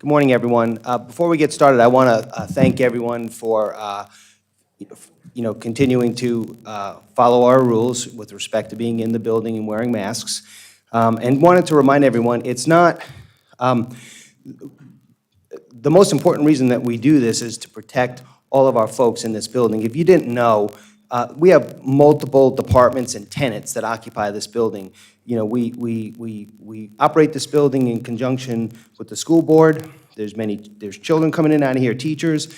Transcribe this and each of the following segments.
morning, everyone. Before we get started, I want to thank everyone for, continuing to follow our rules with respect to being in the building and wearing masks. And wanted to remind everyone, it's not, the most important reason that we do this is to protect all of our folks in this building. If you didn't know, we have multiple departments and tenants that occupy this building. You know, we operate this building in conjunction with the school board. There's children coming in and out of here, teachers.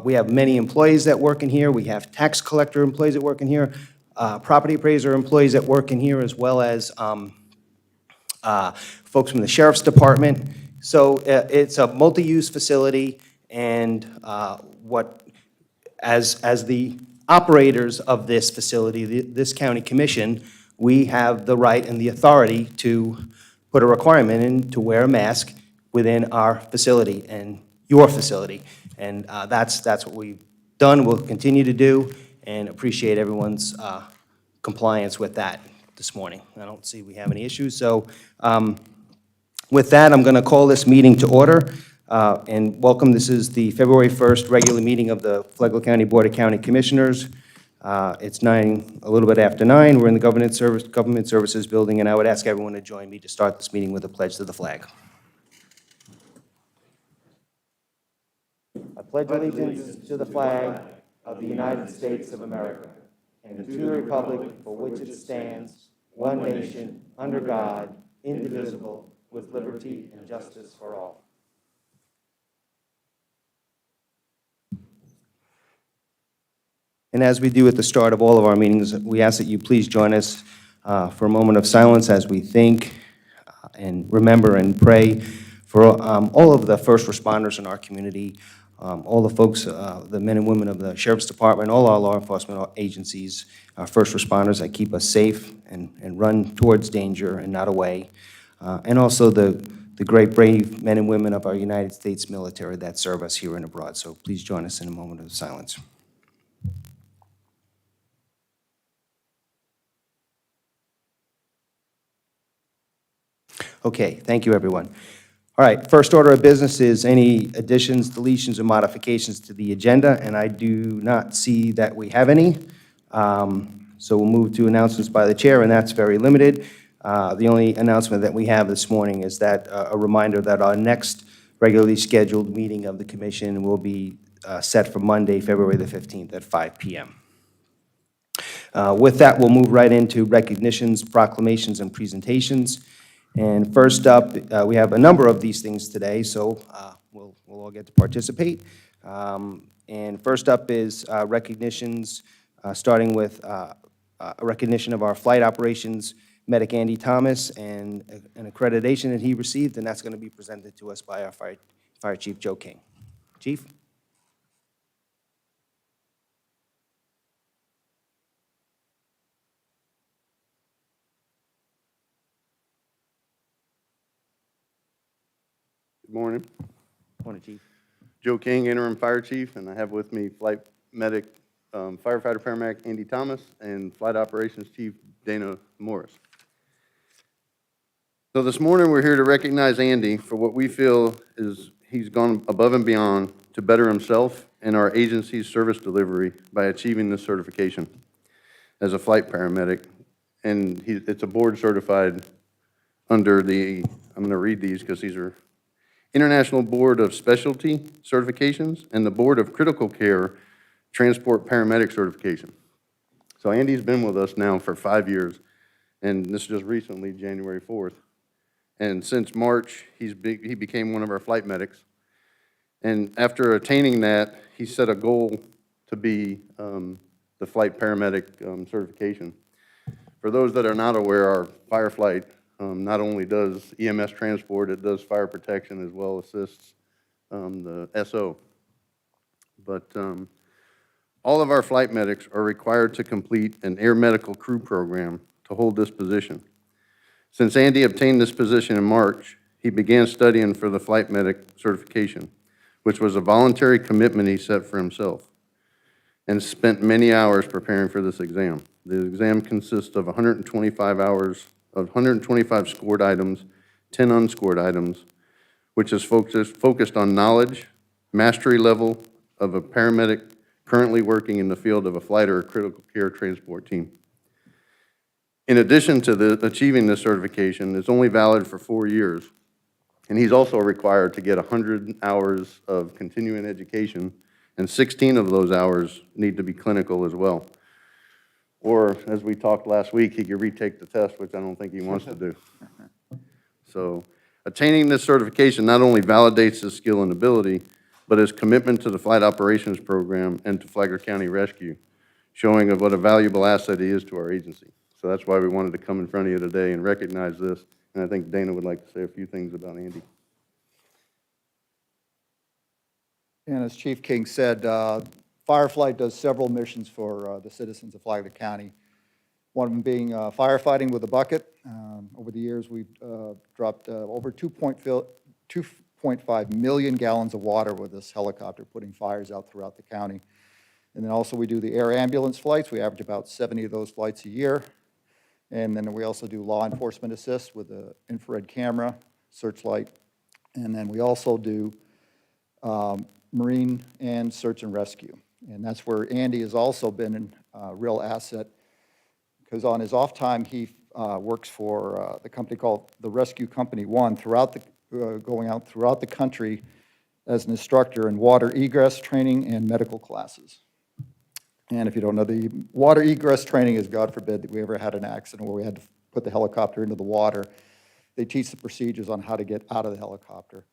We have many employees that work in here. We have tax collector employees that work in here, property appraiser employees that work in here, as well as folks from the sheriff's department. So it's a multi-use facility, and as the operators of this facility, this county commission, we have the right and the authority to put a requirement in to wear a mask within our facility and your facility. And that's what we've done, we'll continue to do, and appreciate everyone's compliance with that this morning. I don't see we have any issues. So with that, I'm going to call this meeting to order and welcome. This is the February 1st regular meeting of the Flagler County Board of County Commissioners. It's a little bit after 9. We're in the Government Services Building, and I would ask everyone to join me to start this meeting with a pledge to the flag. I pledge allegiance to the flag of the United States of America and to the republic for which it stands, one nation, under God, indivisible, with liberty and justice for all. And as we do at the start of all of our meetings, we ask that you please join us for a moment of silence as we think and remember and pray for all of the first responders in our community, all the folks, the men and women of the Sheriff's Department, all our law enforcement agencies, our first responders that keep us safe and run towards danger and not away, and also the great brave men and women of our United States military that serve us here and abroad. So please join us in a moment of silence. Okay, thank you, everyone. All right, first order of business is any additions, deletions, or modifications to the agenda, and I do not see that we have any. So we'll move to announcements by the chair, and that's very limited. The only announcement that we have this morning is that a reminder that our next regularly scheduled meeting of the commission will be set for Monday, February the 15th at 5 p.m. With that, we'll move right into recognitions, proclamations, and presentations. And first up, we have a number of these things today, so we'll all get to participate. And first up is recognitions, starting with a recognition of our flight operations medic Andy Thomas and an accreditation that he received, and that's going to be presented to us by our Fire Chief Joe King. Chief? Good morning. Morning, Chief. Joe King, Interim Fire Chief, and I have with me Flight Medic, Firefighter Paramedic Andy Thomas, and Flight Operations Chief Dana Morris. So this morning we're here to recognize Andy for what we feel is he's gone above and beyond to better himself and our agency's service delivery by achieving this certification as a flight paramedic. And it's a board certified under the, I'm going to read these because these are International Board of Specialty Certifications and the Board of Critical Care Transport Paramedic Certification. So Andy's been with us now for 5 years, and this is just recently, January 4th. And since March, he became one of our flight medics. And after attaining that, he set a goal to be the flight paramedic certification. For those that are not aware, our Fireflight not only does EMS transport, it does fire protection as well, assists the SO. But all of our flight medics are required to complete an air medical crew program to hold this position. Since Andy obtained this position in March, he began studying for the flight medic certification, which was a voluntary commitment he set for himself, and spent many hours preparing for this exam. The exam consists of 125 hours of 125 scored items, 10 unscored items, which is focused on knowledge, mastery level of a paramedic currently working in the field of a flight or a critical care transport team. In addition to achieving this certification, it's only valid for 4 years, and he's also required to get 100 hours of continuing education, and 16 of those hours need to be clinical as well. Or, as we talked last week, he could retake the test, which I don't think he wants to do. So, attaining this certification not only validates his skill and ability, but his commitment to the flight operations program and to Flagler County Rescue, showing of what a valuable asset he is to our agency. So that's why we wanted to come in front of you today and recognize this. And I think Dana would like to say a few things about Andy. And as Chief King said, Fireflight does several missions for the citizens of Flagler County. One of them being firefighting with a bucket. Over the years, we've dropped over 2.5 million gallons of water with this helicopter, putting fires out throughout the county. And then also we do the air ambulance flights. We average about 70 of those flights a year. And then we also do law enforcement assist with the infrared camera, searchlight. And then we also do marine and search and rescue. And that's where Andy has also been a real asset, because on his off time, he works for the company called the Rescue Company One, going out throughout the country as an instructor in water egress training and medical classes. And if you don't know, the water egress training is, God forbid, that we ever had an accident where we had to put the helicopter into the water. They teach the procedures on how to get out of the helicopter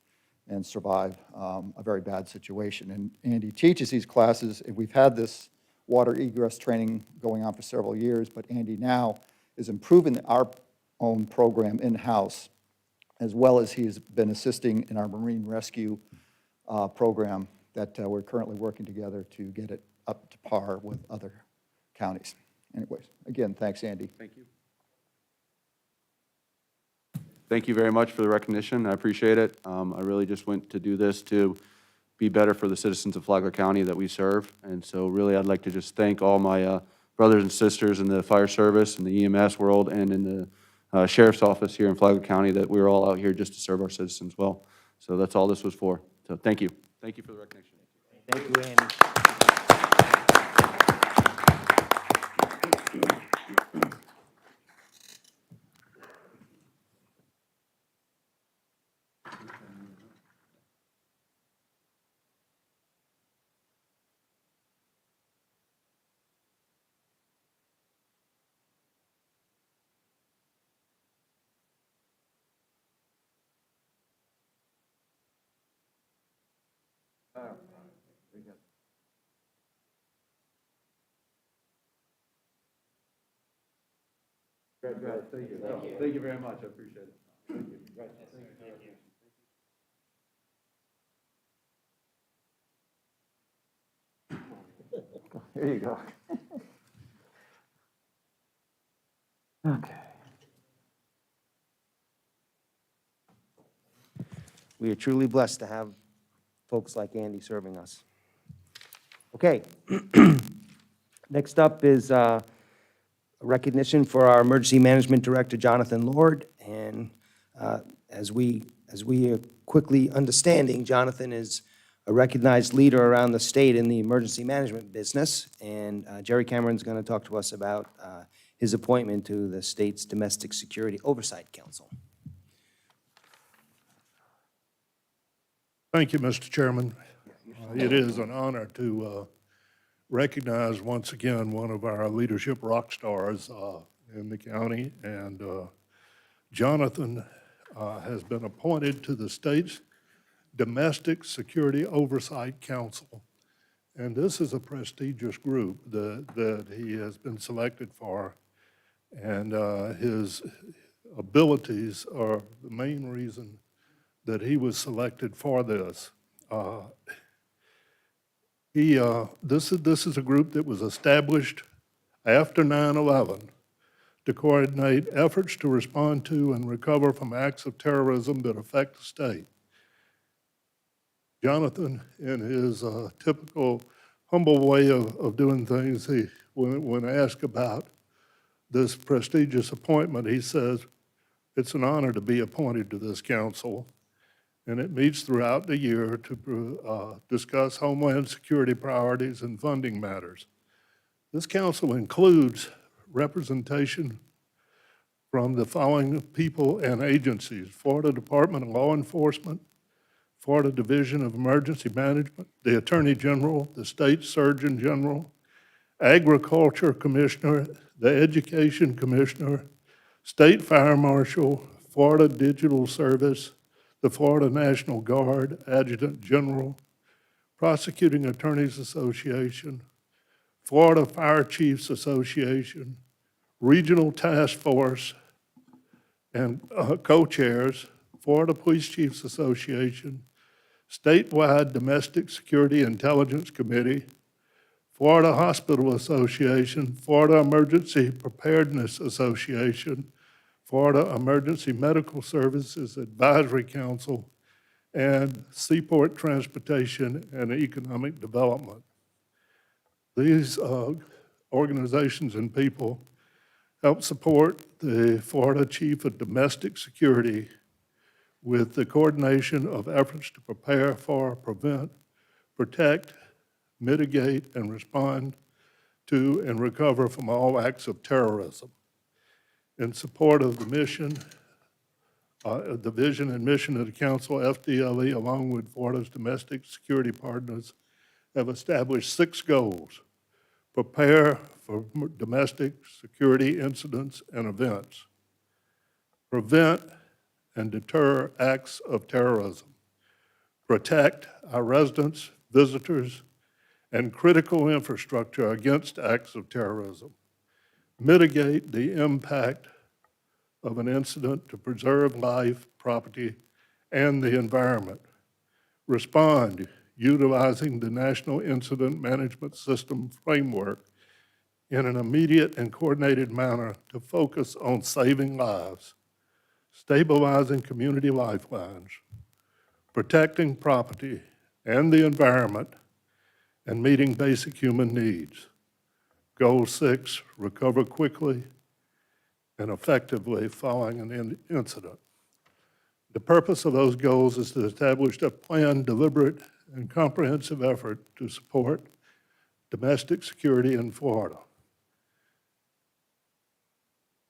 and survive a very bad situation. And Andy teaches these classes, and we've had this water egress training going on for several years, but Andy now is improving our own program in-house, as well as he's been assisting in our marine rescue program that we're currently working together to get it up to par with other counties. Anyways, again, thanks, Andy. Thank you. Thank you very much for the recognition. I appreciate it. I really just went to do this to be better for the citizens of Flagler County that we serve. And so really, I'd like to just thank all my brothers and sisters in the fire service and the EMS world and in the sheriff's office here in Flagler County that we're all out here just to serve our citizens well. So that's all this was for. So thank you. Thank you for the recognition. Thank you, Andy. Thank you. Thank you very much. I appreciate it. Thank you. There you go. Okay. We are truly blessed to have folks like Andy serving us. Okay. Next up is a recognition for our Emergency Management Director, Jonathan Lord. And as we are quickly understanding, Jonathan is a recognized leader around the state in the emergency management business. And Jerry Cameron's going to talk to us about his appointment to the state's Domestic Security Oversight Council. Thank you, Mr. Chairman. It is an honor to recognize once again one of our leadership rock stars in the county. And Jonathan has been appointed to the state's Domestic Security Oversight Council. And this is a prestigious group that he has been selected for. And his abilities are the main reason that he was selected for this. This is a group that was established after 9/11 to coordinate efforts to respond to and recover from acts of terrorism that affect the state. Jonathan, in his typical humble way of doing things, when asked about this prestigious appointment, he says, "It's an honor to be appointed to this council." and it meets throughout the year to discuss Homeland Security priorities and funding matters. This council includes representation from the following people and agencies: Florida Department of Law Enforcement, Florida Division of Emergency Management, the Attorney General, the State Surgeon General, Agriculture Commissioner, the Education Commissioner, State Fire Marshal, Florida Digital Service, the Florida National Guard, Adjutant General, Prosecuting Attorneys Association, Florida Fire Chiefs Association, Regional Task Force, and co-chairs, Florida Police Chiefs Association, Statewide Domestic Security Intelligence Committee, Florida Hospital Association, Florida Emergency Preparedness Association, Florida Emergency Medical Services Advisory Council, and Seaport Transportation and Economic Development. These organizations and people help support the Florida Chief of Domestic Security with the coordination of efforts to prepare for, prevent, protect, mitigate, and respond to and recover from all acts of terrorism. In support of the mission, the vision and mission of the Council, FDLE, along with Florida's domestic security partners, have established 6 goals: prepare for domestic security incidents and events, prevent and deter acts of terrorism, protect our residents, visitors, and critical infrastructure against acts of terrorism, mitigate the impact of an incident to preserve life, property, and the environment, respond utilizing the National Incident Management System framework in an immediate and coordinated manner to focus on saving lives, stabilizing community lifelines, protecting property and the environment, and meeting basic human needs. Goal 6, recover quickly and effectively following an incident. The purpose of those goals is to establish a planned, deliberate, and comprehensive effort to support domestic security in Florida.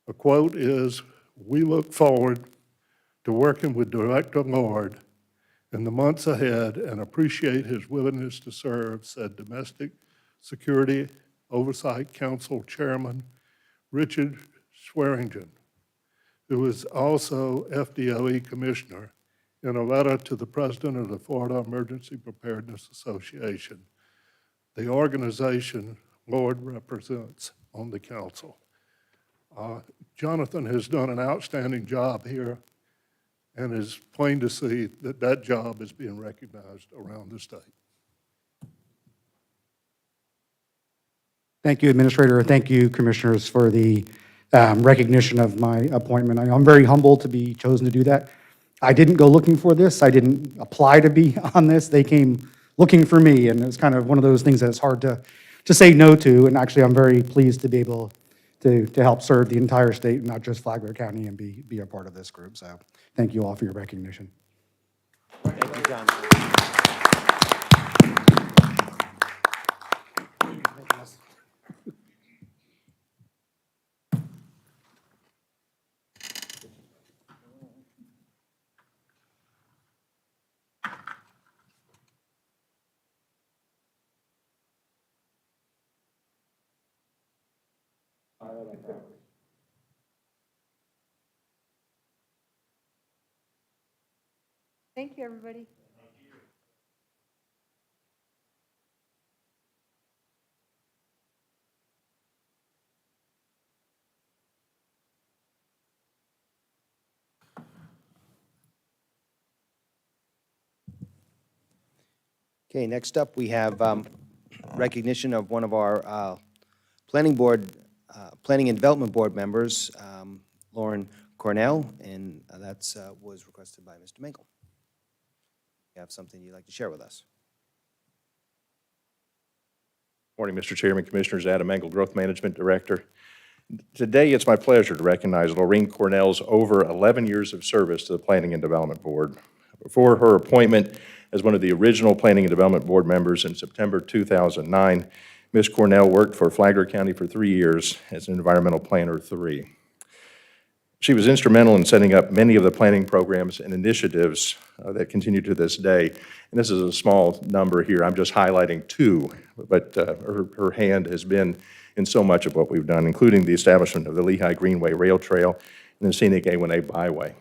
A quote is, "We look forward to working with Director Lord in the months ahead and appreciate his willingness to serve," said Domestic Security Oversight Council Chairman Richard Swearingen, who is also FDLE Commissioner, in a letter to the President of the Florida Emergency Preparedness Association, the organization Lord represents on the council. Jonathan has done an outstanding job here, and it's plain to see that that job is being recognized around the state. Thank you, Administrator. Thank you, Commissioners, for the recognition of my appointment. I'm very humbled to be chosen to do that. I didn't go looking for this. I didn't apply to be on this. They came looking for me, and it's kind of one of those things that it's hard to say no to. And actually, I'm very pleased to be able to help serve the entire state, not just Flagler County, and be a part of this group. So thank you all for your recognition. Thank you, John. Thank you, everybody. Okay, next up, we have recognition of one of our planning and development board members, Lauren Cornell, and that's was requested by Mr. Minkle. You have something you'd like to share with us? Morning, Mr. Chairman, Commissioners. Adam Engel, Growth Management Director. Today, it's my pleasure to recognize Lorraine Cornell's over 11 years of service to the Planning and Development Board. For her appointment as one of the original Planning and Development Board members in September 2009, Ms. Cornell worked for Flagler County for 3 years as an Environmental Planner 3. She was instrumental in setting up many of the planning programs and initiatives that continue to this day. And this is a small number here. I'm just highlighting 2, but her hand has been in so much of what we've done, including the establishment of the Lehigh Greenway Rail Trail and the Scenic A1A Byway.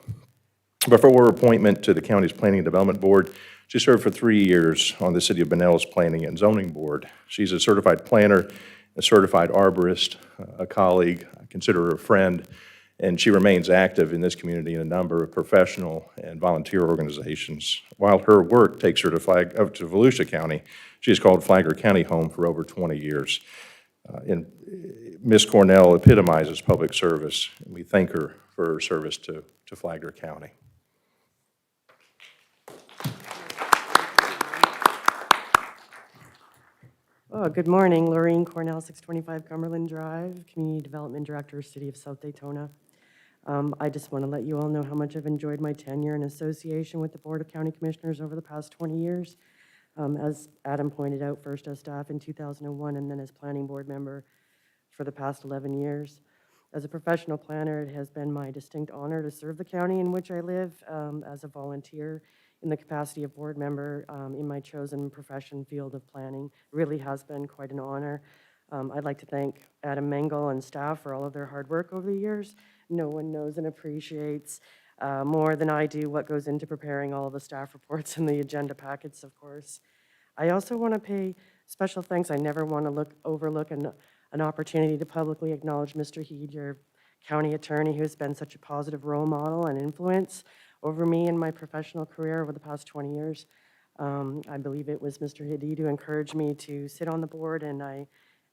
Before her appointment to the county's Planning and Development Board, she served for 3 years on the City of Bunnell's Planning and Zoning Board. She's a certified planner, a certified arborist, a colleague, I consider her a friend, and she remains active in this community in a number of professional and volunteer organizations. While her work takes her to Volusia County, she has called Flagler County home for over 20 years. And Ms. Cornell epitomizes public service, and we thank her for her service to Flagler County. Oh, good morning, Lorraine Cornell, 625 Cumberland Drive, Community Development Director, City of South Daytona. I just want to let you all know how much I've enjoyed my tenure and association with the Board of County Commissioners over the past 20 years. As Adam pointed out, first as staff in 2001 and then as planning board member for the past 11 years. As a professional planner, it has been my distinct honor to serve the county in which I live as a volunteer in the capacity of board member in my chosen profession field of planning. It really has been quite an honor. I'd like to thank Adam Mengel and staff for all of their hard work over the years. No one knows and appreciates more than I do what goes into preparing all of the staff reports and the agenda packets, of course. I also want to pay special thanks. I never want to overlook an opportunity to publicly acknowledge Mr. Heed, your county attorney, who has been such a positive role model and influence over me in my professional career over the past 20 years. I believe it was Mr. Heed who encouraged me to sit on the board, and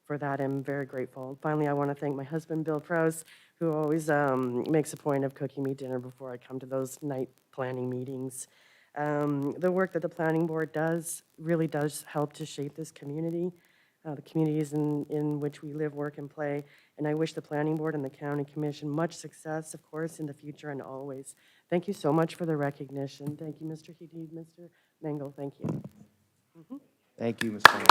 for that, I'm very grateful. Finally, I want to thank my husband, Bill Prowse, who always makes a point of cooking me dinner before I come to those night planning meetings. The work that the planning board does really does help to shape this community, the communities in which we live, work, and play. And I wish the planning board and the county commission much success, of course, in the future and always. Thank you so much for the recognition. Thank you, Mr. Hadid, Mr. Mengel. Thank you. Thank you, Ms. Cornell.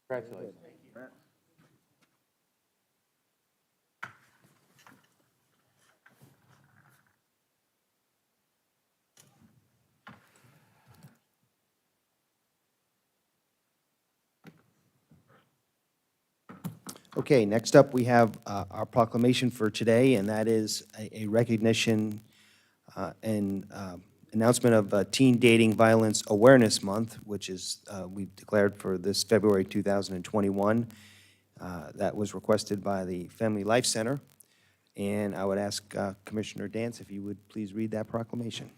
Congratulations. Okay, next up, we have our proclamation for today, and that is a recognition and announcement of Teen Dating Violence Awareness Month, which is, we've declared for this February 2021. That was requested by the Family Life Center, and I would ask Commissioner Dance if you would please read that proclamation.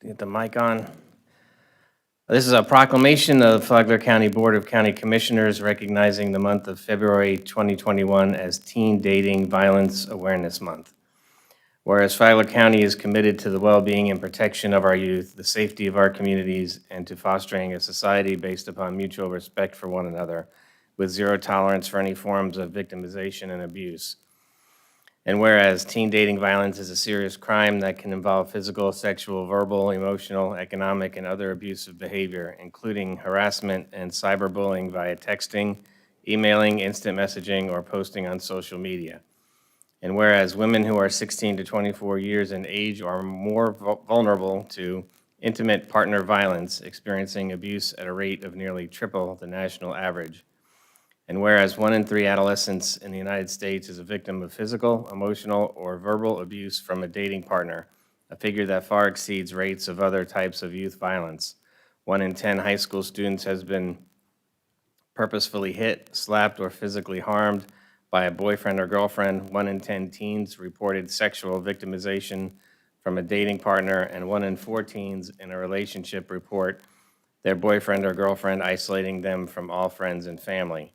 Get the mic on. This is a proclamation of Flagler County Board of County Commissioners recognizing the month of February 2021 as Teen Dating Violence Awareness Month. Whereas Flagler County is committed to the well-being and protection of our youth, the safety of our communities, and to fostering a society based upon mutual respect for one another, with zero tolerance for any forms of victimization and abuse. And whereas teen dating violence is a serious crime that can involve physical, sexual, verbal, emotional, economic, and other abusive behavior, including harassment and cyberbullying via texting, emailing, instant messaging, or posting on social media. And whereas women who are 16 to 24 years in age are more vulnerable to intimate partner violence, experiencing abuse at a rate of nearly triple the national average. And whereas 1 in 3 adolescents in the United States is a victim of physical, emotional, or verbal abuse from a dating partner, a figure that far exceeds rates of other types of youth violence. 1 in 10 high school students has been purposefully hit, slapped, or physically harmed by a boyfriend or girlfriend. 1 in 10 teens reported sexual victimization from a dating partner, and 1 in 4 teens in a relationship report their boyfriend or girlfriend isolating them from all friends and family.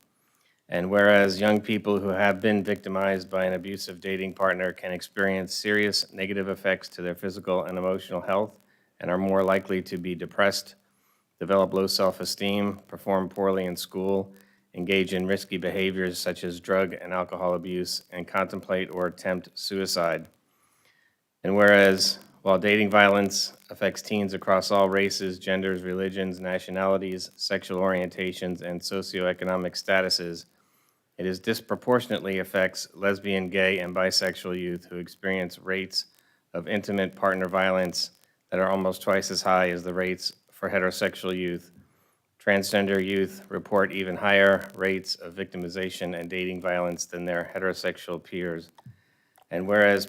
And whereas young people who have been victimized by an abusive dating partner can experience serious negative effects to their physical and emotional health and are more likely to be depressed, develop low self-esteem, perform poorly in school, engage in risky behaviors such as drug and alcohol abuse, and contemplate or attempt suicide. And whereas while dating violence affects teens across all races, genders, religions, nationalities, sexual orientations, and socioeconomic statuses, it is disproportionately affects lesbian, gay, and bisexual youth who experience rates of intimate partner violence that are almost twice as high as the rates for heterosexual youth. Transgender youth report even higher rates of victimization and dating violence than their heterosexual peers. And whereas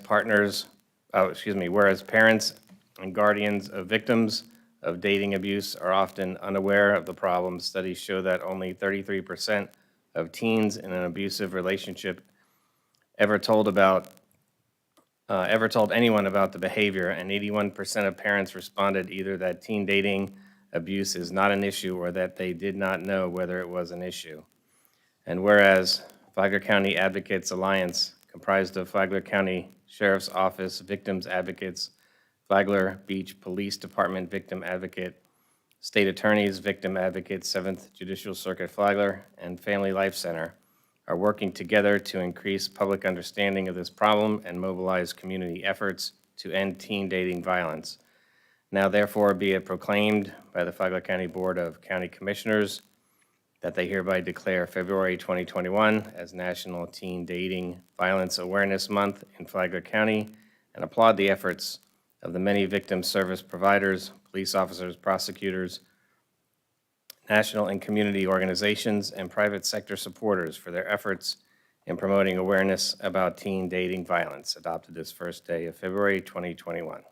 whereas parents and guardians of victims of dating abuse are often unaware of the problem, studies show that only 33% of teens in an abusive relationship ever told anyone about the behavior, and 81% of parents responded either that teen dating abuse is not an issue or that they did not know whether it was an issue. And whereas Flagler County Advocates Alliance, comprised of Flagler County Sheriff's Office Victims Advocates, Flagler Beach Police Department Victim Advocate, State Attorney's Victim Advocates, 7th Judicial Circuit Flagler, and Family Life Center, are working together to increase public understanding of this problem and mobilize community efforts to end teen dating violence. Now therefore be it proclaimed by the Flagler County Board of County Commissioners that they hereby declare February 2021 as National Teen Dating Violence Awareness Month in Flagler County, and applaud the efforts of the many victim service providers, police officers, prosecutors, national and community organizations, and private sector supporters for their efforts in promoting awareness about teen dating violence, adopted this first day of February 2021.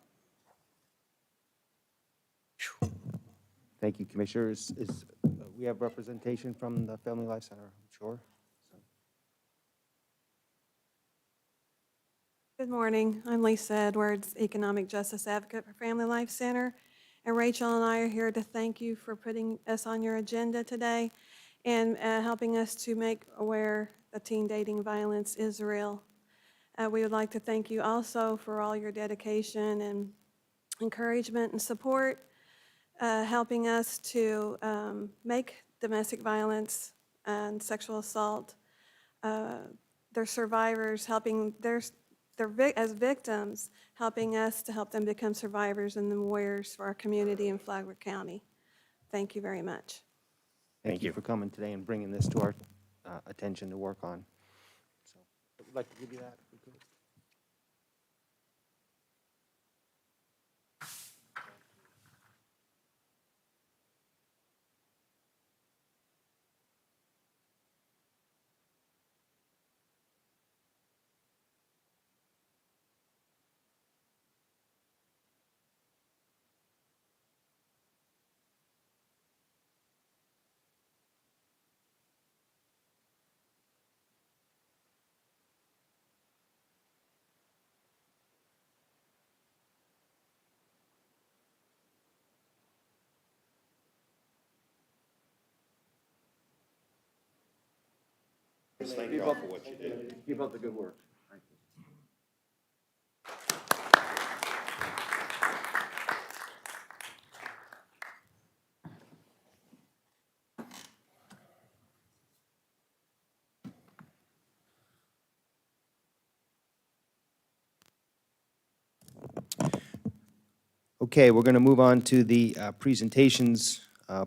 Thank you, Commissioners. We have representation from the Family Life Center, I'm sure. Good morning. I'm Lisa Edwards, Economic Justice Advocate for Family Life Center. And Rachel and I are here to thank you for putting us on your agenda today and helping us to make aware that teen dating violence is real. We would like to thank you also for all your dedication and encouragement and support, helping us to make domestic violence and sexual assault their survivors, helping as victims, helping us to help them become survivors and then warriors for our community in Flagler County. Thank you very much. Thank you for coming today and bringing this to our attention to work on. So, I'd like to give you that. if we could. Keep up the good work. Okay, we're going to move on to the presentations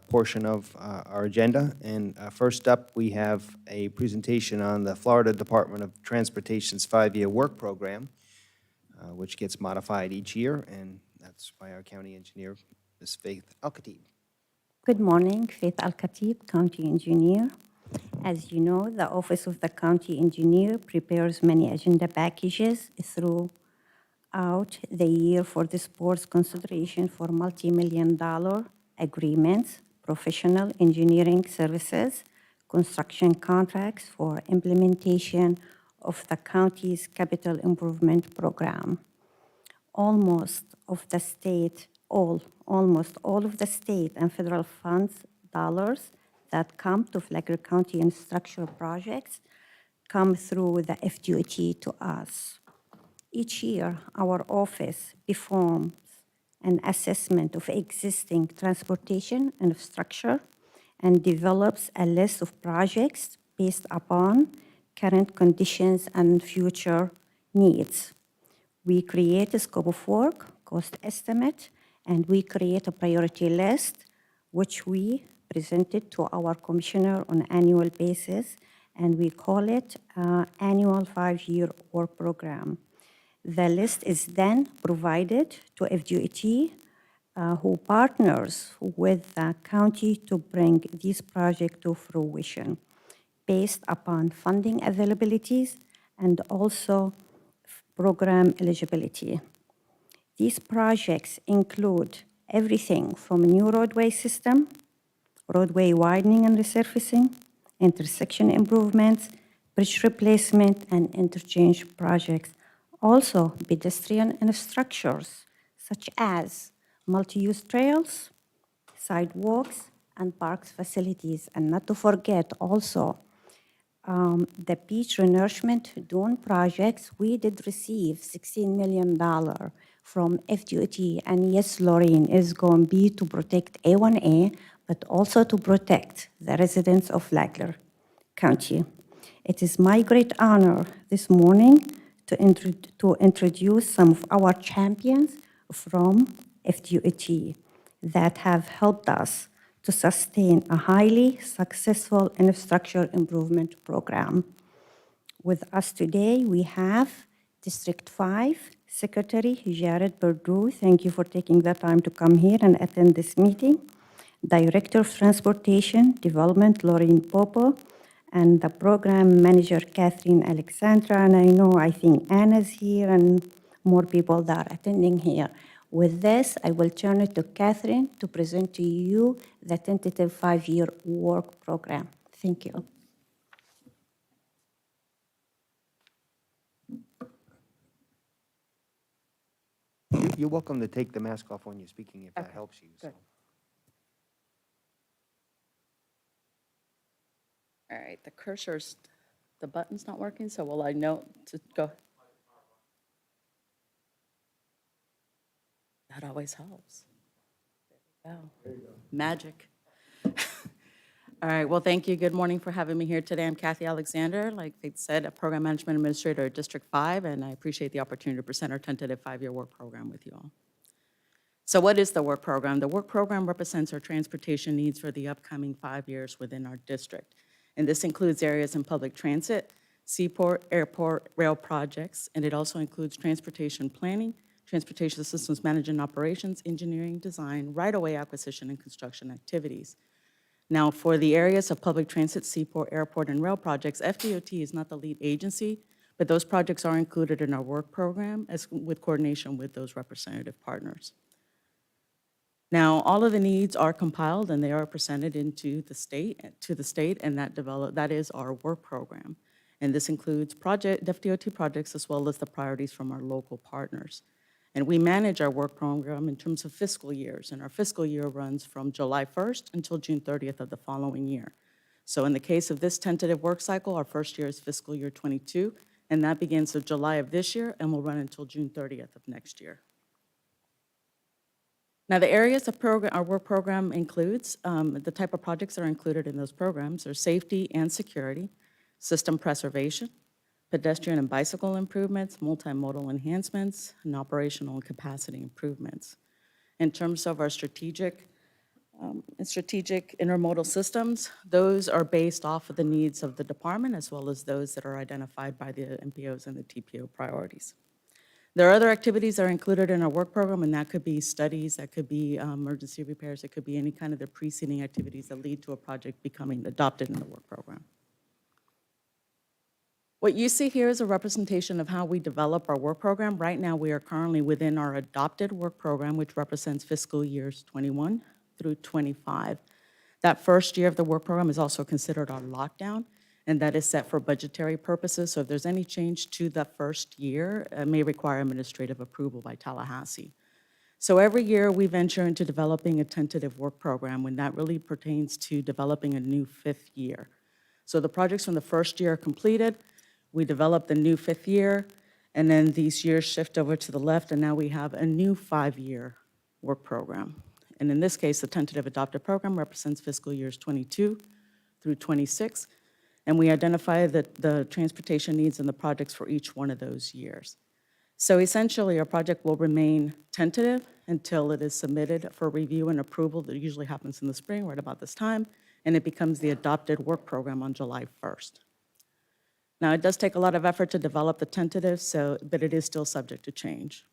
portion of our agenda. And first up, we have a presentation on the Florida Department of Transportation's 5-year work program, which gets modified each year, and that's by our county engineer, Ms. Faith Al-Khatib. Good morning, Faith Al-Khatib, County Engineer. As you know, the Office of the County Engineer prepares many agenda packages throughout the year for this board's consideration for multi-million-dollar agreements, professional engineering services, construction contracts for implementation of the county's capital improvement program. Almost all of the state and federal funds dollars that come to Flagler County in structural projects come through the FDOT to us. Each year, our office performs an assessment of existing transportation infrastructure and develops a list of projects based upon current conditions and future needs. We create a scope of work, cost estimate, and we create a priority list, which we presented to our commissioner on an annual basis, and we call it annual 5-year work program. The list is then provided to FDOT, who partners with the county to bring this project to fruition based upon funding availabilities and also program eligibility. These projects include everything from a new roadway system, roadway widening and resurfacing, intersection improvements, bridge replacement, and interchange projects. Also, pedestrian infrastructures such as multi-use trails, sidewalks, and parks facilities. And not to forget also the beach renourishment dune projects. We did receive $16 million from FDOT. And yes, Lorraine, is going to be to protect A1A, but also to protect the residents of Flagler County. It is my great honor this morning to introduce some of our champions from FDOT that have helped us to sustain a highly successful infrastructure improvement program. With us today, we have District 5 Secretary Jared Perdue. Thank you for taking the time to come here and attend this meeting. Director of Transportation Development, Lorraine Popo, and the Program Manager, Catherine Alexandra. And I think Anna's here and more people that are attending here. With this, I will turn it to Catherine to present to you the tentative 5-year work program. Thank you. You're welcome to take the mask off when you're speaking, if that helps you. So. All right, the cursor's, the button's not working, so will I know to go? That always helps. There we go. Magic. All right, well, thank you. Good morning for having me here today. I'm Kathy Alexander, like Faith said, a Program Management Administrator at District 5, and I appreciate the opportunity to present our tentative 5-year work program with you all. So what is the work program? The work program represents our transportation needs for the upcoming 5 years within our district. And this includes areas in public transit, seaport, airport, rail projects, and it also includes transportation planning, transportation systems management operations, engineering, design, right-of-way acquisition, and construction activities. Now, for the areas of public transit, seaport, airport, and rail projects, FDOT is not the lead agency, but those projects are included in our work program with coordination with those representative partners. Now, all of the needs are compiled and they are presented to the state, and that is our work program. And this includes FDOT projects as well as the priorities from our local partners. And we manage our work program in terms of fiscal years, and our fiscal year runs from July 1st until June 30th of the following year. So in the case of this tentative work cycle, our first year is fiscal year 22, and that begins in July of this year and will run until June 30th of next year. Now, the areas of our work program includes the type of projects that are included in those programs are safety and security, system preservation, pedestrian and bicycle improvements, multimodal enhancements, and operational and capacity improvements. In terms of our strategic intermodal systems, those are based off of the needs of the department as well as those that are identified by the MPOs and the TPO priorities. There are other activities that are included in our work program, and that could be studies, that could be emergency repairs, it could be any kind of the preceding activities that lead to a project becoming adopted in the work program. What you see here is a representation of how we develop our work program. Right now, we are currently within our adopted work program, which represents fiscal years 21 through 25. That first year of the work program is also considered our lockdown, and that is set for budgetary purposes. So if there's any change to the first year, it may require administrative approval by Tallahassee. So every year, we venture into developing a tentative work program when that really pertains to developing a new fifth year. So the projects from the first year are completed, we develop the new fifth year, and then these years shift over to the left, and now we have a new 5-year work program. And in this case, the tentative adopted program represents fiscal years 22 through 26, and we identify the transportation needs and the projects for each one of those years. So essentially, our project will remain tentative until it is submitted for review and approval. That usually happens in the spring, right about this time, and it becomes the adopted work program on July 1st. Now, it does take a lot of effort to develop the tentative, but it is still subject to change.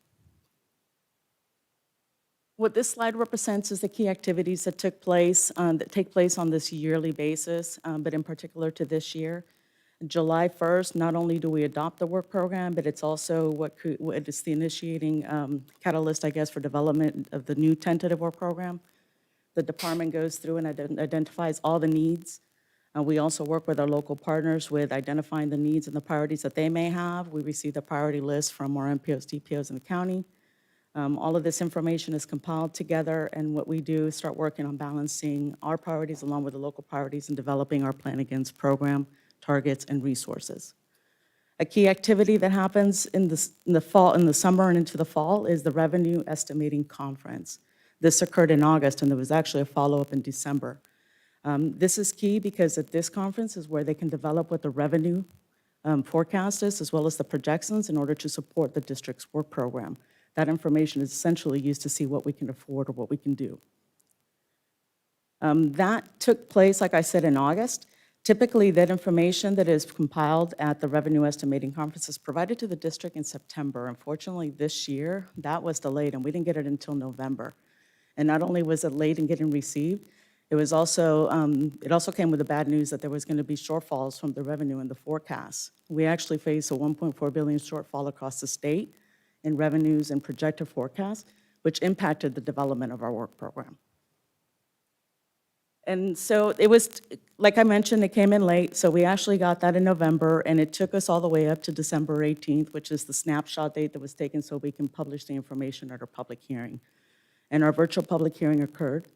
What this slide represents is the key activities that take place on this yearly basis, but in particular to this year. July 1st, not only do we adopt the work program, but it's also what is the initiating catalyst, I guess, for development of the new tentative work program. The department goes through and identifies all the needs. We also work with our local partners with identifying the needs and the priorities that they may have. We receive the priority list from our MPOs, DPOs in the county. All of this information is compiled together, and what we do is start working on balancing our priorities along with the local priorities and developing our plan against program, targets, and resources. A key activity that happens in the summer and into the fall is the Revenue Estimating Conference. This occurred in August, and there was actually a follow-up in December. This is key because at this conference is where they can develop what the revenue forecast is, as well as the projections in order to support the district's work program. That information is essentially used to see what we can afford or what we can do. That took place, like I said, in August. Typically, that information that is compiled at the Revenue Estimating Conference is provided to the district in September. Unfortunately, this year, that was delayed, and we didn't get it until November. And not only was it late in getting received, it also came with the bad news that there was going to be shortfalls from the revenue in the forecast. We actually faced a $1.4 billion shortfall across the state in revenues and projected forecasts, which impacted the development of our work program. And so it was, like I mentioned, it came in late, so we actually got that in November, and it took us all the way up to December 18th, which is the snapshot date that was taken so we can publish the information at our public hearing. And our virtual public hearing occurred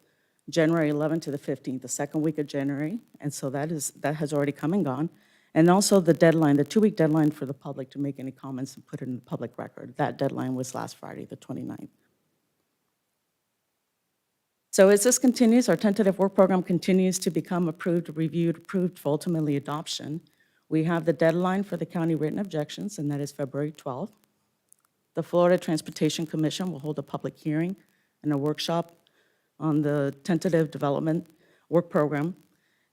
January 11th to the 15th, the second week of January, and so that has already come and gone. And also the deadline, the 2-week deadline for the public to make any comments and put it in the public record. That deadline was last Friday, the 29th. So as this continues, our tentative work program continues to become approved, reviewed, approved for ultimately adoption. We have the deadline for the county written objections, and that is February 12th. The Florida Transportation Commission will hold a public hearing and a workshop on the tentative development work program.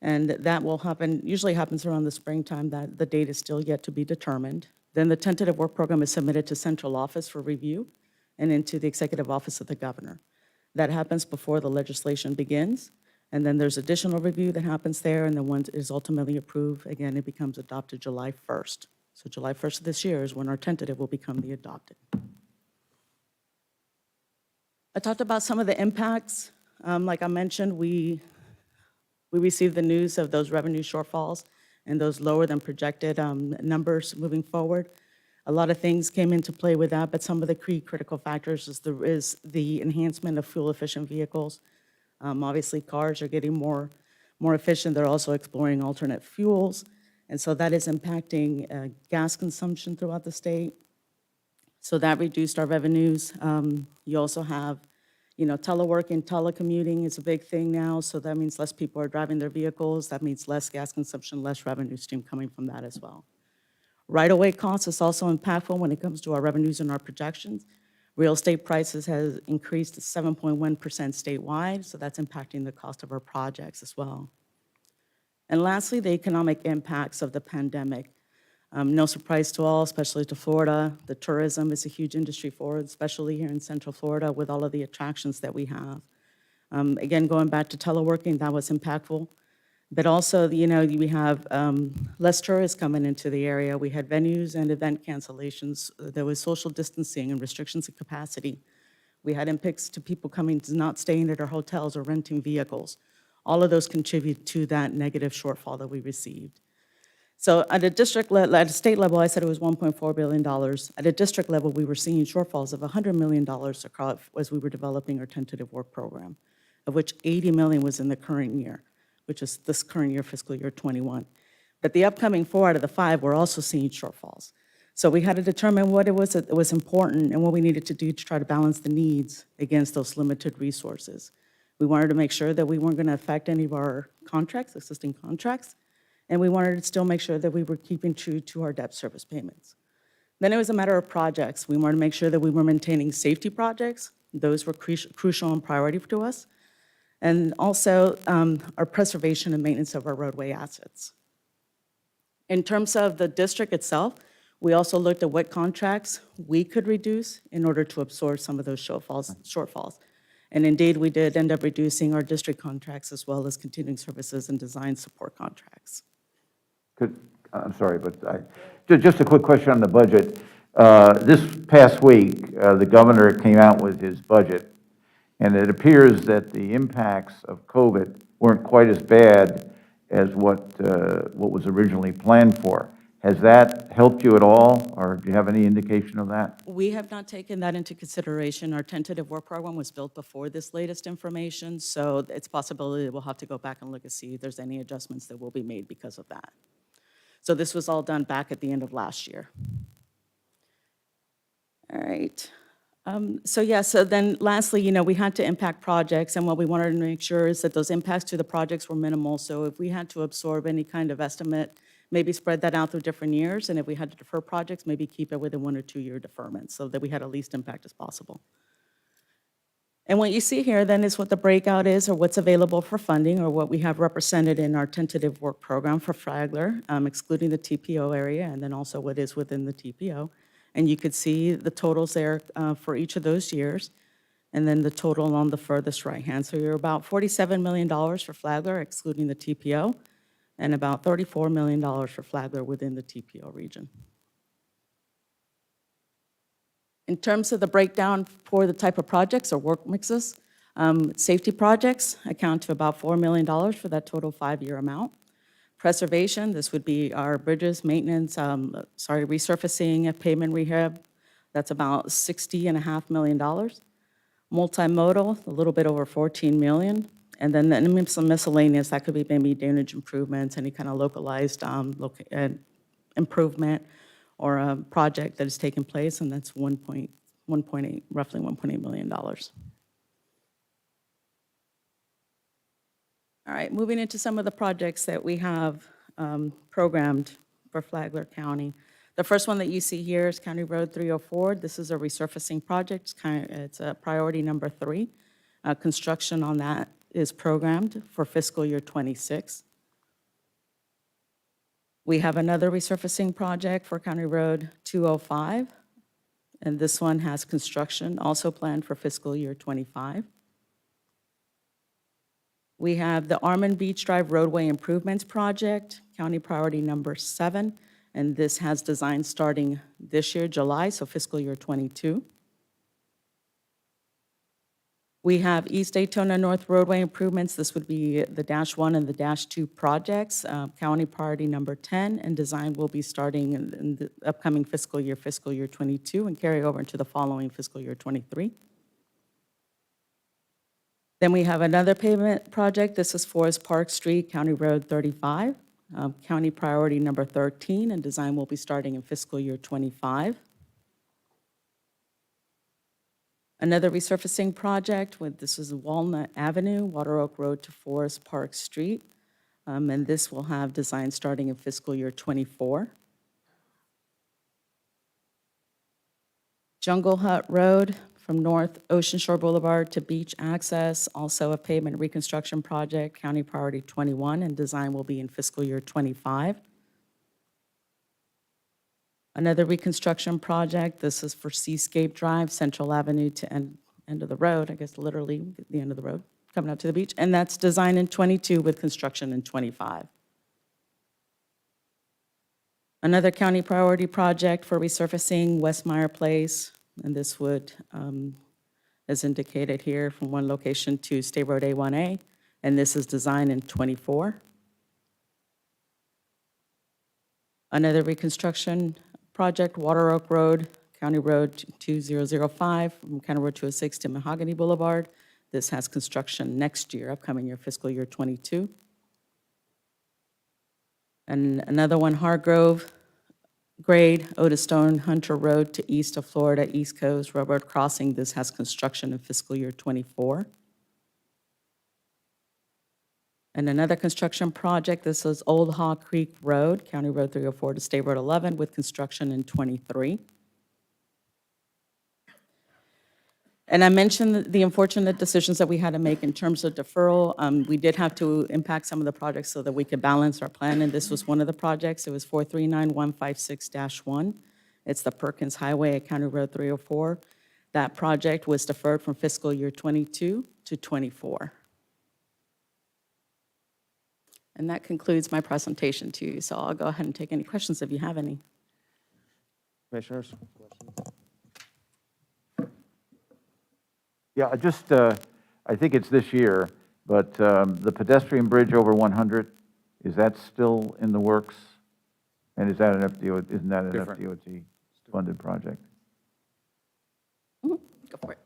And that will happen, usually happens around the springtime. That the date is still yet to be determined. Then the tentative work program is submitted to central office for review and into the executive office of the governor. That happens before the legislation begins. And then there's additional review that happens there. And then once it is ultimately approved, again, it becomes adopted July 1st. So July 1st of this year is when our tentative will become the adopted. I talked about some of the impacts. Like I mentioned, we received the news of those revenue shortfalls and those lower than projected numbers moving forward. A lot of things came into play with that, but some of the key critical factors is the enhancement of fuel-efficient vehicles. Obviously, cars are getting more efficient. They're also exploring alternate fuels, and so that is impacting gas consumption throughout the state. So that reduced our revenues. You also have, teleworking, telecommuting is a big thing now, so that means less people are driving their vehicles. That means less gas consumption, less revenue stream coming from that as well. Right-of-way costs is also impactful when it comes to our revenues and our projections. Real estate prices has increased to 7.1% statewide, so that's impacting the cost of our projects as well. And lastly, the economic impacts of the pandemic. No surprise to all, especially to Florida. The tourism is a huge industry for it, especially here in Central Florida with all of the attractions that we have. Again, going back to teleworking, that was impactful. But also, we have less tourists coming into the area. We had venues and event cancellations. There was social distancing and restrictions of capacity. We had impacts to people coming to not staying at our hotels or renting vehicles. All of those contribute to that negative shortfall that we received. So at a district, at a state level, I said it was $1.4 billion. At a district level, we were seeing shortfalls of $100 million across, as we were developing our tentative work program, of which $80 million was in the current year, which is this current year, fiscal year '21. But the upcoming 4 out of the 5, we're also seeing shortfalls. So we had to determine what it was that was important and what we needed to do to try to balance the needs against those limited resources. We wanted to make sure that we weren't going to affect any of our contracts, existing contracts, and we wanted to still make sure that we were keeping true to our debt service payments. Then it was a matter of projects. We wanted to make sure that we were maintaining safety projects. Those were crucial and priority to us. And also our preservation and maintenance of our roadway assets. In terms of the district itself, we also looked at what contracts we could reduce in order to absorb some of those shortfalls. And indeed, we did end up reducing our district contracts as well as continuing services and design support contracts. I'm sorry, but just a quick question on the budget. This past week, the governor came out with his budget, and it appears that the impacts of COVID weren't quite as bad as what was originally planned for. Has that helped you at all, or do you have any indication of that? We have not taken that into consideration. Our tentative work program was built before this latest information, so it's a possibility that we'll have to go back and look and see if there's any adjustments that will be made because of that. So this was all done back at the end of last year. All right. So then lastly, we had to impact projects, and what we wanted to make sure is that those impacts to the projects were minimal. So if we had to absorb any kind of estimate, maybe spread that out through different years, and if we had to defer projects, maybe keep it within 1 or 2 year deferment so that we had the least impact as possible. And what you see here then is what the breakout is, or what's available for funding, or what we have represented in our tentative work program for Flagler, excluding the TPO area, and then also what is within the TPO. And you could see the totals there for each of those years, and then the total on the furthest right-hand. So you're about $47 million for Flagler, excluding the TPO, and about $34 million for Flagler within the TPO region. In terms of the breakdown for the type of projects or work mixes, safety projects account to about $4 million for that total 5-year amount. Preservation, this would be our bridges, maintenance, resurfacing, pavement rehab, that's about $60.5 million. Multimodal, a little bit over $14 million. And then some miscellaneous, that could be maybe drainage improvements, any kind of localized improvement or a project that is taking place, and that's roughly $1.8 million. All right, moving into some of the projects that we have programmed for Flagler County. The first one that you see here is County Road 304. This is a resurfacing project. It's a priority number 3. Construction on that is programmed for fiscal year '26. We have another resurfacing project for County Road 205, and this one has construction also planned for fiscal year '25. We have the Armand Beach Drive Roadway Improvements Project, County Priority Number 7, and this has design starting this year, July, so fiscal year '22. We have East Daytona North Roadway Improvements. This would be the -1 and the -2 projects, County Priority Number 10, and design will be starting in the upcoming fiscal year '22, and carry over into the following fiscal year '23. Then we have another pavement project. This is Forest Park Street, County Road 35, County Priority Number 13, and design will be starting in fiscal year '25. Another resurfacing project, this is Walnut Avenue, Water Oak Road to Forest Park Street, and this will have design starting in fiscal year '24. Jungle Hut Road from North Ocean Shore Boulevard to Beach Access, also a pavement reconstruction project, County Priority 21, and design will be in fiscal year '25. Another reconstruction project, this is for Seascape Drive, Central Avenue to end of the road, I guess literally the end of the road, coming out to the beach, and that's designed in '22 with construction in '25. Another county priority project for resurfacing Westmeyer Place, and this would, as indicated here, from one location to State Road A1A, and this is designed in '24. Another reconstruction project, Water Oak Road, County Road 2005, from County Road 206 to Mahogany Boulevard. This has construction next year, upcoming year, fiscal year '22. And another one, Hargrove Grade, Otis Stone, Hunter Road to east of Florida, East Coast Railroad Crossing. This has construction in fiscal year '24. And another construction project, this is Old Haw Creek Road, County Road 304 to State Road 11, with construction in '23. And I mentioned the unfortunate decisions that we had to make in terms of deferral. We did have to impact some of the projects so that we could balance our plan, and this was one of the projects. It was 439156-1. It's the Perkins Highway at County Road 304. That project was deferred from fiscal year '22 to '24. And that concludes my presentation to you, so I'll go ahead and take any questions if you have any. Commissioners? Yeah, I think it's this year, but the pedestrian bridge over 100, is that still in the works? And is that an FDOT, isn't that an FDOT-funded project? Go for it.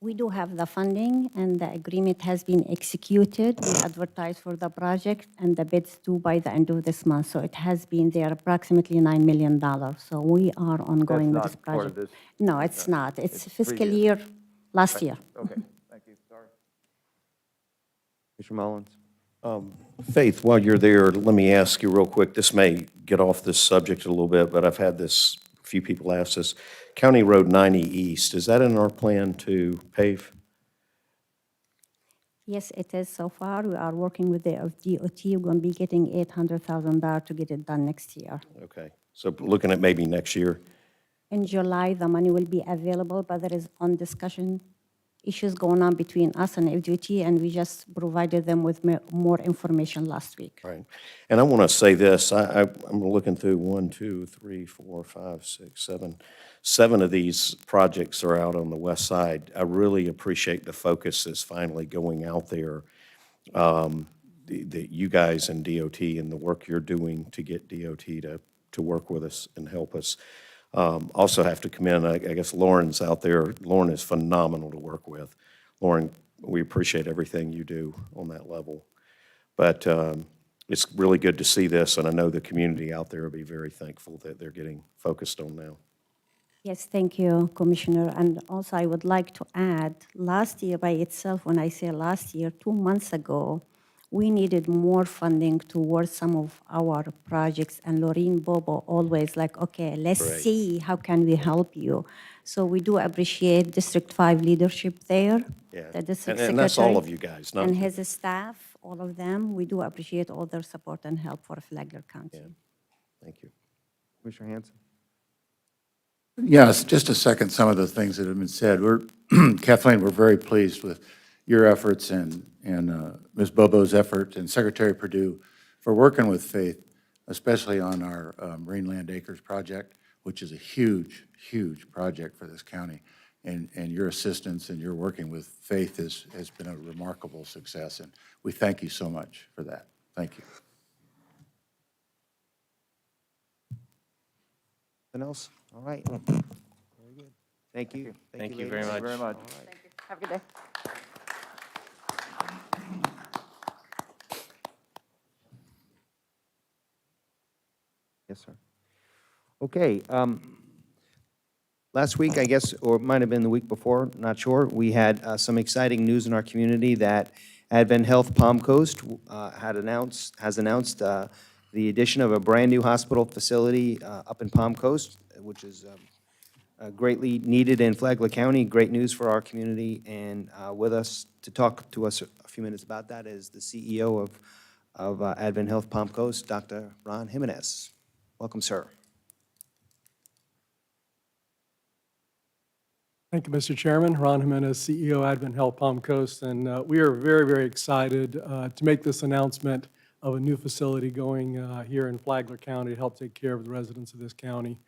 We do have the funding, and the agreement has been executed. We advertised for the project, and the bid's due by the end of this month. So it has been there approximately $9 million. So we are ongoing with this That's not part of project. this? No, it's not. It's fiscal previous. year last year. Okay, thank you, sorry. Commissioner Mullins? Faith, while you're there, let me ask you real quick. This may get off this subject a little bit, but I've had this, a few people ask this. County Road 90 East, is that in our plan to pave? Yes, it is so far. We are working with the DOT. We're going to be getting $800,000 to get it done next year. Okay, so looking at maybe next year? In July, the money will be available, but there is on discussion issues going on between us and FDOT, and we just provided them with more information last week. Right. And I want to say this, I'm looking through 1, 2, 3, 4, 5, 6, 7. 7 of these projects are out on the west side. I really appreciate the focus that's finally going out there, that you guys and DOT and the work you're doing to get DOT to work with us and help us. Also have to commend, I guess Lauren's out there. Lauren is phenomenal to work with. Lauren, we appreciate everything you do on that level. But it's really good to see this, and I know the community out there will be very thankful that they're getting focused on now. Yes, thank you, Commissioner. And also, I would like to add, last year by itself, when I say last year, 2 months ago, we needed more funding towards some of our projects. And Laureen Bobo always like, okay, let's Right. see how can we help you. So we do appreciate District 5 leadership there. Yeah. The district And that's all secretary of you guys, not and his staff, all of them. We do appreciate all their support and help for Flagler County. Yeah. Thank you. Commissioner Hanson? Yes, just to second some of the things that have been said. Kathleen, we're very pleased with your efforts and Ms. Bobo's effort and Secretary Perdue for working with Faith, especially on our Marine Land Acres project, which is a huge, huge project for this county. And your assistance and your working with Faith has been a remarkable success, and we thank you so much for that. Thank you. Anything else? All right. Very good. Thank you. Thank you ladies. very much. Very much. Thank you. Have a good day. Yes, sir. Okay. Last week, I guess, or it might have been the week before, not sure, we had some exciting news in our community that Advent Health Palm Coast has announced the addition of a brand-new hospital facility up in Palm Coast, which is greatly needed in Flagler County. Great news for our community. And with us to talk to us a few minutes about that is the CEO of Advent Health Palm Coast, Dr. Ron Jimenez. Welcome, sir. Thank you, Mr. Chairman. Ron Jimenez, CEO, Advent Health Palm Coast, and we are very, very excited to make this announcement of a new facility going here in Flagler County to help take care of the residents of this county.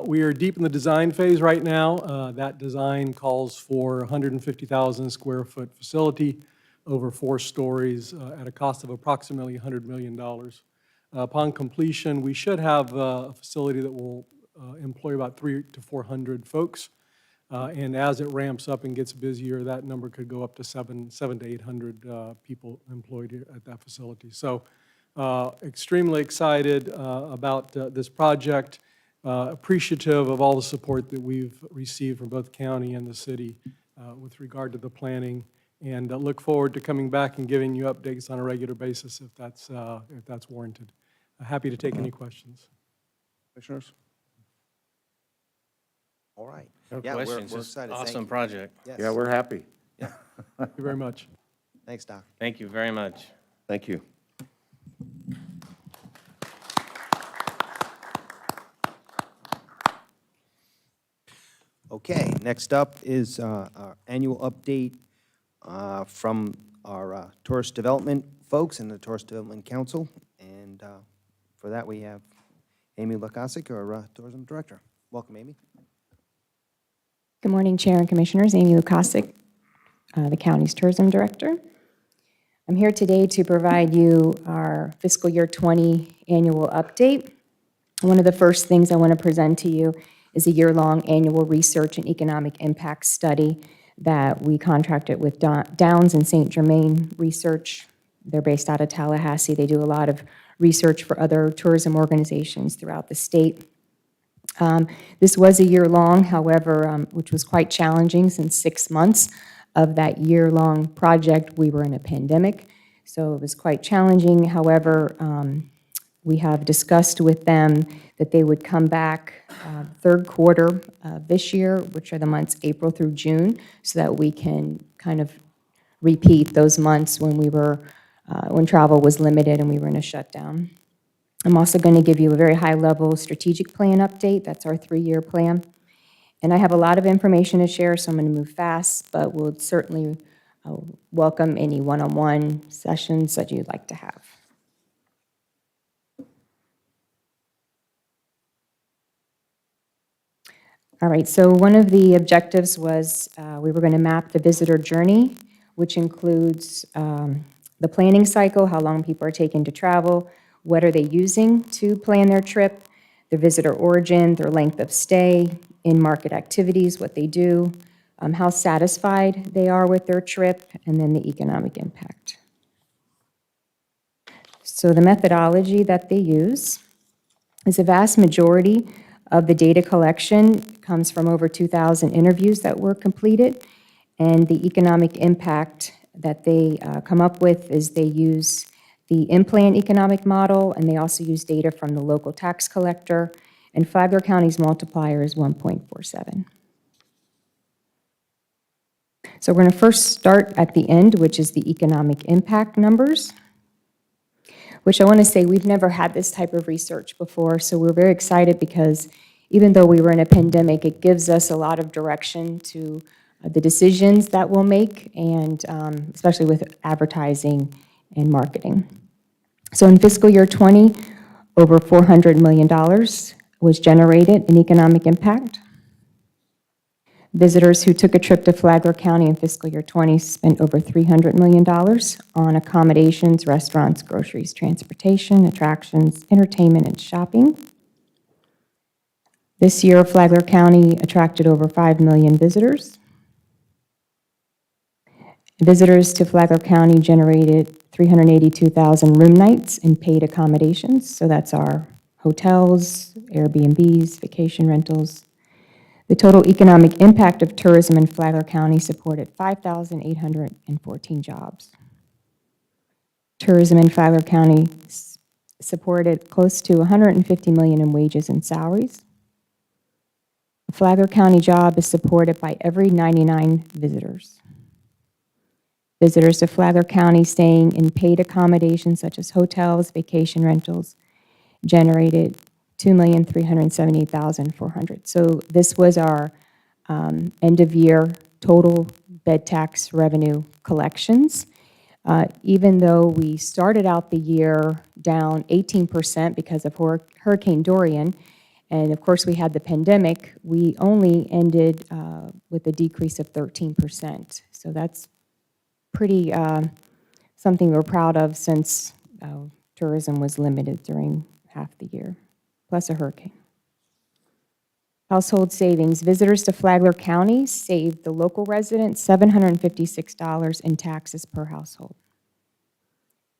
We are deep in the design phase right now. That design calls for a 150,000 square foot facility over 4 stories at a cost of approximately $100 million. Upon completion, we should have a facility that will employ about 300 to 400 folks. And as it ramps up and gets busier, that number could go up to 700 to 800 people employed here at that facility. So extremely excited about this project, appreciative of all the support that we've received from both county and the city with regard to the planning, and look forward to coming back and giving you updates on a regular basis if that's warranted. Happy to take any questions. Commissioners? All right. No Yeah, we're questions. Just excited. Thank awesome you. project. Yes. Yeah, we're happy. Yeah. Thank you very much. Thanks, Doc. Thank you very much. Thank you. Okay, next up is our annual update from our Tourist Development folks and the Tourist Development Council. And for that, we have Amy Lukasik, our Tourism Director. Welcome, Amy. Good morning, Chair and Commissioners. Amy Lukasik, the county's Tourism Director. I'm here today to provide you our fiscal year 20 annual update. One of the first things I want to present to you is a year-long annual research and economic impact study that we contracted with Downs and St. Germain Research. They're based out of Tallahassee. They do a lot of research for other tourism organizations throughout the state. This was a year-long, however, which was quite challenging since 6 months of that year-long project, we were in a pandemic. So it was quite challenging. However, we have discussed with them that they would come back third quarter this year, which are the months April through June, so that we can kind of repeat those months when we were, when travel was limited and we were in a shutdown. I'm also going to give you a very high-level strategic plan update. That's our 3-year plan. And I have a lot of information to share, so I'm going to move fast, but we'll certainly welcome any one-on-one sessions that you'd like to have. All right, so one of the objectives was we were going to map the visitor journey, which includes the planning cycle, how long people are taking to travel, what are they using to plan their trip, their visitor origin, their length of stay, in-market activities, what they do, how satisfied they are with their trip, and then the economic impact. So the methodology that they use is a vast majority of the data collection comes from over 2,000 interviews that were completed, and the economic impact that they come up with is they use the in-plan economic model, and they also use data from the local tax collector, and Flagler County's multiplier is 1.47. So we're going to first start at the end, which is the economic impact numbers, which I want to say we've never had this type of research before, so we're very excited because even though we were in a pandemic, it gives us a lot of direction to the decisions that we'll make, and especially with advertising and marketing. So in fiscal year 20, over $400 million was generated in economic impact. Visitors who took a trip to Flagler County in fiscal year 20 spent over $300 million on accommodations, restaurants, groceries, transportation, attractions, entertainment, and shopping. This year, Flagler County attracted over 5 million visitors. Visitors to Flagler County generated 382,000 room nights in paid accommodations. So that's our hotels, Airbnbs, vacation rentals. The total economic impact of tourism in Flagler County supported 5,814 jobs. Tourism in Flagler County supported close to $150 million in wages and salaries. A Flagler County job is supported by every 99 visitors. Visitors to Flagler County staying in paid accommodations such as hotels, vacation rentals, generated $2,378,400. So this was our end-of-year total bed tax revenue collections. Even though we started out the year down 18% because of Hurricane Dorian, and of course we had the pandemic, we only ended with a decrease of 13%. So that's pretty something we're proud of since tourism was limited during half the year, plus a hurricane. Household savings. Visitors to Flagler County saved the local residents $756 in taxes per household.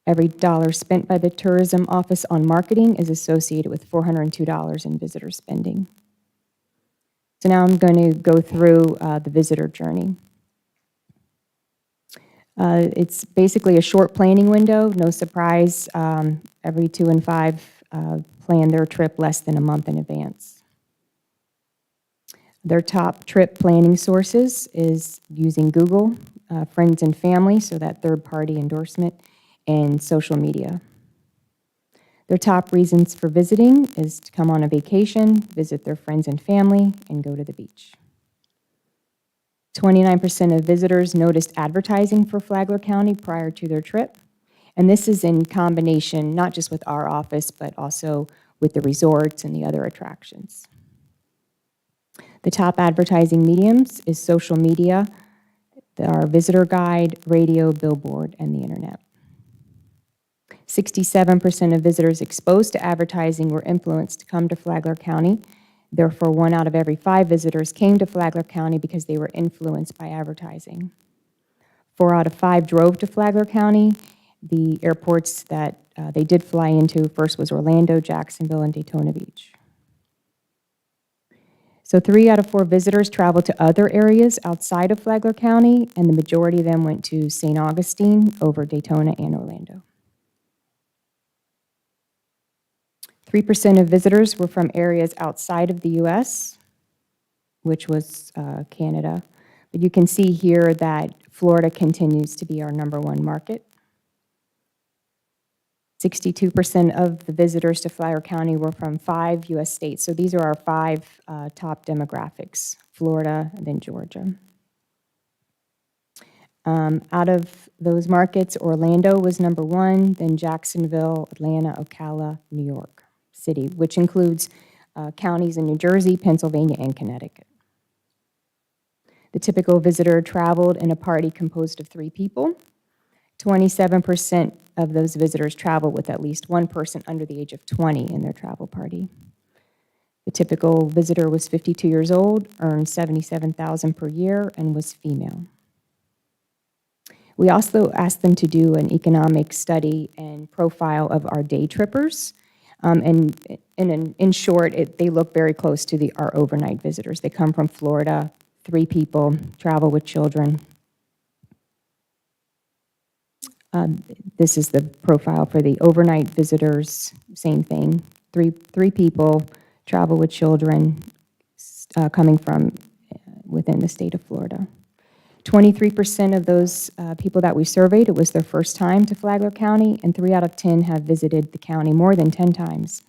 Every dollar spent by the tourism office on marketing is associated with $402 in visitor spending. So now I'm going to go through the visitor journey. It's basically a short planning window, no surprise. Every 2 and 5 plan their trip less than a month in advance. Their top trip planning sources is using Google, friends and family, so that third-party endorsement, and social media. Their top reasons for visiting is to come on a vacation, visit their friends and family, and go to the beach. 29% of visitors noticed advertising for Flagler County prior to their trip. And this is in combination, not just with our office, but also with the resorts and the other attractions. The top advertising mediums is social media, our visitor guide, radio, billboard, and the internet. 67% of visitors exposed to advertising were influenced to come to Flagler County. Therefore, 1 out of every 5 visitors came to Flagler County because they were influenced by advertising. 4 out of 5 drove to Flagler County. The airports that they did fly into first was Orlando, Jacksonville, and Daytona Beach. So 3 out of 4 visitors traveled to other areas outside of Flagler County, and the majority of them went to St. Augustine over Daytona and Orlando. 3% of visitors were from areas outside of the U.S., which was Canada. But you can see here that Florida continues to be our #1 market. 62% of the visitors to Flagler County were from 5 U.S. states. So these are our 5 top demographics, Florida, and then Georgia. Out of those markets, Orlando was #1, then Jacksonville, Atlanta, Ocala, New York City, which includes counties in New Jersey, Pennsylvania, and Connecticut. The typical visitor traveled in a party composed of 3 people. 27% of those visitors travel with at least 1 person under the age of 20 in their travel party. The typical visitor was 52 years old, earned $77,000 per year, and was female. We also asked them to do an economic study and profile of our day trippers. And in short, they look very close to our overnight visitors. They come from Florida, 3 people, travel with children. This is the profile for the overnight visitors, same thing. Three people, travel with children, coming from within the state of Florida. 23% of those people that we surveyed, it was their first time to Flagler County, and 3 out of 10 have visited the county more than 10 times.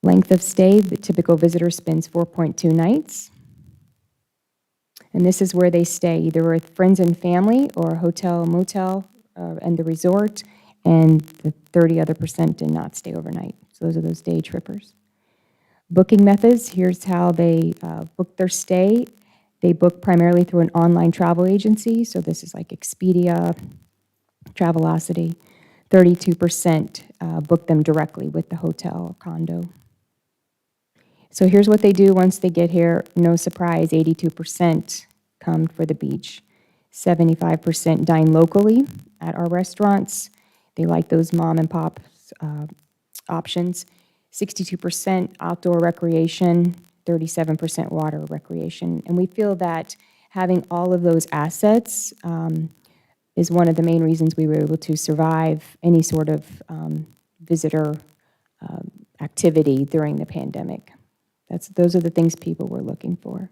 Length of stay, the typical visitor spends 4.2 nights. And this is where they stay, either with friends and family or a hotel, motel, and the resort, and the 30 other % did not stay overnight. So those are those day trippers. Booking methods, here's how they book their stay. They book primarily through an online travel agency, so this is like Expedia, Travelocity. 32% book them directly with the hotel or condo. So here's what they do once they get here. No surprise, 82% come for the beach. 75% dine locally at our restaurants. They like those mom and pop options. 62% outdoor recreation, 37% water recreation. And we feel that having all of those assets is one of the main reasons we were able to survive any sort of visitor activity during the pandemic. Those are the things people were looking for.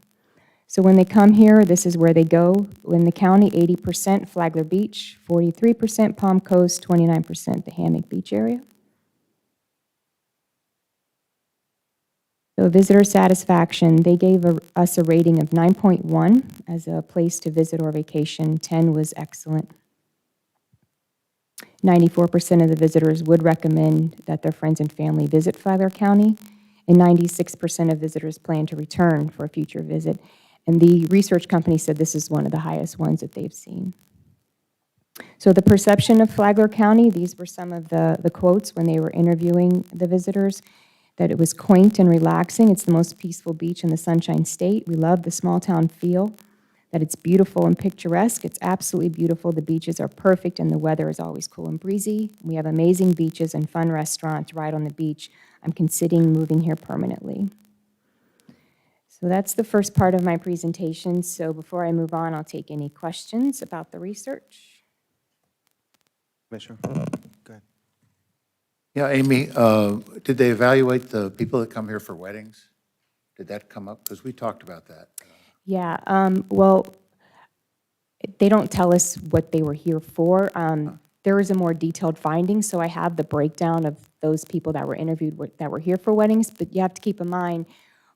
So when they come here, this is where they go. In the county, 80% Flagler Beach, 43% Palm Coast, 29% the Hammock Beach area. So visitor satisfaction, they gave us a rating of 9.1 as a place to visit or vacation. 10 was excellent. 94% of the visitors would recommend that their friends and family visit Flagler County, and 96% of visitors plan to return for a future visit. And the research company said this is one of the highest ones that they've seen. So the perception of Flagler County, these were some of the quotes when they were interviewing the visitors, that it was quaint and relaxing. It's the most peaceful beach in the Sunshine State. We love the small town feel, that it's beautiful and picturesque. It's absolutely beautiful. The beaches are perfect and the weather is always cool and breezy. We have amazing beaches and fun restaurants right on the beach. I'm considering moving here permanently. So that's the first part of my presentation. So before I move on, I'll take any questions about the research. Commissioner, go ahead. Yeah, Amy, did they evaluate the people that come here for weddings? Did that come up? Because we talked about that. Yeah, well, they don't tell us what they were here for. There is a more detailed finding, so I have the breakdown of those people that were interviewed that were here for weddings, but you have to keep in mind,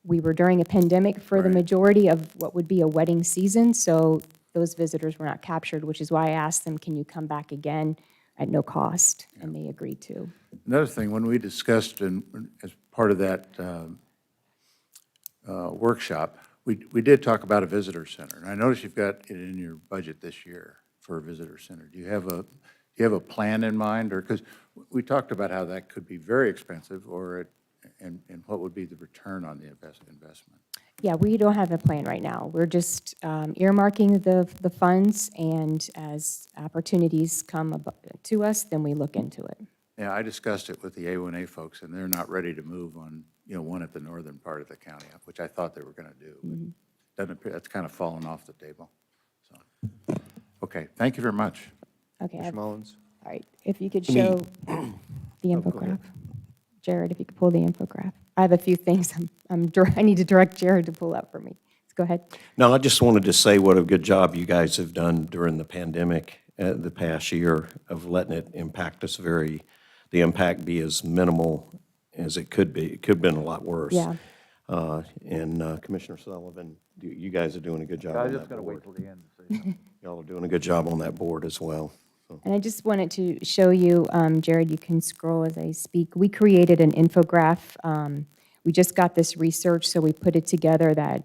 we were during a pandemic for the majority of what would be a wedding season, so those visitors were not captured, which is why I asked them, can you come back again at no cost? And they agreed to. Another thing, when we discussed as part of that workshop, we did talk about a visitor center. And I noticed you've got it in your budget this year for a visitor center. Do you have a plan in mind? Or, because we talked about how that could be very expensive, and what would be the return on the investment? Yeah, we don't have a plan right now. We're just earmarking the funds, and as opportunities come to us, then we look into it. Yeah, I discussed it with the A1A folks, and they're not ready to move on, one at the northern part of the county, which I thought they were going to do. Doesn't appear, that's kind of fallen off the table. So, okay, thank you very much. Okay. Commissioner Mullins? All right, if you could show the infograph. Jared, if you could pull the infograph. I have a few things I need to direct Jared to pull up for me. Let's go ahead. No, I just wanted to say what a good job you guys have done during the pandemic, the past year, of letting it impact us the impact be as minimal as it could be. It could have been a lot worse. Yeah. And Commissioner Sullivan, you guys are doing a good job I on was that just going to wait board. till the end to say something. Y'all are doing a good job on that board as well. And I just wanted to show you, Jared, you can scroll as I speak. We created an infograph. We just got this research, so we put it together that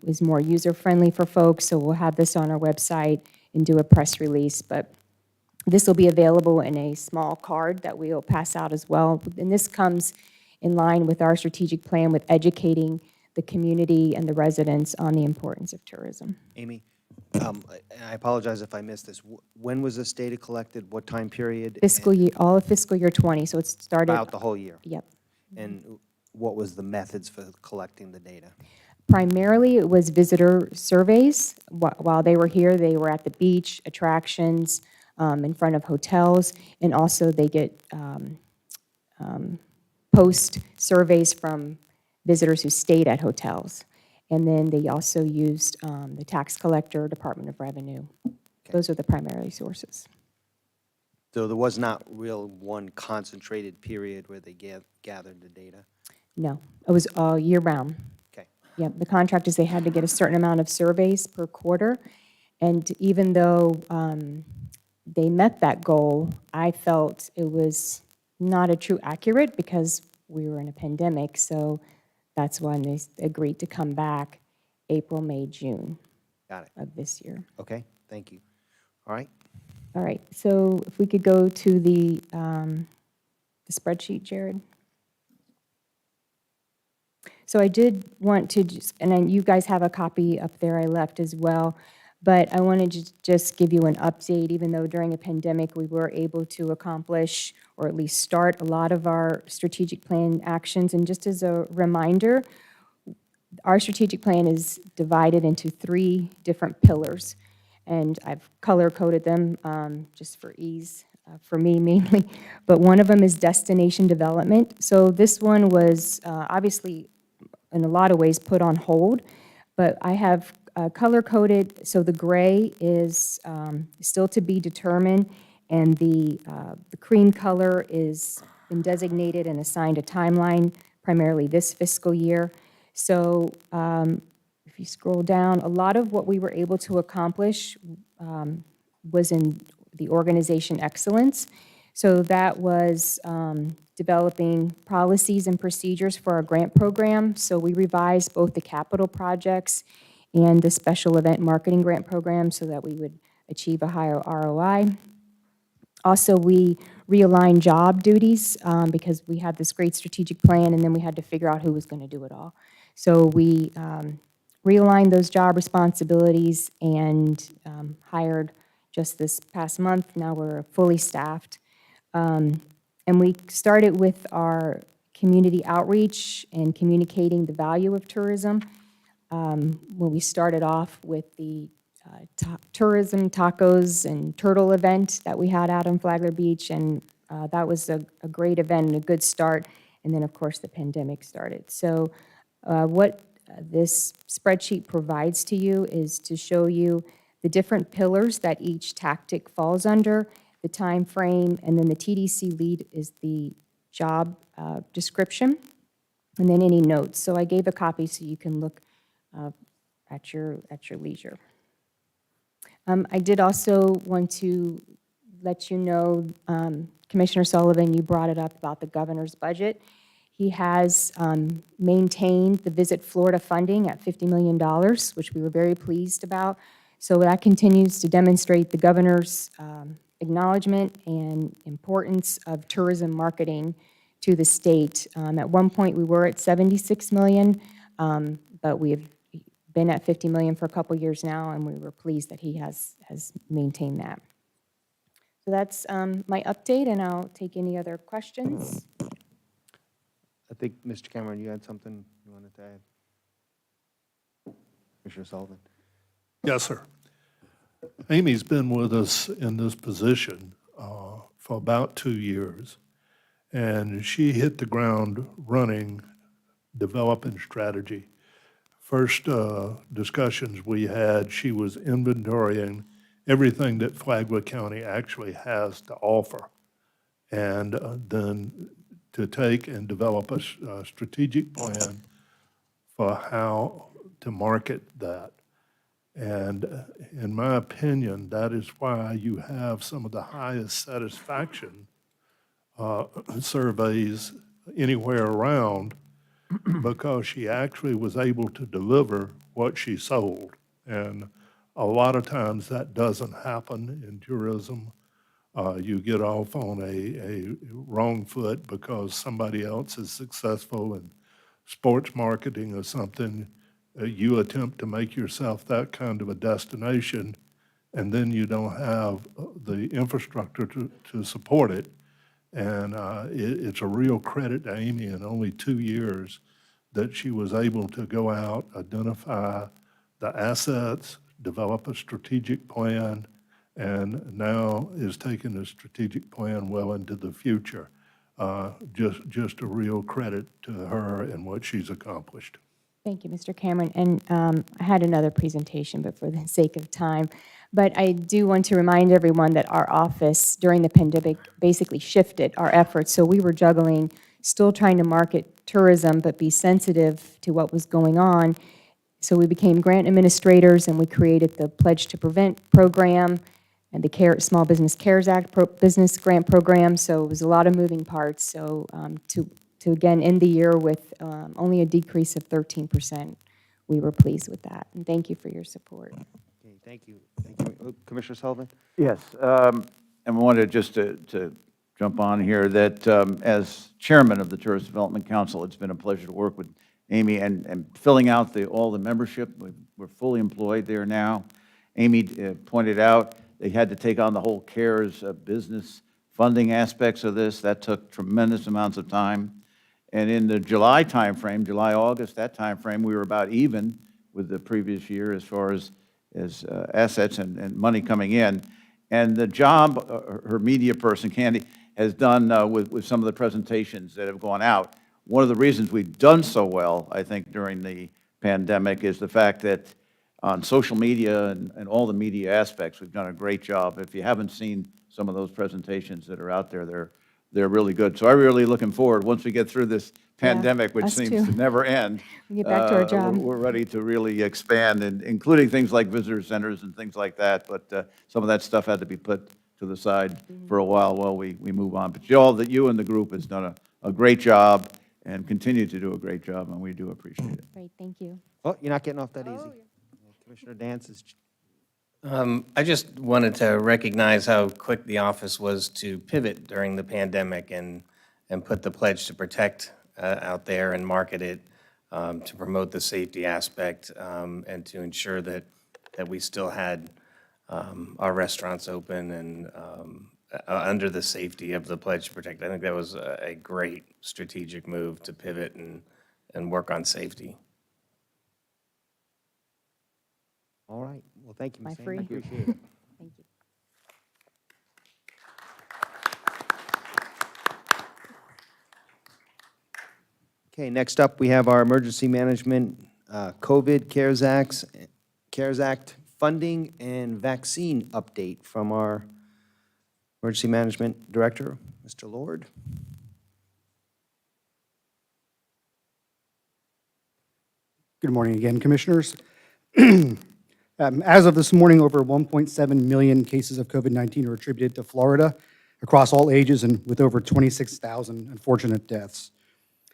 is more user-friendly for folks. So we'll have this on our website and do a press release. But this will be available in a small card that we'll pass out as well. And this comes in line with our strategic plan with educating the community and the residents on the importance of tourism. Amy, I apologize if I missed this. When was this data collected? What time period? Fiscal year, all of fiscal year 20, so it started. About the whole year? Yep. And what was the methods for collecting the data? Primarily, it was visitor surveys. While they were here, they were at the beach, attractions, in front of hotels, and also they get post surveys from visitors who stayed at hotels. And then they also used the tax collector, Department of Revenue. Those are the primary sources. So there was not real one concentrated period where they gathered the data? No, it was all year round. Okay. Yeah, the contract is they had to get a certain amount of surveys per quarter. And even though they met that goal, I felt it was not a true accurate because we were in a pandemic. So that's when they agreed to come back April, May, June of this year. Okay, thank you. All right. All right, so if we could go to the spreadsheet, Jared. So I did want to just, and then you guys have a copy up there I left as well, but I wanted to just give you an update. Even though during a pandemic we were able to accomplish or at least start a lot of our strategic plan actions. And just as a reminder, our strategic plan is divided into 3 different pillars. And I've color-coded them just for ease, for me mainly. But one of them is destination development. So this one was obviously, in a lot of ways, put on hold. But I have color-coded, so the gray is still to be determined, and the cream color is been designated and assigned a timeline, primarily this fiscal year. So if you scroll down, a lot of what we were able to accomplish was in the organization excellence. So that was developing policies and procedures for our grant program. So we revised both the capital projects and the special event marketing grant program so that we would achieve a higher ROI. Also, we realigned job duties because we had this great strategic plan, and then we had to figure out who was going to do it all. So we realigned those job responsibilities and hired just this past month. Now we're fully staffed. And we started with our community outreach and communicating the value of tourism. When we started off with the tourism tacos and turtle event that we had out on Flagler Beach, and that was a great event and a good start. And then, of course, the pandemic started. So what this spreadsheet provides to you is to show you the different pillars that each tactic falls under, the time frame, and then the TDC lead is the job description, and then any notes. So I gave a copy so you can look at your leisure. I did also want to let you know, Commissioner Sullivan, you brought it up about the governor's budget. He has maintained the Visit Florida funding at $50 million, which we were very pleased about. So that continues to demonstrate the governor's acknowledgement and importance of tourism marketing to the state. At one point, we were at $76 million, but we have been at $50 million for a couple years now, and we were pleased that he has maintained that. So that's my update, and I'll take any other questions. I think, Mr. Cameron, you had something you wanted to add? Commissioner Sullivan? Yes, sir. Amy's been with us in this position for about 2 years, and she hit the ground running, developing strategy. First discussions we had, she was inventorying everything that Flagler County actually has to offer, and then to take and develop a strategic plan for how to market that. And in my opinion, that is why you have some of the highest satisfaction surveys anywhere around, because she actually was able to deliver what she sold. And a lot of times that doesn't happen in tourism. You get off on a wrong foot because somebody else is successful in sports marketing or something. You attempt to make yourself that kind of a destination, and then you don't have the infrastructure to support it. And it's a real credit to Amy in only 2 years that she was able to go out, identify the assets, develop a strategic plan, and now is taking the strategic plan well into the future. Just a real credit to her and what she's accomplished. Thank you, Mr. Cameron. And I had another presentation, but for the sake of time. But I do want to remind everyone that our office during the pandemic basically shifted our efforts. So we were juggling, still trying to market tourism, but be sensitive to what was going on. So we became grant administrators, and we created the Pledge to Prevent program and the Small Business CARES Act business grant program. So it was a lot of moving parts. So to again end the year with only a decrease of 13%, we were pleased with that. And thank you for your support. Okay, thank you. Thank you. Commissioner Sullivan? Yes, and I wanted just to jump on here that as chairman of the Tourist Development Council, it's been a pleasure to work with Amy and filling out all the membership. We're fully employed there now. Amy pointed out they had to take on the whole CARES business funding aspects of this. That took tremendous amounts of time. And in the July timeframe, July, August, that timeframe, we were about even with the previous year as far as assets and money coming in. And the job her media person, Candy, has done with some of the presentations that have gone out. One of the reasons we've done so well, I think, during the pandemic is the fact that on social media and all the media aspects, we've done a great job. If you haven't seen some of those presentations that are out there, they're really good. So I'm really looking forward, once we get through this pandemic, which seems to never end. We get back to our job. We're ready to really expand, and including things like visitor centers and things like that. But some of that stuff had to be put to the side for a while we move on. But you and the group has done a great job and continue to do a great job, and we do appreciate it. Great, thank you. Oh, you're not getting off that easy. Commissioner Dance is I just wanted to recognize how quick the office was to pivot during the pandemic and put the Pledge to Protect out there and market it to promote the safety aspect and to ensure that we still had our restaurants open and under the safety of the Pledge to Protect. I think that was a great strategic move to pivot and work on safety. All right. Well, thank you, Am I Ms. Amy. free? Appreciate it. Thank you. Okay, next up, we have our Emergency Management COVID CARES Act funding and vaccine update from our Emergency Management Director, Mr. Lord. Good morning again, Commissioners. As of this morning, over 1.7 million cases of COVID-19 are attributed to Florida across all ages and with over 26,000 unfortunate deaths.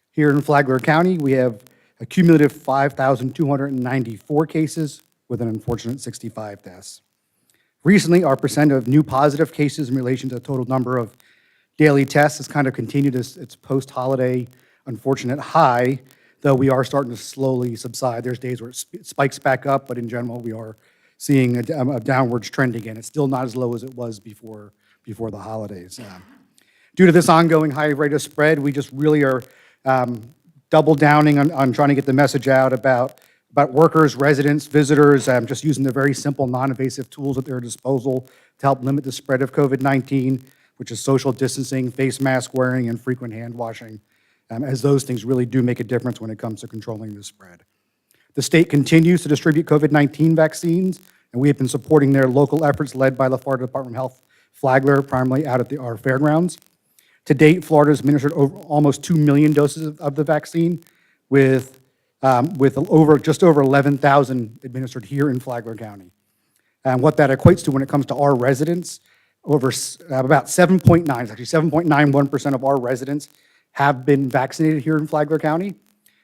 Here in Flagler County, we have a cumulative 5,294 cases with an unfortunate 65 deaths. Recently, our percent of new positive cases in relation to the total number of daily tests has kind of continued its post-holiday unfortunate high, though we are starting to slowly subside. There's days where it spikes back up, but in general, we are seeing a downward trend again. It's still not as low as it was before the holidays. Due to this ongoing high rate of spread, we just really are double downing on trying to get the message out about workers, residents, visitors, just using the very simple, non-invasive tools at their disposal to help limit the spread of COVID-19, which is social distancing, face mask wearing, and frequent hand washing, as those things really do make a difference when it comes to controlling the spread. The state continues to distribute COVID-19 vaccines, and we have been supporting their local efforts led by the Florida Department of Health, Flagler, primarily out at our fairgrounds. To date, Florida has administered almost 2 million doses of the vaccine, with just over 11,000 administered here in Flagler County. And what that equates to when it comes to our residents, about 7.9, actually 7.91% of our residents have been vaccinated here in Flagler County,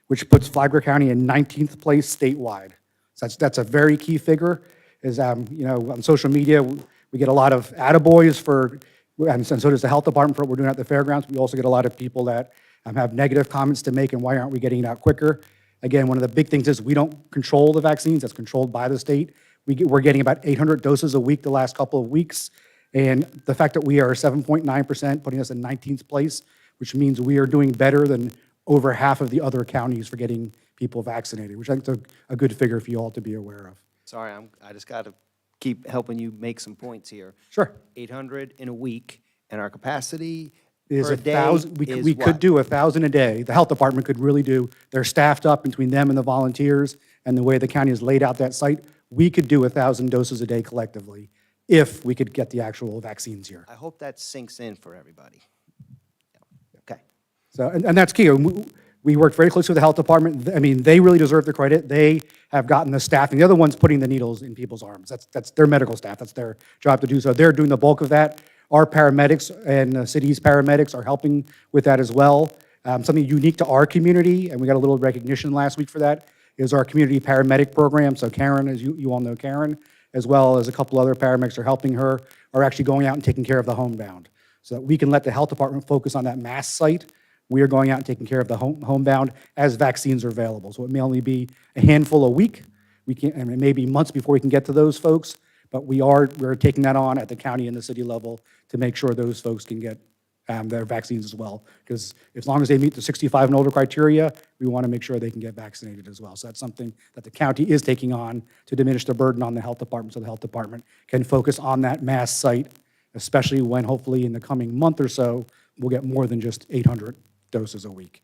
which puts Flagler County in 19th place statewide. So that's a very key figure. On social media, we get a lot of attaboys and so does the health department for what we're doing at the fairgrounds. We also get a lot of people that have negative comments to make and why aren't we getting it out quicker. Again, one of the big things is we don't control the vaccines. That's controlled by the state. We're getting about 800 doses a week the last couple of weeks. And the fact that we are 7.9%, putting us in 19th place, which means we are doing better than over half of the other counties for getting people vaccinated, which I think is a good figure for you all to be aware of. Sorry, I just got to keep helping you make some points here. Sure. 800 in a week, and our capacity Is per a day thousand. is We what? could do 1,000 a day. The health department could really do. They're staffed up between them and the volunteers, and the way the county has laid out that site. We could do 1,000 doses a day collectively if we could get the actual vaccines here. I hope that sinks in for everybody. Okay. So, and that's key. We work very closely with the health department. I mean, they really deserve the credit. They have gotten the staffing. The other one's putting the needles in people's arms. That's their medical staff. That's their job to do so. They're doing the bulk of that. Our paramedics and the city's paramedics are helping with that as well. Something unique to our community, and we got a little recognition last week for that, is our community paramedic program. So Karen, as you all know Karen, as well as a couple other paramedics are helping her, are actually going out and taking care of the homebound. So that we can let the health department focus on that mass site. We are going out and taking care of the homebound as vaccines are available. So it may only be a handful a week. And it may be months before we can get to those folks, but we're taking that on at the county and the city level to make sure those folks can get their vaccines as well. Because as long as they meet the 65 and older criteria, we want to make sure they can get vaccinated as well. So that's something that the county is taking on to diminish the burden on the health department, so the health department can focus on that mass site, especially when hopefully in the coming month or so, we'll get more than just 800 doses a week.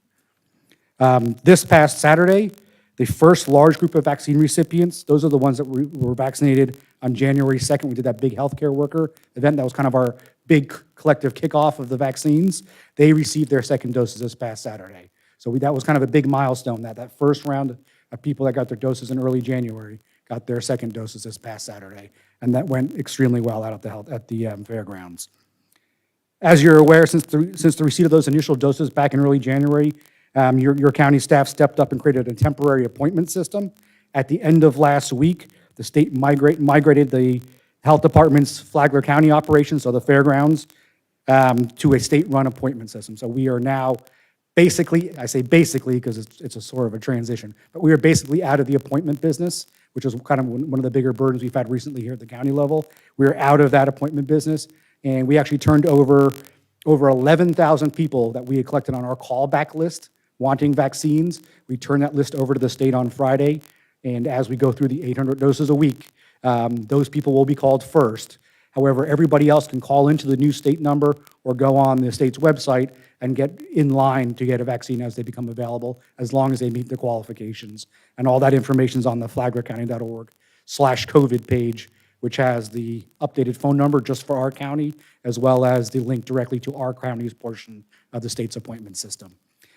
This past Saturday, the first large group of vaccine recipients, those are the ones that were vaccinated on January 2nd. We did that big healthcare worker event. That was kind of our big collective kickoff of the vaccines. They received their second doses this past Saturday. So that was kind of a big milestone, that first round of people that got their doses in early January got their second doses this past Saturday. And that went extremely well out at the fairgrounds. As you're aware, since the receipt of those initial doses back in early January, your county staff stepped up and created a temporary appointment system. At the end of last week, The state migrated the health department's Flagler County operations, so the fairgrounds, to a state-run appointment system. So we are now basically, I say basically because it's a sort of a transition, but we are basically out of the appointment business, which is kind of one of the bigger burdens we've had recently here at the county level. We're out of that appointment business, and we actually turned over 11,000 people that we had collected on our callback list wanting vaccines. We turned that list over to the state on Friday, and as we go through the 800 doses a week, those people will be called first. However, everybody else can call into the new state number or go on the state's website and get in line to get a vaccine as they become available, as long as they meet the qualifications. And all that information is on the flaglercounty.org/COVID page, which has the updated phone number just for our county, as well as the link directly to our county's portion of the state's appointment system.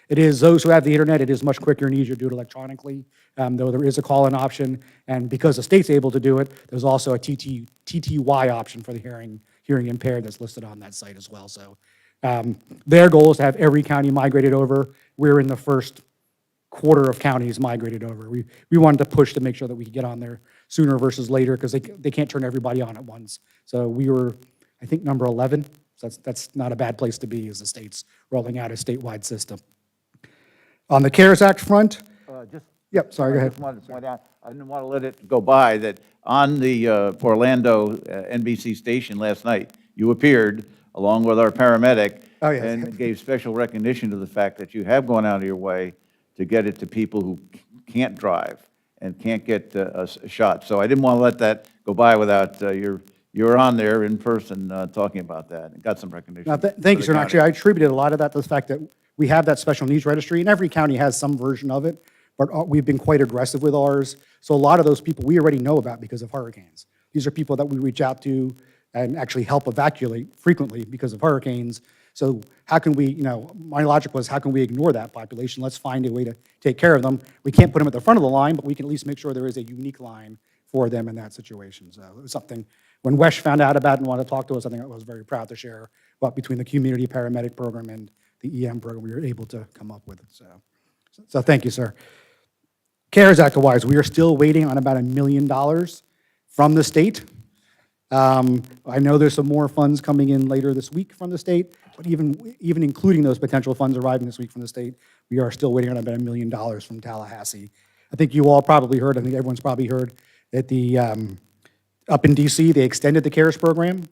It is those who have the internet, it is much quicker and easier to do it electronically, though there is a call-in option. And because the state's able to do it, there's also a TTY option for the hearing impaired that's listed on that site as well. So their goal is to have every county migrated over. We're in the first quarter of counties migrated over. We wanted to push to make sure that we could get on there sooner versus later because they can't turn everybody on at once. So we were, I think, number 11. So that's not a bad place to be as the state's rolling out a statewide system. On the CARES Act front, yep, sorry, go ahead. I just wanted to point out, I didn't want to let it go by, that on the Orlando NBC station last night, you appeared along with our paramedic. Oh, yes. And gave special recognition to the fact that you have gone out of your way to get it to people who can't drive and can't get a shot. So I didn't want to let that go by without you're on there in person talking about that and got some recognition. Now, thank you, sir. And actually, I attributed a lot of that to the fact that we have that special needs registry, and every county has some version of it, but we've been quite aggressive with ours. So a lot of those people we already know about because of hurricanes. These are people that we reach out to and actually help evacuate frequently because of hurricanes. So how can we, my logic was, how can we ignore that population? Let's find a way to take care of them. We can't put them at the front of the line, but we can at least make sure there is a unique line for them in that situation. So it was something, when Wesh found out about it and wanted to talk to us, I think I was very proud to share what between the community paramedic program and the EM program we were able to come up with. So thank you, sir. CARES Act-wise, we are still waiting on about $1 million from the state. I know there's some more funds coming in later this week from the state, but even including those potential funds arriving this week from the state, we are still waiting on about $1 million from Tallahassee. I think you all probably heard, I think everyone's probably heard, that up in DC, they extended the CARES program.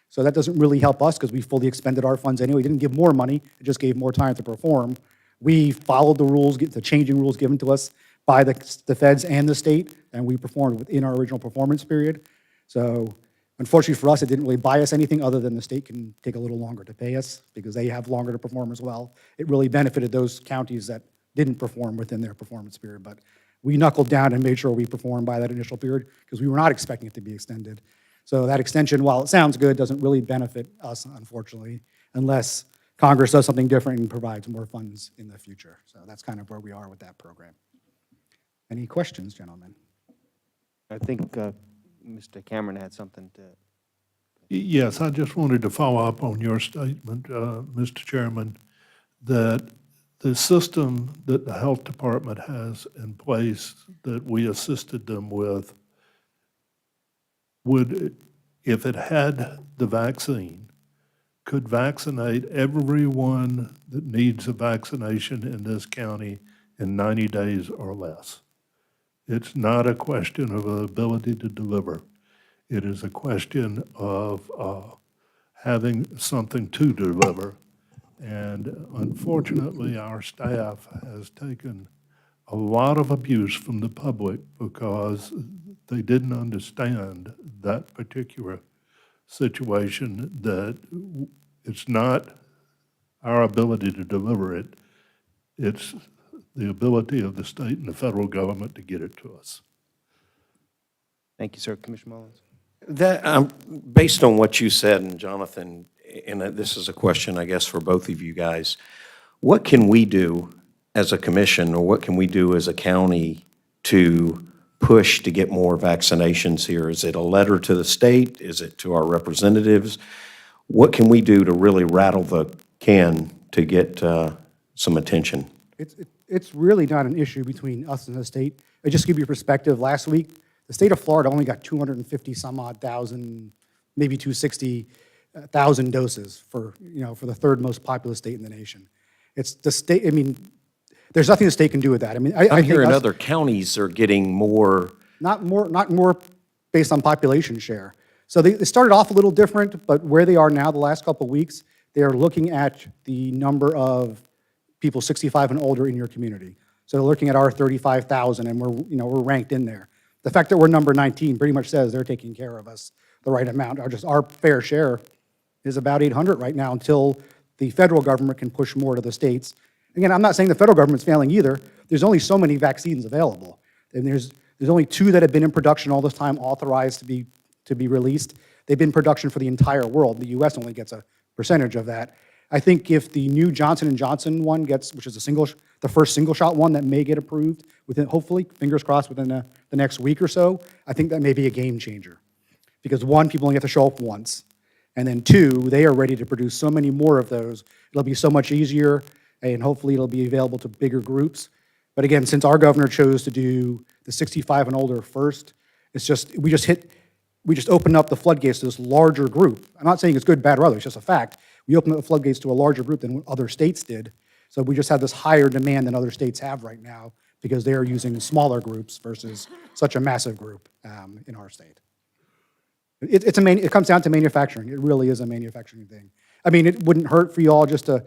So that doesn't really help us because we fully expended our funds anyway. It didn't give more money, it just gave more time to perform. We followed the rules, the changing rules given to us by the feds and the state, and we performed within our original performance period. So unfortunately for us, it didn't really buy us anything other than the state can take a little longer to pay us because they have longer to perform as well. It really benefited those counties that didn't perform within their performance period, but we knuckled down and made sure we performed by that initial period because we were not expecting it to be extended. So that extension, while it sounds good, doesn't really benefit us, unfortunately, unless Congress does something different and provides more funds in the future. So that's kind of where we are with that program. Any questions, gentlemen? I think Mr. Cameron had something to. Yes, I just wanted to follow up on your statement, Mr. Chairman, that the system that the health department has in place that we assisted them with would, if it had the vaccine, could vaccinate everyone that needs a vaccination in this county in 90 days or less. It's not a question of ability to deliver. It is a question of having something to deliver. And unfortunately, our staff has taken a lot of abuse from the public because they didn't understand that particular situation, that it's not our ability to deliver it, it's the ability of the state and the federal government to get it to us. Thank you, sir. Commissioner Mullins. That, based on what you said, and Jonathan, and this is a question, I guess, for both of you guys, what can we do as a commission, or what can we do as a county to push to get more vaccinations here? Is it a letter to the state? Is it to our representatives? What can we do to really rattle the can to get some attention? It's really not an issue between us and the state. Just to give you perspective, last week, The state of Florida only got 250 some odd thousand, maybe 260,000 doses for, for the third most populous state in the nation. It's the state, I mean, there's nothing the state can do with that. I mean, I I'm think hearing us- other counties are getting more. Not more based on population share. So they started off a little different, but where they are now, the last couple of weeks, they are looking at the number of people 65 and older in your community. So they're looking at our 35,000, and we're ranked in there. The fact that we're number 19 pretty much says they're taking care of us the right amount. Our fair share is about 800 right now until the federal government can push more to the states. Again, I'm not saying the federal government's failing either. There's only so many vaccines available. And there's only 2 that have been in production all this time, authorized to be released. They've been in production for the entire world. The U.S. only gets a percentage of that. I think if the new Johnson & Johnson one gets, which is the first single-shot one that may get approved within, hopefully, fingers crossed, within the next week or so, I think that may be a game changer. Because 1, people only have to show up once. And then 2, they are ready to produce so many more of those. It'll be so much easier, and hopefully it'll be available to bigger groups. But again, since our governor chose to do the 65 and older first, we just opened up the floodgates to this larger group. I'm not saying it's good, bad, or other, it's just a fact. We opened up the floodgates to a larger group than other states did. So we just have this higher demand than other states have right now because they are using smaller groups versus such a massive group in our state. It comes down to manufacturing. It really is a manufacturing thing. I mean, it wouldn't hurt for you all just to,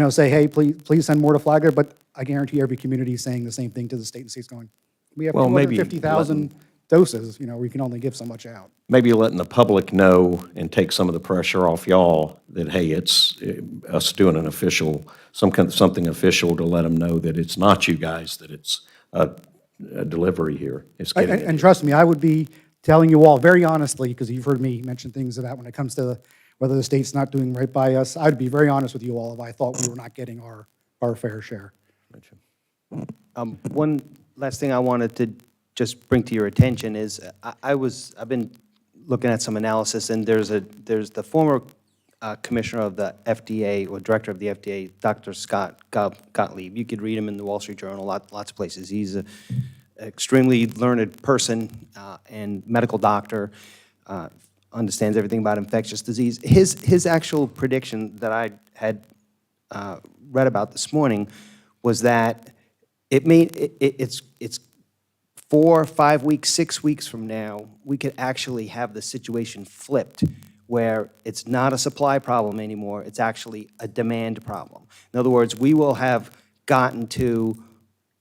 say, hey, please send more to Flagler, but I guarantee every community is saying the same thing to the state, and the state's going, we have Well, maybe 250,000 doses, we can only give so much out. Maybe letting the public know and take some of the pressure off y'all that, hey, it's us doing an official, something official to let them know that it's not you guys, that it's a delivery here. It's getting it. And trust me, I would be telling you all very honestly, because you've heard me mention things about when it comes to whether the state's not doing right by us, I'd be very honest with you all if I thought we were not getting our fair share. One last thing I wanted to just bring to your attention is I've been looking at some analysis, and there's the former commissioner of the FDA, or director of the FDA, Dr. Scott Gottlieb. You could read him in the Wall Street Journal, lots of places. He's an extremely learned person and medical doctor, understands everything about infectious disease. His actual prediction that I had read about this morning was that it's 4, 5 weeks, 6 weeks from now, we could actually have the situation flipped where it's not a supply problem anymore, it's actually a demand problem. In other words, we will have gotten to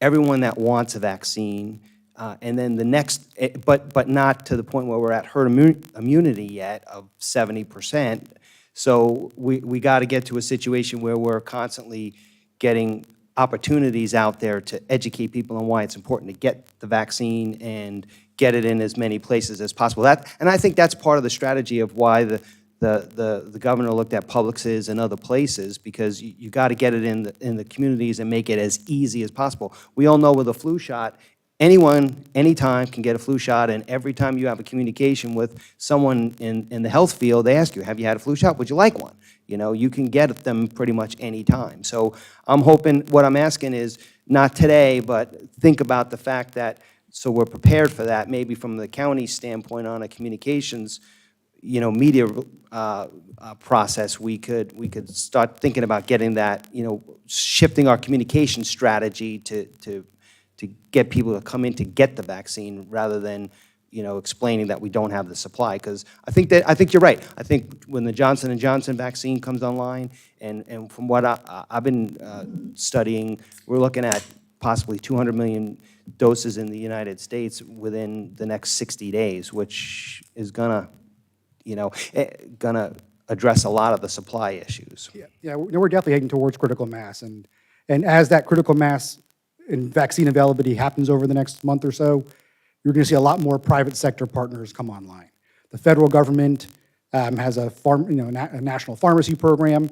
everyone that wants a vaccine, and then the next, but not to the point where we're at herd immunity yet of 70%. So we got to get to a situation where we're constantly getting opportunities out there to educate people on why it's important to get the vaccine and get it in as many places as possible. And I think that's part of the strategy of why the governor looked at Publixes and other places, because you got to get it in the communities and make it as easy as possible. We all know with a flu shot, anyone, anytime can get a flu shot, and every time you have a communication with someone in the health field, they ask you, have you had a flu shot? Would you like one? You can get them pretty much any time. So I'm hoping, what I'm asking is, not today, but think about the fact that, so we're prepared for that, maybe from the county standpoint on a communications, media process, we could start thinking about getting that, shifting our communication strategy to get people to come in to get the vaccine rather than explaining that we don't have the supply. Because I think you're right. I think when the Johnson & Johnson vaccine comes online, and from what I've been studying, we're looking at possibly 200 million doses in the United States within the next 60 days, which is gonna address a lot of the supply issues. Yeah, we're definitely heading towards critical mass, and as that critical mass and vaccine availability happens over the next month or so, you're going to see a lot more private sector partners come online. The federal government has a national pharmacy program.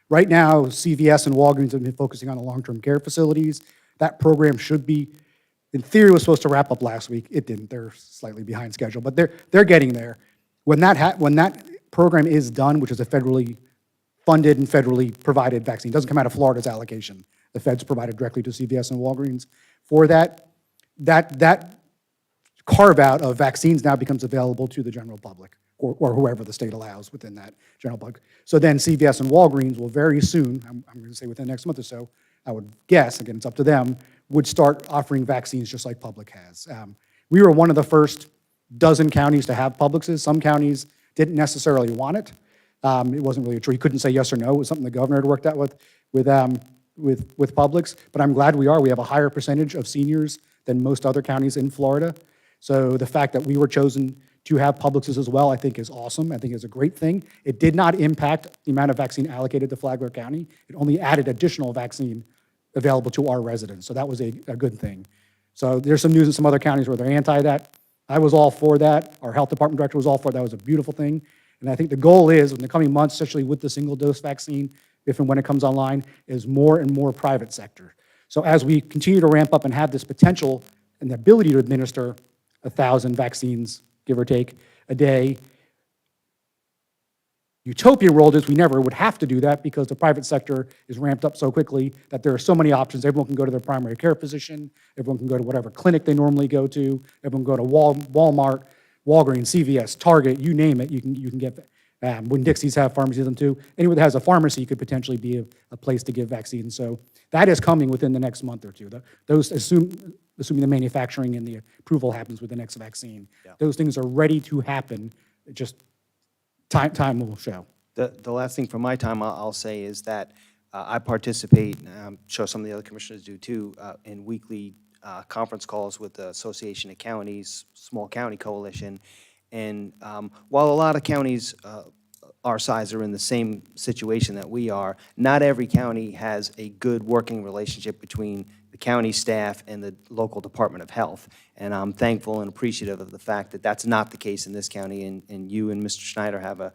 Right now, CVS and Walgreens have been focusing on the long-term care facilities. That program should be, in theory, was supposed to wrap up last week. It didn't. They're slightly behind schedule, but they're getting there. When that program is done, which is a federally funded and federally provided vaccine, doesn't come out of Florida's allocation. The feds provided directly to CVS and Walgreens for that carve-out of vaccines now becomes available to the general public, or whoever the state allows within that general public. So then CVS and Walgreens will very soon, I'm going to say within the next month or so, I would guess, again, it's up to them, would start offering vaccines just like Publix has. We were one of the first dozen counties to have Publixes. Some counties didn't necessarily want it. It wasn't really true. You couldn't say yes or no. It was something the governor had worked out with Publix. But I'm glad we are. We have a higher percentage of seniors than most other counties in Florida. So the fact that we were chosen to have Publixes as well, I think is awesome. I think it's a great thing. It did not impact the amount of vaccine allocated to Flagler County. It only added additional vaccine available to our residents. So that was a good thing. So there's some news in some other counties where they're anti that. I was all for that. Our health department director was all for it. That was a beautiful thing. And I think the goal is, in the coming months, especially with the single-dose vaccine, if and when it comes online, is more and more private sector. So as we continue to ramp up and have this potential and the ability to administer 1,000 vaccines, give or take, a day, utopia world is we never would have to do that because the private sector is ramped up so quickly that there are so many options. Everyone can go to their primary care physician. Everyone can go to whatever clinic they normally go to. Everyone can go to Walmart, Walgreens, CVS, Target, you name it. You can get Winn-Dixie's have pharmacies them too. Anywhere that has a pharmacy could potentially be a place to give vaccines. So that is coming within the next month or two. Those assuming the manufacturing and the approval happens with the next vaccine. Yeah. Those things are ready to happen. Just time will show. The last thing from my time I'll say is that I participate, and I'm sure some of the other commissioners do too, in weekly conference calls with the Association of Counties, Small County Coalition. And while a lot of counties our size are in the same situation that we are, not every county has a good working relationship between the county staff and the local Department of Health. And I'm thankful and appreciative of the fact that that's not the case in this county, and you and Mr. Schneider have a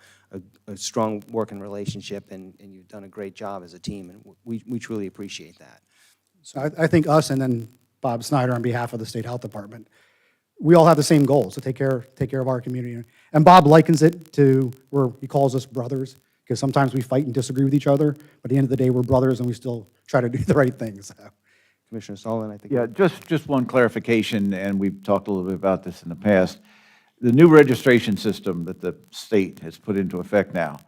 strong working relationship, and you've done a great job as a team, and we truly appreciate that. So I think us and then Bob Snyder on behalf of the State Health Department, we all have the same goals, to take care of our community. And Bob likens it to where he calls us brothers, because sometimes we fight and disagree with each other, but at the end of the day, we're brothers and we still try to do the right things. So. Commissioner Sullivan, I think. Yeah, just one clarification, and we've talked a little bit about this in the past. The new registration system that the state has put into effect now,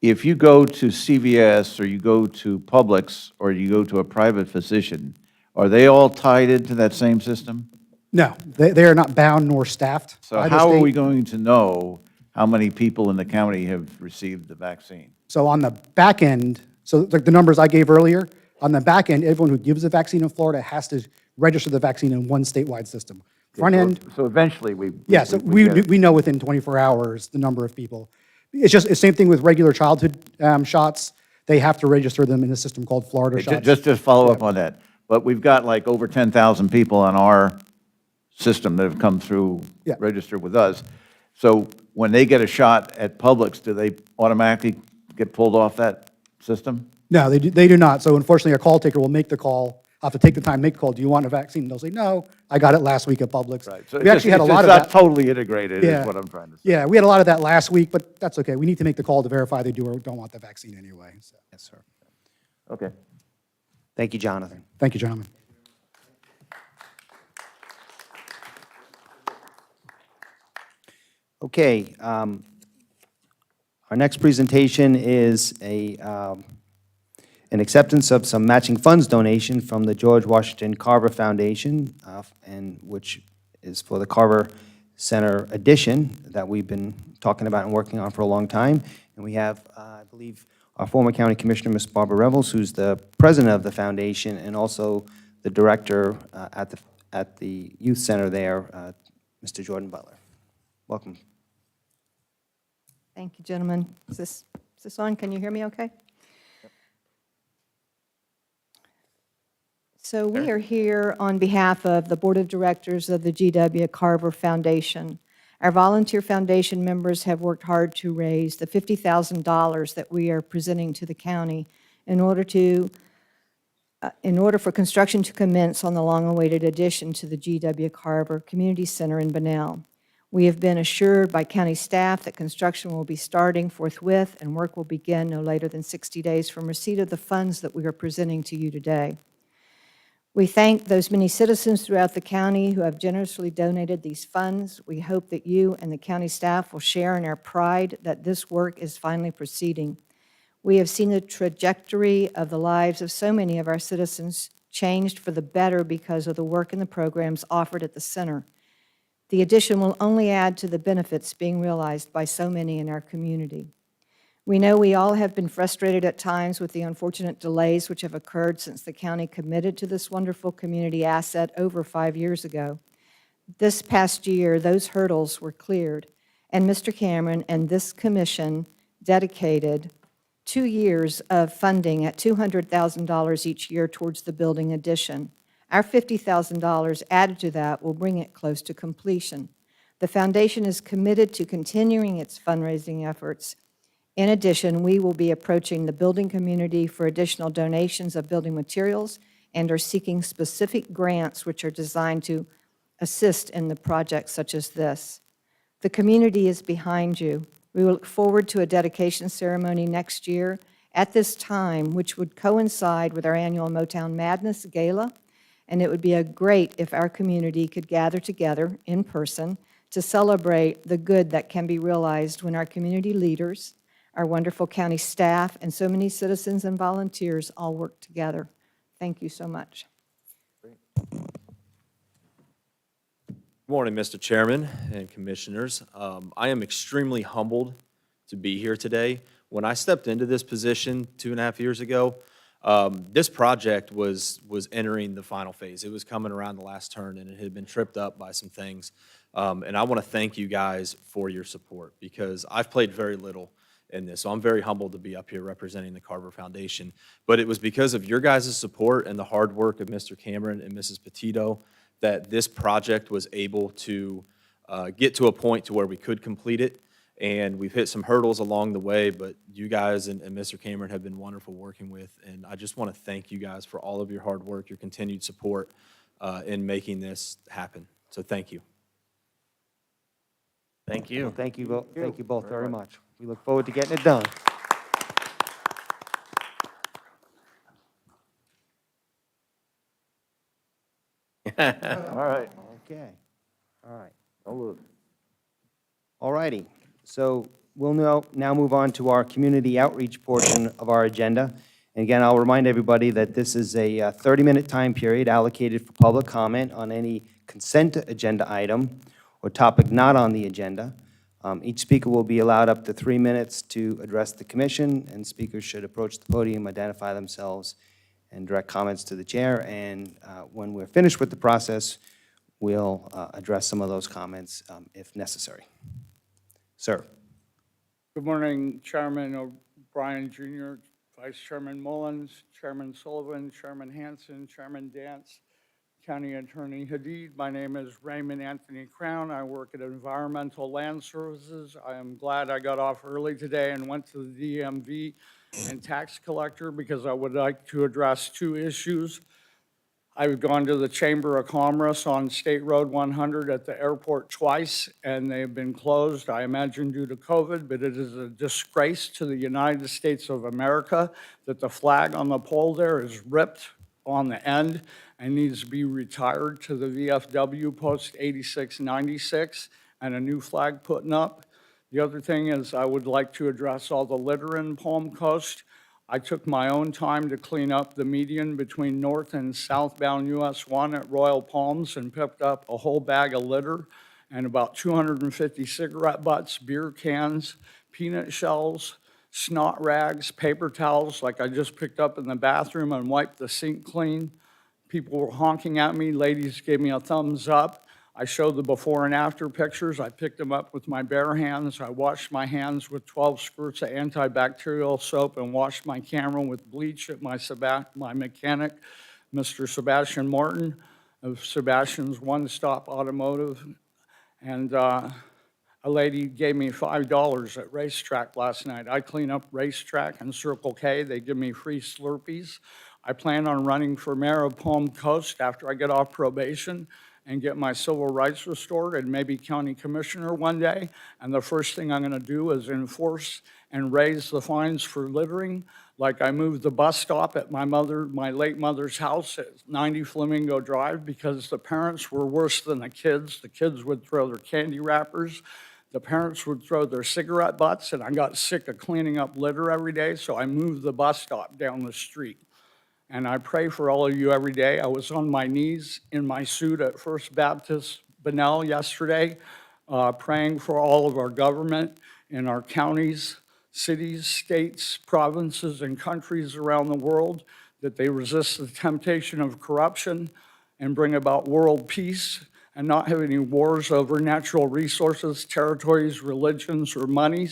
if you go to CVS or you go to Publix or you go to a private physician, are they all tied into that same system? No, they are not bound nor staffed. So how are we going to know how many people in the county have received the vaccine? So on the back end, so like the numbers I gave earlier, on the back end, everyone who gives a vaccine in Florida has to register the vaccine in one statewide system. Front end. So eventually we know within 24 hours the number of people. It's just the same thing with regular childhood shots. They have to register them in a system called Florida Shots. Just follow up on that. But we've got like over 10,000 people on our system that have come through, registered with us. So when they get a shot at Publix, do they automatically get pulled off that system? No, they do not. So unfortunately, a call taker will make the call. I'll have to take the time, make the call. Do you want a vaccine? And they'll say, no, I got it last week at Publix. Right. So we actually had a lot of that. It's not totally integrated is what I'm trying to say. Yeah, we had a lot of that last week, but that's okay. We need to make the call to verify they do or don't want the vaccine anyway. So. Yes, sir. Okay. Thank you, Jonathan. Thank you, gentlemen. Okay, our next presentation is an acceptance of some matching funds donation from the George Washington Carver Foundation, and which is for the Carver Center addition that we've been talking about and working on for a long time. And we have, I believe, our former county commissioner, Ms. Barbara Revels, who's the president of the foundation and also the director at the youth center there, Mr. Jordan Butler. Welcome. Thank you, gentlemen. Is this on? Can you hear me okay? Yep. So we are here on behalf of the Board of Directors of the G.W. Carver Foundation. Our volunteer foundation members have worked hard to raise the $50,000 that we are presenting to the county in order for construction to commence on the long-awaited addition to the G.W. Carver Community Center in Bunnell. We have been assured by county staff that construction will be starting forthwith and work will begin no later than 60 days from receipt of the funds that we are presenting to you today. We thank those many citizens throughout the county who have generously donated these funds. We hope that you and the county staff will share in our pride that this work is finally proceeding. We have seen the trajectory of the lives of so many of our citizens changed for the better because of the work and the programs offered at the center. The addition will only add to the benefits being realized by so many in our community. We know we all have been frustrated at times with the unfortunate delays which have occurred since the county committed to this wonderful community asset over 5 years ago. This past year, those hurdles were cleared, and Mr. Cameron and this commission dedicated 2 years of funding at $200,000 each year towards the building addition. Our $50,000 added to that will bring it close to completion. The foundation is committed to continuing its fundraising efforts. In addition, we will be approaching the building community for additional donations of building materials and are seeking specific grants which are designed to assist in the projects such as this. The community is behind you. We will look forward to a dedication ceremony next year at this time, which would coincide with our annual Motown Madness Gala, and it would be great if our community could gather together in person to celebrate the good that can be realized when our community leaders, our wonderful county staff, and so many citizens and volunteers all work together. Thank you so much. Good morning, Mr. Chairman and Commissioners. I am extremely humbled to be here today. When I stepped into this position 2.5 years ago, this project was entering the final phase. It was coming around the last turn, and it had been tripped up by some things. And I want to thank you guys for your support, because I've played very little in this. So I'm very humbled to be up here representing the Carver Foundation. But it was because of your guys' support and the hard work of Mr. Cameron and Mrs. Petito that this project was able to get to a point to where we could complete it. And we've hit some hurdles along the way, but you guys and Mr. Cameron have been wonderful working with. And I just want to thank you guys for all of your hard work, your continued support in making this happen. So thank you. Thank you. Well, thank you both very much. We look forward to getting it done. All right. Okay. All right. Oh, look. All righty. So we'll now move on to our community outreach portion of our agenda. And again, I'll remind everybody that this is a 30-minute time period allocated for public comment on any consent agenda item or topic not on the agenda. Each speaker will be allowed up to 3 minutes to address the commission, and speakers should approach the podium, identify themselves, and direct comments to the chair. And when we're finished with the process, we'll address some of those comments if necessary. Sir. Good morning, Chairman O'Brien Jr., Vice Chairman Mullins, Chairman Sullivan, Chairman Hanson, Chairman Dance, County Attorney Hadid. My name is Raymond Anthony Crown. I work at Environmental Land Services. I am glad I got off early today and went to the DMV and tax collector because I would like to address 2 issues. I've gone to the Chamber of Commerce on State Road 100 at the airport twice, and they've been closed, I imagine due to COVID, but it is a disgrace to the United States of America that the flag on the pole there is ripped on the end and needs to be retired to the VFW post 8696 and a new flag putting up. The other thing is I would like to address all the litter in Palm Coast. I took my own time to clean up the median between north and southbound US 1 at Royal Palms and picked up a whole bag of litter and about 250 cigarette butts, beer cans, peanut shells, snot rags, paper towels like I just picked up in the bathroom and wiped the sink clean. People were honking at me. Ladies gave me a thumbs up. I showed the before and after pictures. I picked them up with my bare hands. I washed my hands with 12 squirts of antibacterial soap and washed my camera with bleach at my mechanic, Mr. Sebastian Martin of Sebastian's One Stop Automotive. And a lady gave me $5 at Racetrack last night. I clean up Racetrack and Circle K. They give me free Slurpees. I plan on running for mayor of Palm Coast after I get off probation and get my civil rights restored and maybe county commissioner one day. And the first thing I'm going to do is enforce and raise the fines for littering. Like I moved the bus stop at my late mother's house at 90 Flamingo Drive because the parents were worse than the kids. The kids would throw their candy wrappers. The parents would throw their cigarette butts, and I got sick of cleaning up litter every day, so I moved the bus stop down the street. And I pray for all of you every day. I was on my knees in my suit at First Baptist Bunnell yesterday, praying for all of our government in our counties, cities, states, provinces, and countries around the world, that they resist the temptation of corruption and bring about world peace and not have any wars over natural resources, territories, religions, or money.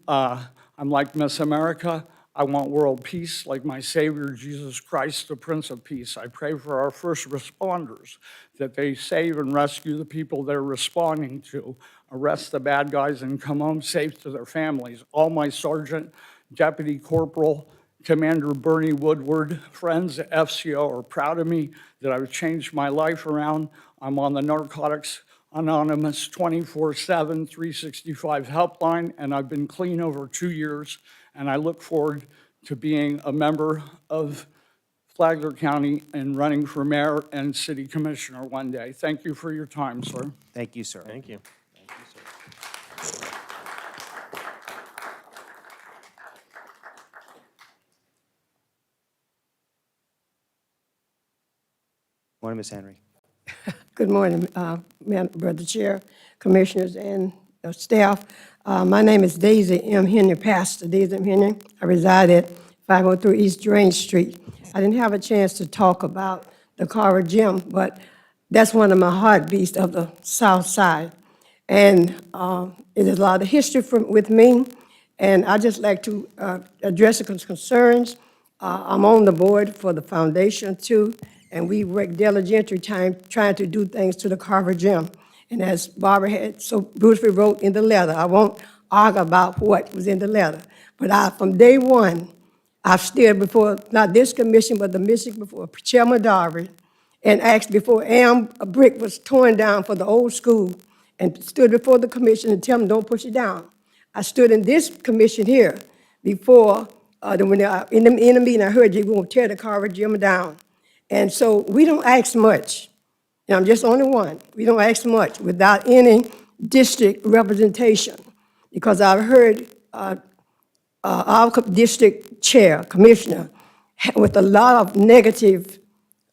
I'm like Miss America. I want world peace like my Savior, Jesus Christ, the Prince of Peace. I pray for our first responders, that they save and rescue the people they're responding to, arrest the bad guys, and come home safe to their families. All my sergeant, deputy corporal, Commander Bernie Woodward, friends at FCO are proud of me that I've changed my life around. I'm on the Narcotics Anonymous 24/7, 365 helpline, and I've been clean over 2 years, and I look forward to being a member of Flagler County and running for mayor and city commissioner one day. Thank you for your time, sir. Thank you, sir. Thank you. Morning, Ms. Henry. Good morning, Brother Chair, Commissioners, and staff. My name is Daisy M. Henry, Pastor Daisy M. Henry. I reside at 503 East Drain Street. I didn't have a chance to talk about the Carver Gym, but that's one of my heartbeats of the South Side. And it is a lot of history with me, and I just like to address the concerns. I'm on the board for the foundation too, and we work diligently trying to do things to the Carver Gym. And as Barbara had so beautifully wrote in the letter, I won't argue about what was in the letter, but from day one, I've stood before, not this commission, but the mission before Chairman Darby, and asked before a brick was torn down for the old school, and stood before the commission and tell them, don't push it down. I stood in this commission here before, in the meeting, I heard you going to tear the Carver Gym down. And so we don't ask much. And I'm just only one. We don't ask much without any district representation, because I've heard our district chair, commissioner, with a lot of negative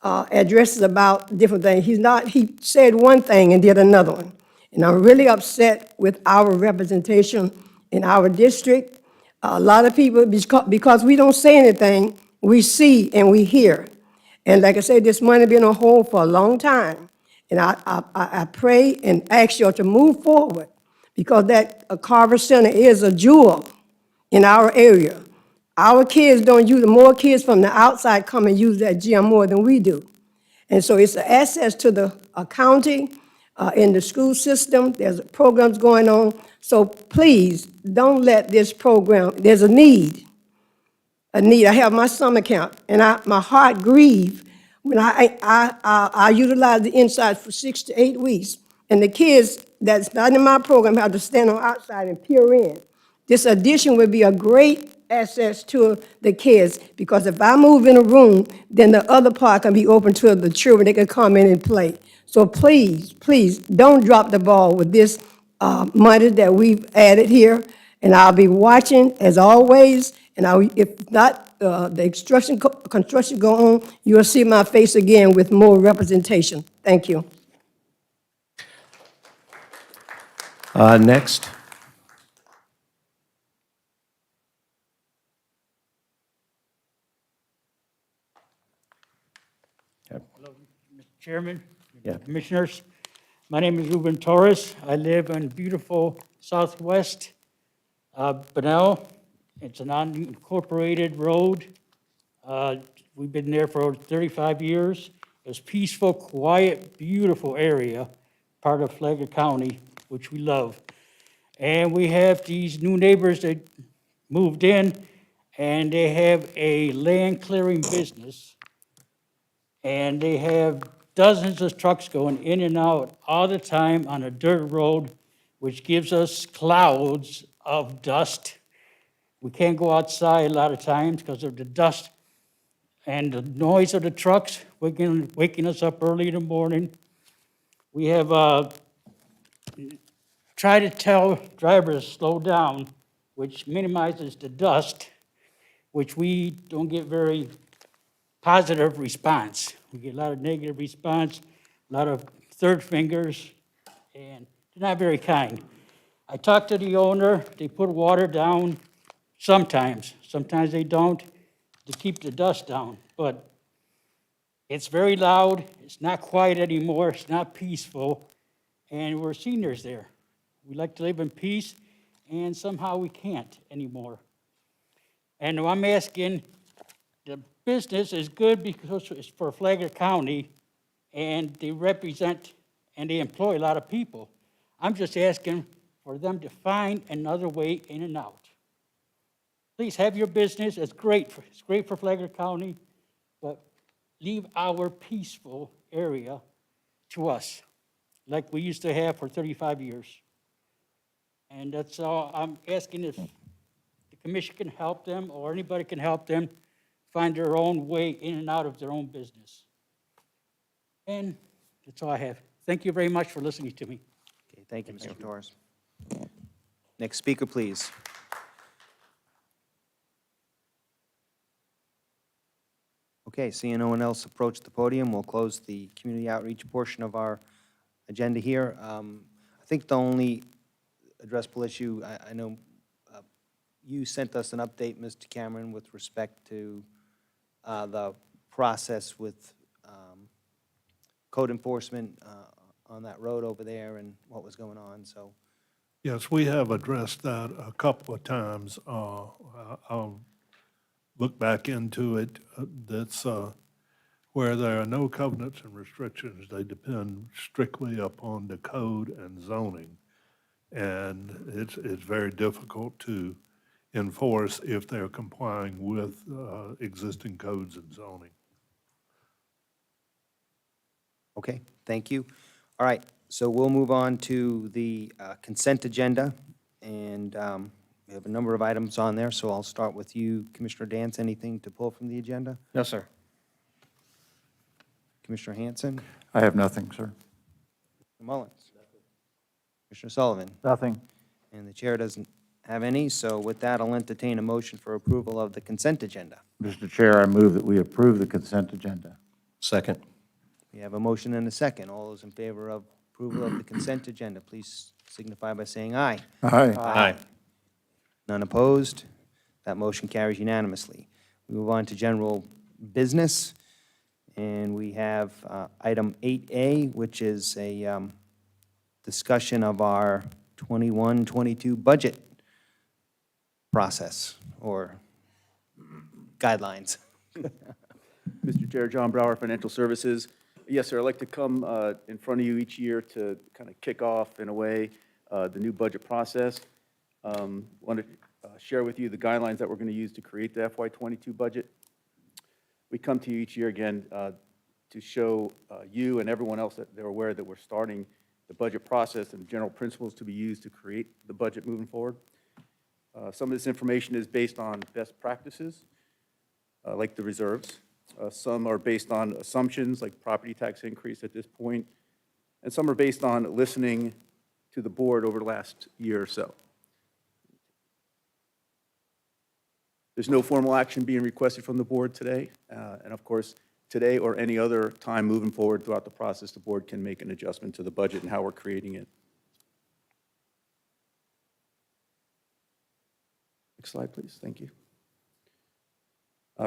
addresses about different things. He said one thing and did another one. And I'm really upset with our representation in our district. A lot of people, because we don't say anything, we see and we hear. And like I said, this money been on hold for a long time. And I pray and ask you to move forward, because that Carver Center is a jewel in our area. Our kids don't use it. More kids from the outside come and use that gym more than we do. And so it's an access to the county, in the school system. There's programs going on. So please, don't let this program, there's a need. I have my summer camp, and my heart grieves when I utilize the inside for 6 to 8 weeks, and the kids that's not in my program have to stand on outside and peer in. This addition would be a great access to the kids, because if I move in a room, then the other part can be open to the children. They can come in and play. So please, please, don't drop the ball with this money that we've added here. And I'll be watching, as always, and if not, the construction go on, you'll see my face again with more representation. Thank you. Next. Hello, Mr. Chairman, Yeah. Commissioners. My name is Ruben Torres. I live on beautiful southwest Bunnell. It's an unincorporated road. We've been there for over 35 years. It's peaceful, quiet, beautiful area, part of Flagler County, which we love. And we have these new neighbors that moved in, and they have a land clearing business. And they have dozens of trucks going in and out all the time on a dirt road, which gives us clouds of dust We can't go outside a lot of times because of the dust and the noise of the trucks waking us up early in the morning. We have tried to tell drivers to slow down, which minimizes the dust, which we don't get very positive response. We get a lot of negative response, a lot of third fingers, and they're not very kind. I talked to the owner, they put water down sometimes they don't, to keep the dust down, but it's very loud, it's not quiet anymore, it's not peaceful, and we're seniors there. We like to live in peace, and somehow we can't anymore. And I'm asking, the business is good because it's for Flagler County, and they represent and they employ a lot of people. I'm just asking for them to find another way in and out. Please have your business, it's great for Flagler County, but leave our peaceful area to us, like we used to have for 35 years. And that's all I'm asking, if the commission can help them or anybody can help them find their own way in and out of their own business. And that's all I have. Thank you very much for listening to me. Okay, thank you, Mr. Torres. Next speaker, please. Okay, seeing no one else approach the podium, we'll close the community outreach portion of our agenda here. I think the only addressable issue, I know you sent us an update, Mr. Cameron, with respect to the process with code enforcement on that road over there and what was going on, so. Yes, we have addressed that a couple of times. I'll look back into it. That's where there are no covenants and restrictions. They depend strictly upon the code and zoning. And it's very difficult to enforce if they're complying with existing codes and zoning. Okay, thank you. All right, so we'll move on to the consent agenda, and we have a number of items on there, so I'll start with you, Commissioner Dance. Anything to pull from the agenda? No, sir. Commissioner Hanson? I have nothing, sir. Mr. Mullins? Commissioner Sullivan? Nothing. And the chair doesn't have any, so with that, I'll entertain a motion for approval of the consent agenda. Mr. Chair, I move that we approve the consent agenda. Second. We have a motion and a second. All those in favor of approval of the consent agenda, please signify by saying aye. Aye. Aye. None opposed. That motion carries unanimously. We move on to general business, and we have item 8A, which is a discussion of our 21-22 budget process or guidelines. Mr. Chair, John Brower, Financial Services. Yes, sir, I'd like to come in front of you each year to kind of kick off, in a way, the new budget process. Want to share with you the guidelines that we're going to use to create the FY22 budget. We come to you each year again to show you and everyone else that they're aware that we're starting the budget process and general principles to be used to create the budget moving forward. Some of this information is based on best practices, like the reserves. Some are based on assumptions, like property tax increase at this point, and some are based on listening to the board over the last year or so. There's no formal action being requested from the board today, and of course, today or any other time moving forward throughout the process, the board can make an adjustment to the budget and how we're creating it. Next slide, please. Thank you.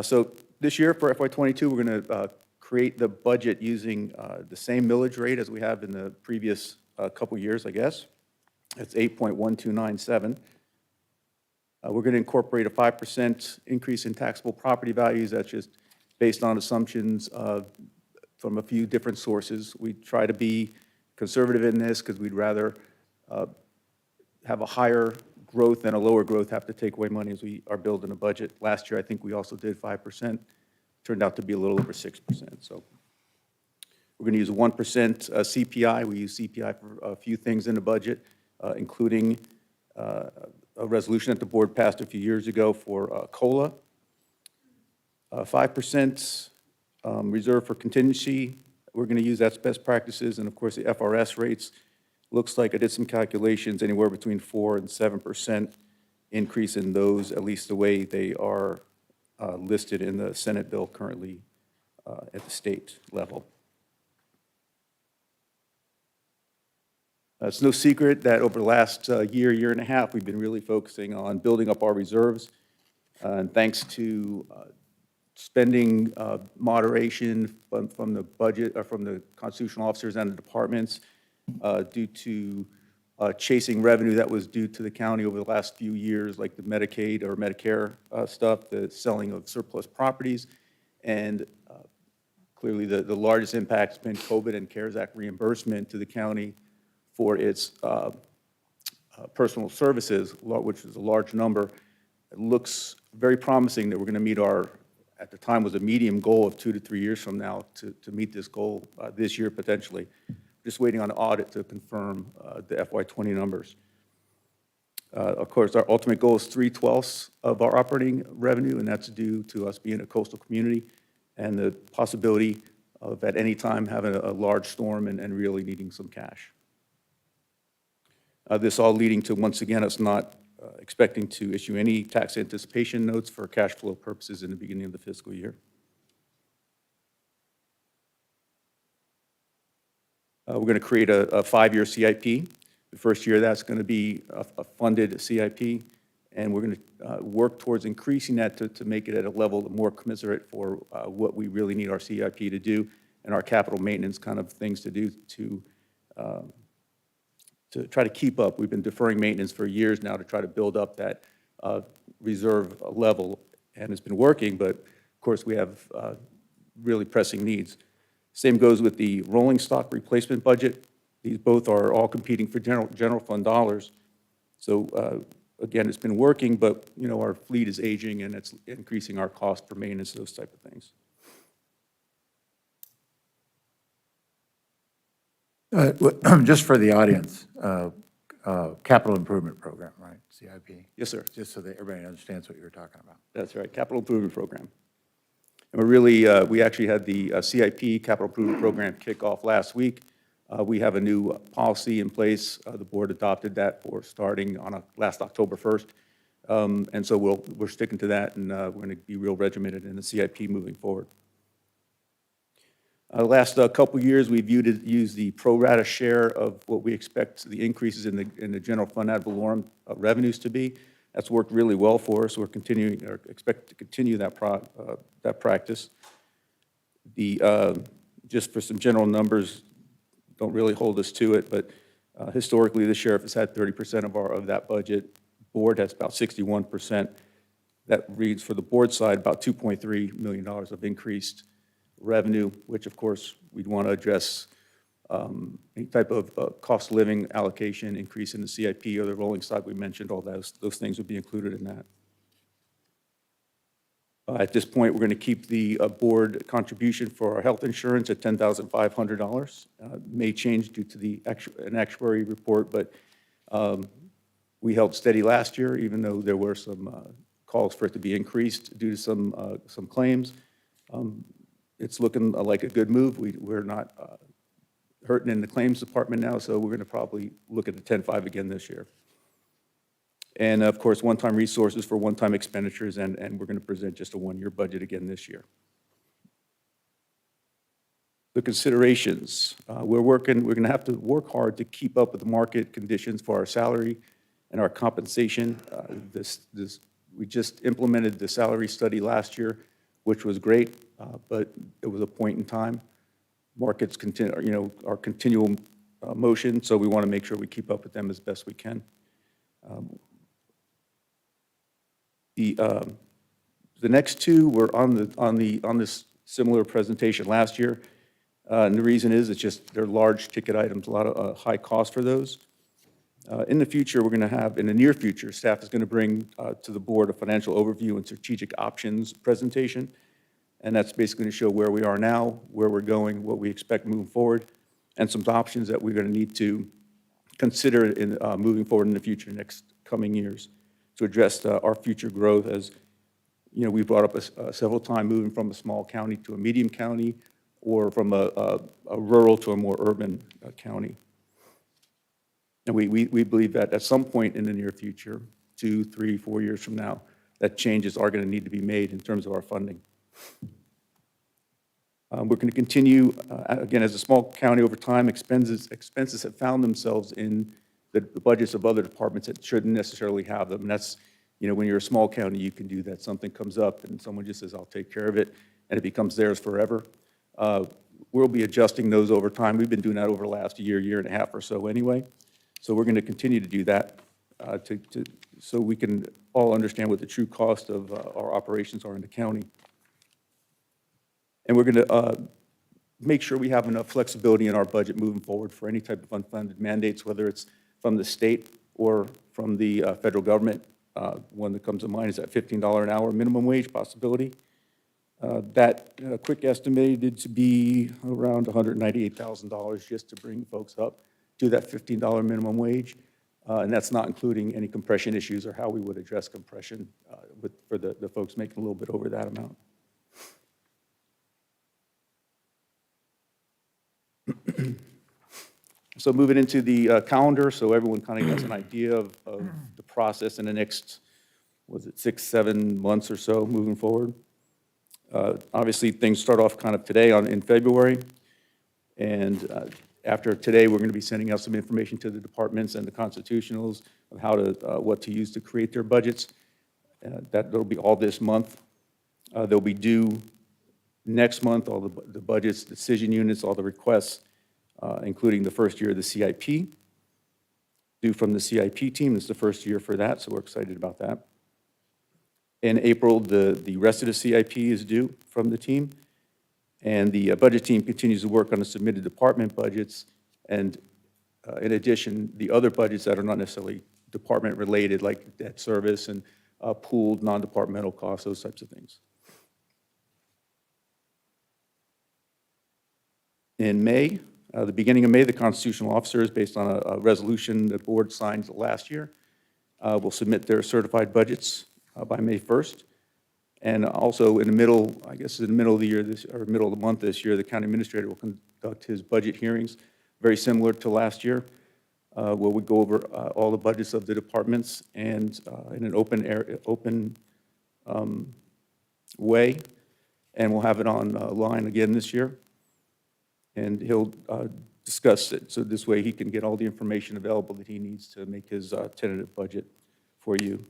So this year for FY22, we're going to create the budget using the same millage rate as we have in the previous couple years, I guess. It's 8.1297. We're going to incorporate a 5% increase in taxable property values. That's just based on assumptions from a few different sources. We try to be conservative in this because we'd rather have a higher growth and a lower growth have to take away money as we are building a budget. Last year, I think we also did 5%. Turned out to be a little over 6%. So we're going to use 1% CPI. We use CPI for a few things in the budget, including a resolution that the board passed a few years ago for COLA. 5% reserve for contingency. We're going to use that's best practices, and of course, the FRS rates. Looks like I did some calculations, anywhere between 4 and 7% increase in those, at least the way they are listed in the Senate bill currently at the state level. It's no secret that over the last year and a half, we've been really focusing on building up our reserves. And thanks to spending moderation from the budget, or from the constitutional officers and the departments, due to chasing revenue that was due to the county over the last few years, like the Medicaid or Medicare stuff, the selling of surplus properties, and clearly the largest impact has been COVID and CARES Act reimbursement to the county for its personal services, which is a large number. It looks very promising that we're going to meet our, at the time was a medium goal of 2 to 3 years from now to meet this goal this year potentially. Just waiting on the audit to confirm the FY20 numbers. Of course, our ultimate goal is 3/12 of our operating revenue, and that's due to us being a coastal community and the possibility of at any time having a large storm and really needing some cash. This all leading to, once again, us not expecting to issue any tax anticipation notes for cash flow purposes in the beginning of the fiscal year. We're going to create a 5-year CIP. The first year, that's going to be a funded CIP, and we're going to work towards increasing that to make it at a level more commensurate for what we really need our CIP to do and our capital maintenance kind of things to do to try to keep up. We've been deferring maintenance for years now to try to build up that reserve level, and it's been working, but of course we have really pressing needs. Same goes with the rolling stock replacement budget. These both are all competing for general fund dollars. So again, it's been working, but you know, our fleet is aging and it's increasing our cost for maintenance, those type of things. Just for the audience, capital improvement program, right? CIP? Yes, sir. Just so that everybody understands what you're talking about. That's right, capital improvement program. And we're really, we actually had the CIP, capital improvement program, kick off last week. We have a new policy in place. The board adopted that for starting on last October 1st. And so we're sticking to that, and we're going to be real regimented in the CIP moving forward. The last couple years, we've used the pro rata share of what we expect the increases in the general fund ad valorem revenues to be. That's worked really well for us. We're continuing, or expect to continue that practice. Just for some general numbers, don't really hold us to it, but historically, the sheriff has had 30% of that budget. Board has about 61%. That reads for the board side about $2.3 million of increased revenue, which of course we'd want to address any type of cost of living allocation, increase in the CIP or the rolling stock we mentioned, all those things would be included in that. At this point, we're going to keep the board contribution for our health insurance at $10,500. May change due to an actuary report, but we held steady last year, even though there were some calls for it to be increased due to some claims. It's looking like a good move. We're not hurting in the claims department now, so we're going to probably look at the 10.5 again this year. And of course, one-time resources for one-time expenditures, and we're going to present just a one-year budget again this year. The considerations. We're going to have to work hard to keep up with the market conditions for our salary and our compensation. We just implemented the salary study last year, which was great, but it was a point in time. Markets are continual motion, so we want to make sure we keep up with them as best we can. The next two were on this similar presentation last year, and the reason is they're large ticket items, a lot of high cost for those. In the future, we're going to have, in the near future, staff is going to bring to the board a financial overview and strategic options presentation. And that's basically going to show where we are now, where we're going, what we expect moving forward, and some options that we're going to need to consider in moving forward in the future, next coming years. to address our future growth. As you know, we brought up several times, moving from a small county to a medium county, or from a rural to a more urban county. And we believe that at some point in the near future, 2, 3, 4 years from now, that changes are going to need to be made in terms of our funding. We're going to continue, again, as a small county over time, expenses have found themselves in the budgets of other departments that shouldn't necessarily have them. And that's, you know, when you're a small county, you can do that. Something comes up and someone just says, I'll take care of it, and it becomes theirs forever. We'll be adjusting those over time. We've been doing that over the last year and a half or so anyway. So we're going to continue to do that so we can all understand what the true cost of our operations are in the county. And we're going to make sure we have enough flexibility in our budget moving forward for any type of unfunded mandates, whether it's from the state or from the federal government. One that comes to mind is that $15 an hour minimum wage possibility. That quick estimated to be around $198,000 just to bring folks up to that $15 minimum wage. And that's not including any compression issues or how we would address compression for the folks making a little bit over that amount. So moving into the calendar, so everyone kind of gets an idea of the process in the next, was it 6, 7 months or so moving forward. Obviously, things start off kind of today in February, and after today, we're going to be sending out some information to the departments and the constitutionals of how to, what to use to create their budgets. That'll be all this month. They'll be due next month, all the budgets, decision units, all the requests, including the first year of the CIP. Due from the CIP team, it's the first year for that, so we're excited about that. In April, the rest of the CIP is due from the team, and the budget team continues to work on the submitted department budgets, and in addition, the other budgets that are not necessarily department-related, like debt service and pooled non-departmental costs, those types of things. In May, the beginning of May, the constitutional officers, based on a resolution the board signed last year, will submit their certified budgets by May 1st. And also in the middle, I guess in the middle of the year, or middle of the month this year, the county administrator will conduct his budget hearings, very similar to last year, where we go over all the budgets of the departments and in an open way. And we'll have it online again this year. And he'll discuss it, so this way he can get all the information available that he needs to make his tentative budget for you.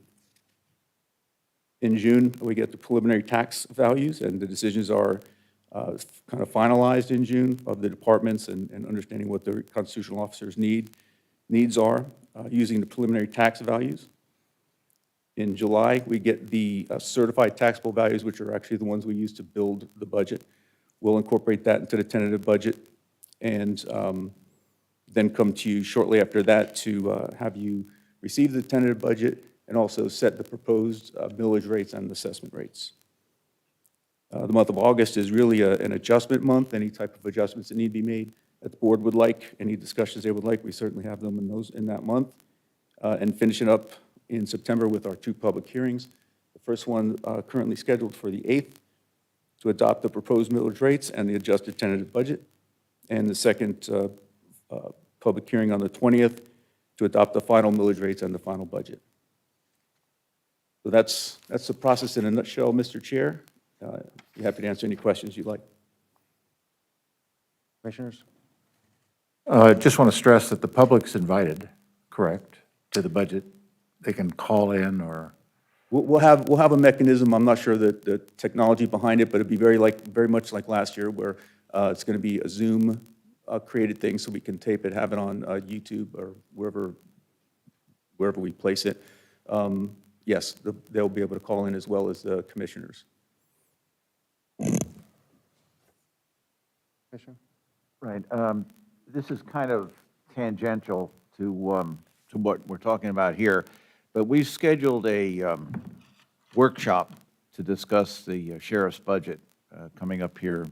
In June, we get the preliminary tax values, and the decisions are kind of finalized in June of the departments and understanding what the constitutional officers' needs are using the preliminary tax values. In July, we get the certified taxable values, which are actually the ones we use to build the budget. We'll incorporate that into the tentative budget and then come to you shortly after that to have you receive the tentative budget and also set the proposed millage rates and assessment rates. The month of August is really an adjustment month. Any type of adjustments that need to be made that the board would like, any discussions they would like, we certainly have them in that month. And finishing up in September with our 2 public hearings. The first one currently scheduled for the 8th to adopt the proposed millage rates and the adjusted tentative budget. And the second public hearing on the 20th to adopt the final millage rates and the final budget. So that's the process in a nutshell, Mr. Chair. Be happy to answer any questions you'd like. Commissioners? Just want to stress that the public's invited, correct, to the budget? They can call in or? We'll have a mechanism. I'm not sure that the technology behind it, but it'd be very much like last year, where it's going to be a Zoom created thing, so we can tape it, have it on YouTube or wherever we place it. Yes, they'll be able to call in as well as the commissioners. Commissioner? Right. This is kind of tangential to what we're talking about here, but we've scheduled a workshop to discuss the sheriff's budget coming up here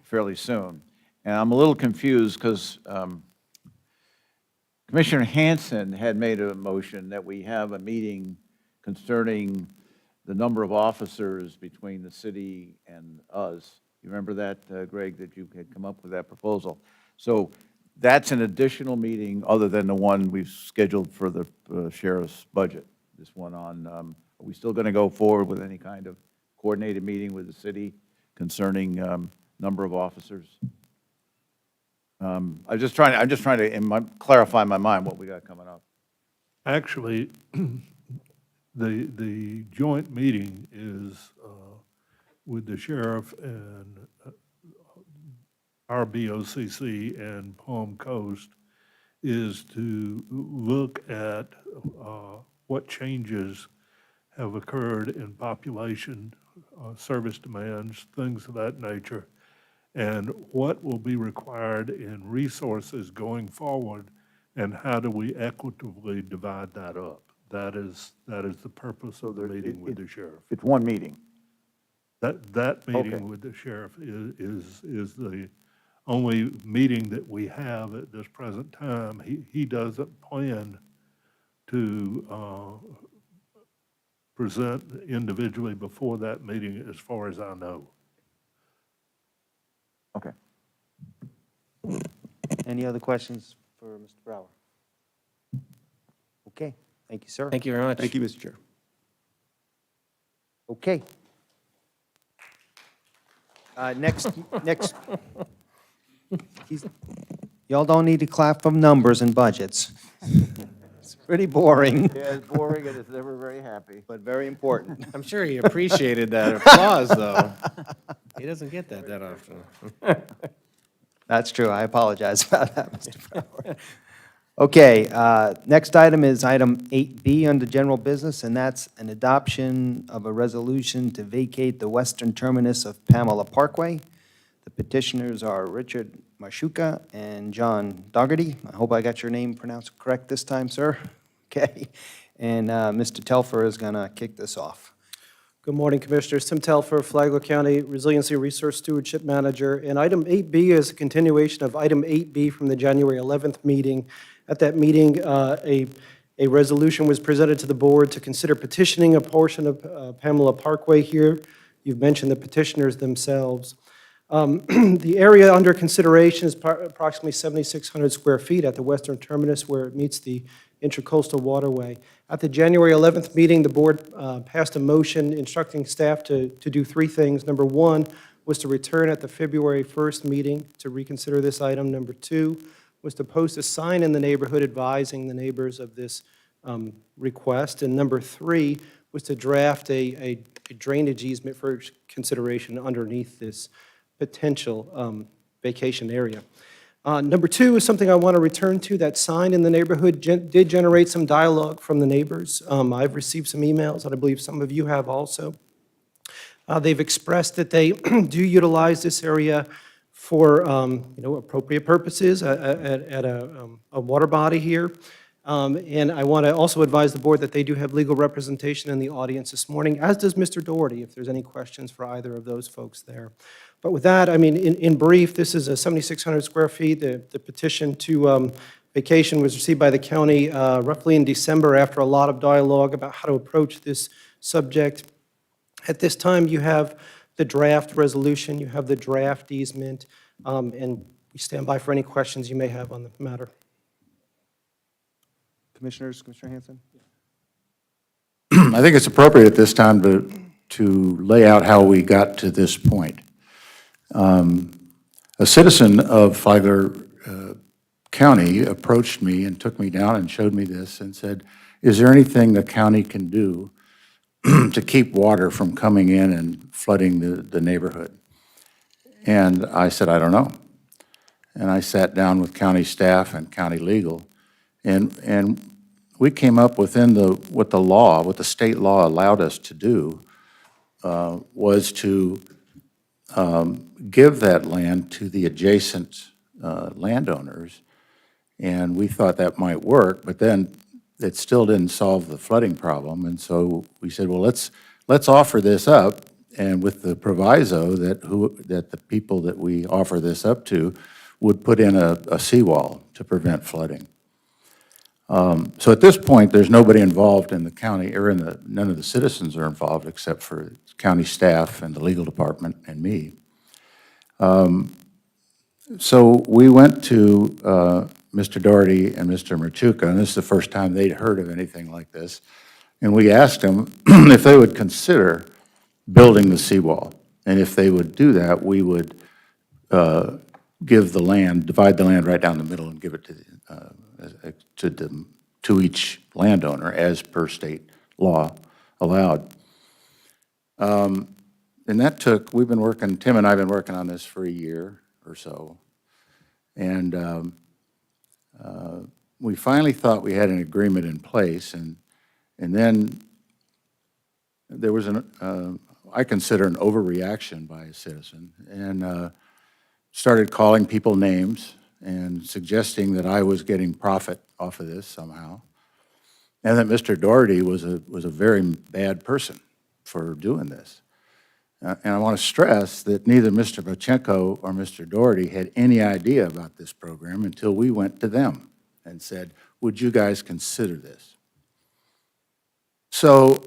fairly soon. And I'm a little confused because Commissioner Hanson had made a motion that we have a meeting concerning the number of officers between the city and us. You remember that, Greg, that you had come up with that proposal? So that's an additional meeting other than the one we've scheduled for the sheriff's budget. This one on, are we still going to go forward with any kind of coordinated meeting with the city concerning number of officers? I'm just trying to clarify in my mind what we got coming up. Actually, the joint meeting is with the sheriff and our BOCC and Palm Coast is to look at what changes have occurred in population, service demands, things of that nature, and what will be required in resources going forward, and how do we equitably divide that up? That is the purpose of the meeting with the sheriff. It's one meeting. That meeting Okay. with the sheriff is the only meeting that we have at this present time. He doesn't plan to present individually before that meeting, as far as I know. Okay. Any other questions for Mr. Brower? Okay, thank you, sir. Thank you very much. Thank you, Mr. Chair. Okay. Next, y'all don't need to clap from numbers and budgets. It's pretty boring, Yeah, it's boring and it's never very happy. but very important. I'm sure he appreciated that applause, though. He doesn't get that often. That's true. I apologize about that, Mr. Brower. Okay, next item is item 8B under general business, and that's an adoption of a resolution to vacate the western terminus of Pamela Parkway. The petitioners are Richard Marshuka and John Dougherty. I hope I got your name pronounced correct this time, sir. Okay, and Mr. Telfer is going to kick this off. Good morning, Commissioners. Tim Telfer, Flagler County Resiliency Resource Stewardship Manager. And item 8B is a continuation of item 8B from the January 11th meeting. At that meeting, a resolution was presented to the board to consider petitioning a portion of Pamela Parkway here. You've mentioned the petitioners themselves. The area under consideration is approximately 7,600 square feet at the western terminus where it meets the Intracoastal Waterway. At the January 11th meeting, the board passed a motion instructing staff to do three things. Number one was to return at the February 1st meeting to reconsider this item. Number two was to post a sign in the neighborhood advising the neighbors of this request. And number three was to draft a drainage easement for consideration underneath this potential vacation area. Number two is something I want to return to. That sign in the neighborhood did generate some dialogue from the neighbors. I've received some emails, and I believe some of you have also. They've expressed that they do utilize this area for appropriate purposes at a water body here. And I want to also advise the board that they do have legal representation in the audience this morning, as does Mr. Doherty, if there's any questions for either of those folks there. But with that, I mean, in brief, this is a 7,600 square feet. The petition to vacation was received by the county roughly in December after a lot of dialogue about how to approach this subject. At this time, you have the draft resolution, you have the draft easement, and we stand by for any questions you may have on the matter. Commissioners, Commissioner Hanson? I think it's appropriate at this time to lay out how we got to this point. A citizen of Flagler County approached me and took me down and showed me this and said, is there anything the county can do to keep water from coming in and flooding the neighborhood? And I said, I don't know. And I sat down with county staff and county legal, and we came up within what the state law allowed us to do was to give that land to the adjacent landowners. And we thought that might work, but then it still didn't solve the flooding problem. And so we said, well, let's offer this up, and with the proviso that the people that we offer this up to would put in a seawall to prevent flooding. So at this point, there's nobody involved in the county, or none of the citizens are involved except for county staff and the legal department and me. So we went to Mr. Doherty and Mr. Machuca, and this is the first time they'd heard of anything like this, and we asked them if they would consider building the seawall. And if they would do that, we would give the land, divide the land right down the middle and give it to each landowner as per state law allowed. And that took, Tim and I have been working on this for a year or so. And we finally thought we had an agreement in place, and then there was I consider an overreaction by a citizen, and started calling people names and suggesting that I was getting profit off of this somehow, and that Mr. Doherty was a very bad person for doing this. And I want to stress that neither Mr. Bochenko or Mr. Doherty had any idea about this program until we went to them and said, would you guys consider this? So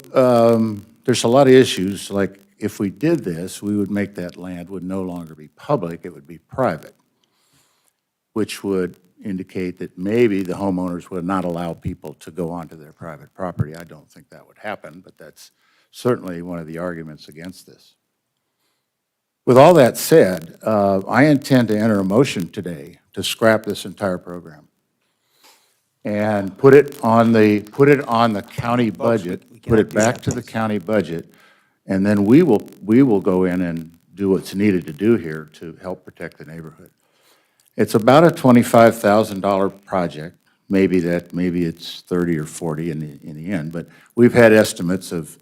there's a lot of issues, like if we did this, we would make that land would no longer be public, it would be private, which would indicate that maybe the homeowners would not allow people to go onto their private property. I don't think that would happen, but that's certainly one of the arguments against this. With all that said, I intend to enter a motion today to scrap this entire program and put it on the county budget, put it back to the county budget, and then we will go in and do what's needed to do here to help protect the neighborhood. It's about a $25,000 project. Maybe it's 30 or 40 in the end, but we've had estimates of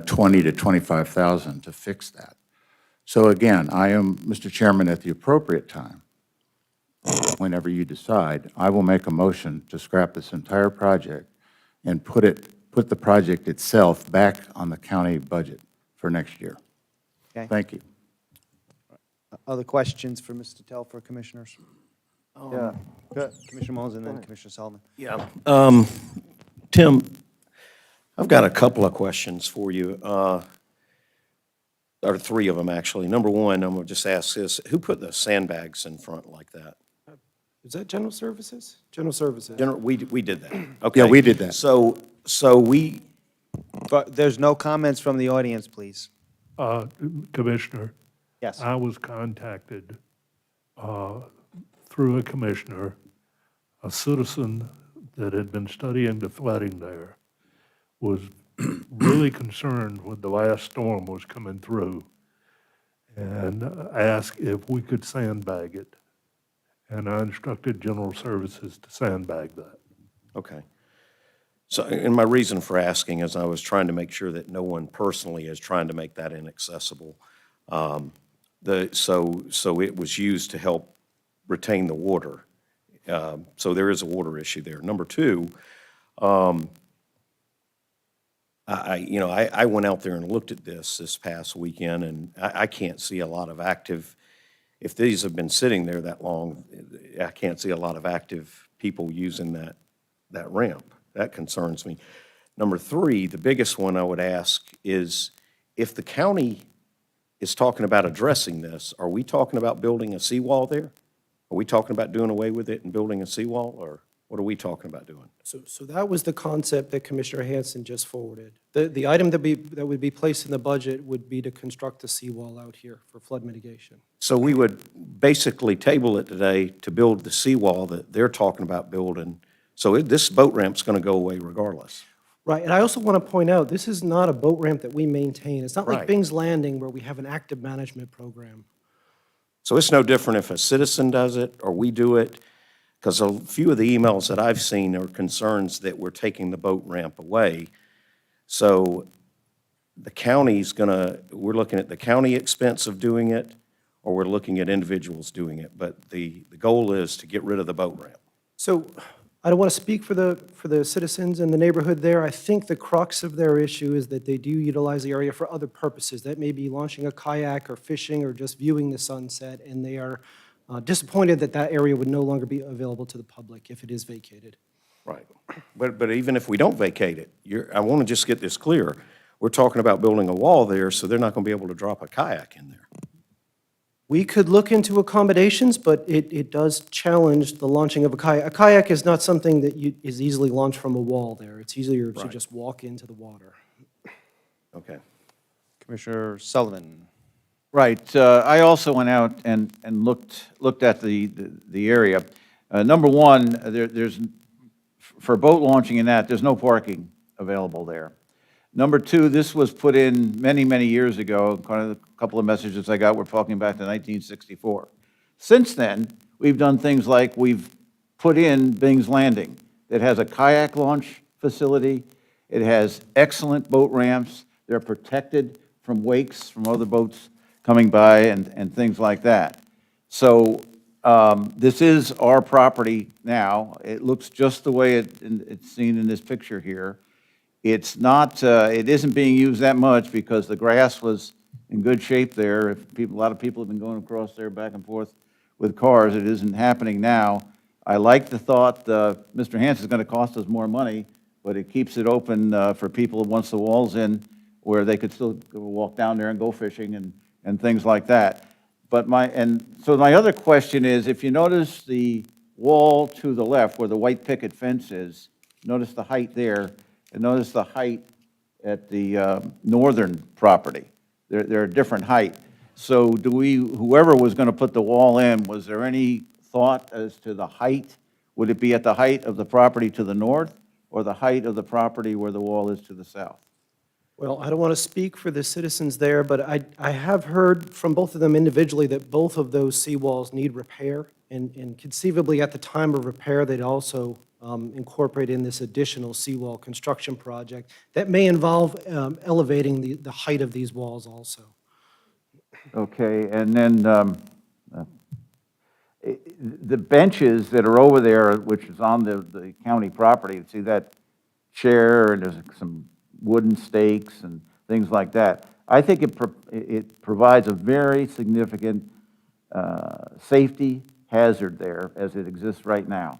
20 to 25,000 to fix that. So again, I am, Mr. Chairman, at the appropriate time, whenever you decide, I will make a motion to scrap this entire project and put the project itself back on the county budget for next year. Okay. Thank you. Other questions for Mr. Telfer, commissioners? Yeah. Commissioner Mullins and then Commissioner Sullivan. Yeah. Tim, I've got a couple of questions for you, or three of them, actually. Number one, I'm going to just ask this. Who put the sandbags in front like that? Is that General Services? General Services. We did that. Okay. Yeah, we did that. So we, But there's no comments from the audience, please. Commissioner, Yes. I was contacted through a commissioner, a citizen that had been studying the flooding there, was really concerned when the last storm was coming through, and asked if we could sandbag it. And I instructed General Services to sandbag that. okay. So, and my reason for asking is I was trying to make sure that no one personally is trying to make that inaccessible. So it was used to help retain the water. So there is a water issue there. Number two, I went out there and looked at this past weekend, and I can't see a lot of active, if these have been sitting there that long, I can't see a lot of active people using that ramp. That concerns me. Number three, the biggest one I would ask is, if the county is talking about addressing this, are we talking about building a seawall there? Are we talking about doing away with it and building a seawall, or what are we talking about doing? So that was the concept that Commissioner Hanson just forwarded. The item that would be placed in the budget would be to construct a seawall out here for flood mitigation. So we would basically table it today to build the seawall that they're talking about building. So this boat ramp's going to go away regardless. Right, and I also want to point out, this is not a boat ramp that we maintain. It's not like Right. Bing's Landing where we have an active management program. So it's no different if a citizen does it or we do it, because a few of the emails that I've seen are concerns that we're taking the boat ramp away. So the county's we're looking at the county expense of doing it, or we're looking at individuals doing it. But the goal is to get rid of the boat ramp. So I don't want to speak for the citizens in the neighborhood there. I think the crux of their issue is that they do utilize the area for other purposes. That may be launching a kayak or fishing or just viewing the sunset, and they are disappointed that that area would no longer be available to the public if it is vacated. Right. But even if we don't vacate it, I want to just get this clear. We're talking about building a wall there, so they're not going to be able to drop a kayak in there. We could look into accommodations, but it does challenge the launching of a kayak. A kayak is not something that is easily launched from a wall there. It's easier to Right. just walk into the water. Okay. Commissioner Sullivan. Right. I also went out and looked at the area. Number one, there's, for boat launching and that, there's no parking available there. Number two, this was put in many, many years ago. Kind of a couple of messages I got were talking back to 1964. Since then, we've done things like we've put in Bing's Landing that has a kayak launch facility. It has excellent boat ramps. They're protected from wakes from other boats coming by and things like that. So this is our property now. It looks just the way it's seen in this picture here. It's not, it isn't being used that much because the grass was in good shape there. A lot of people have been going across there back and forth with cars. It isn't happening now. I like the thought, Mr. Hanson is going to cost us more money, but it keeps it open for people once the wall's in, where they could still walk down there and go fishing and things like that. But so my other question is, if you notice the wall to the left where the white picket fence is, notice the height there, and notice the height at the northern property. They're a different height. So whoever was going to put the wall in, was there any thought as to the height? Would it be at the height of the property to the north or the height of the property where the wall is to the south? Well, I don't want to speak for the citizens there, but I have heard from both of them individually that both of those seawalls need repair, and conceivably at the time of repair, they'd also incorporate in this additional seawall construction project. That may involve elevating the height of these walls also. Okay, and then the benches that are over there, which is on the county property, see that chair, and there's some wooden stakes and things like that. I think it provides a very significant safety hazard there as it exists right now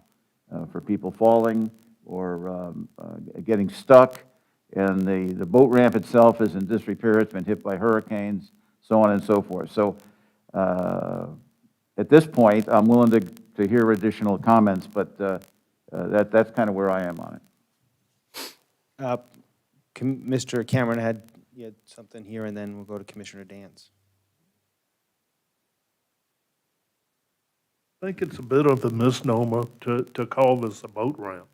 for people falling or getting stuck. And the boat ramp itself is in disrepair. It's been hit by hurricanes, so on and so forth. So at this point, I'm willing to hear additional comments, but that's kind of where I am on it. Mr. Cameron you had something here, and then we'll go to Commissioner Dance. I think it's a bit of a misnomer to call this a boat ramp.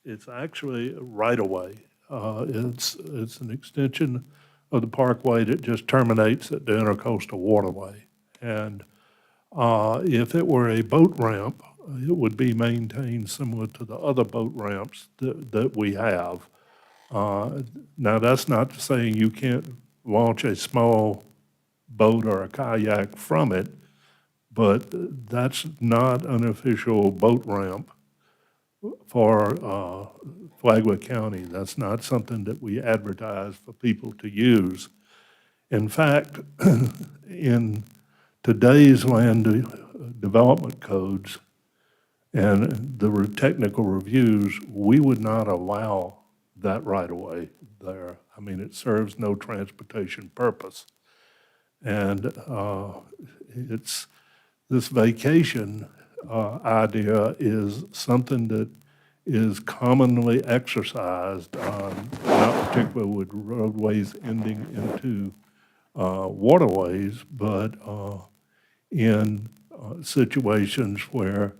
It's actually a right-of-way. It's an extension of the parkway that just terminates at the intercoastal waterway. And if it were a boat ramp, it would be maintained similar to the other boat ramps that we have. Now, that's not saying you can't launch a small boat or a kayak from it, but that's not an official boat ramp for Flagler County. That's not something that we advertise for people to use. In fact, in today's land development codes and the technical reviews, we would not allow that right-of-way there. I mean, it serves no transportation purpose. And this vacation idea is something that is commonly exercised, not particularly with roadways ending into waterways, but in situations where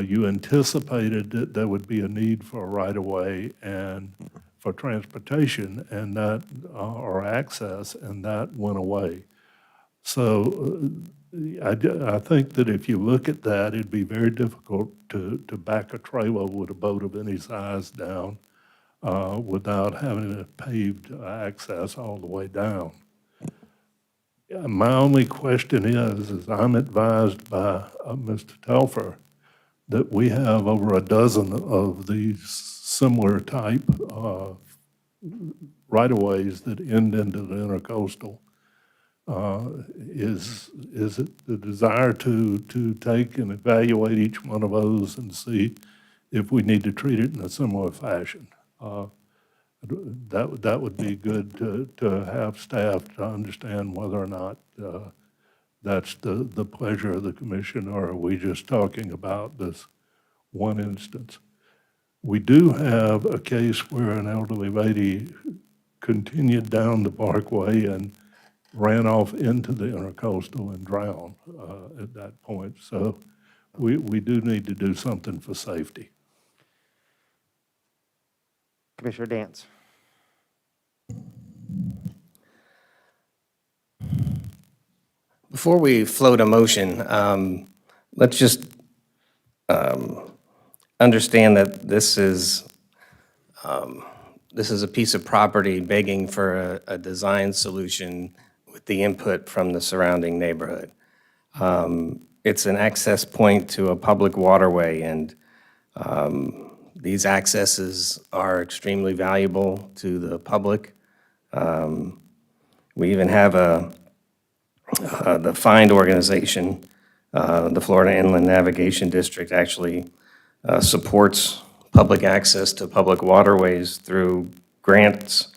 you anticipated that there would be a need for a right-of-way and for transportation and that, or access, and that went away. So I think that if you look at that, it'd be very difficult to back a trailer with a boat of any size down without having a paved access all the way down. My only question is I'm advised by Mr. Telfer that we have over a dozen of these similar type right-of-ways that end into the intercoastal. Is it the desire to take and evaluate each one of those and see if we need to treat it in a similar fashion. That would be good to have staff to understand whether or not that's the pleasure of the commission, or are we just talking about this one instance? We do have a case where an elderly lady continued down the parkway and ran off into the intercoastal and drowned at that point. So we do need to do something for safety. Commissioner Dance. Before we float a motion, let's just understand that this is a piece of property begging for a design solution with the input from the surrounding neighborhood. It's an access point to a public waterway, and these accesses are extremely valuable to the public. We even have the FIND organization, the Florida Inland Navigation District, actually supports public access to public waterways through grants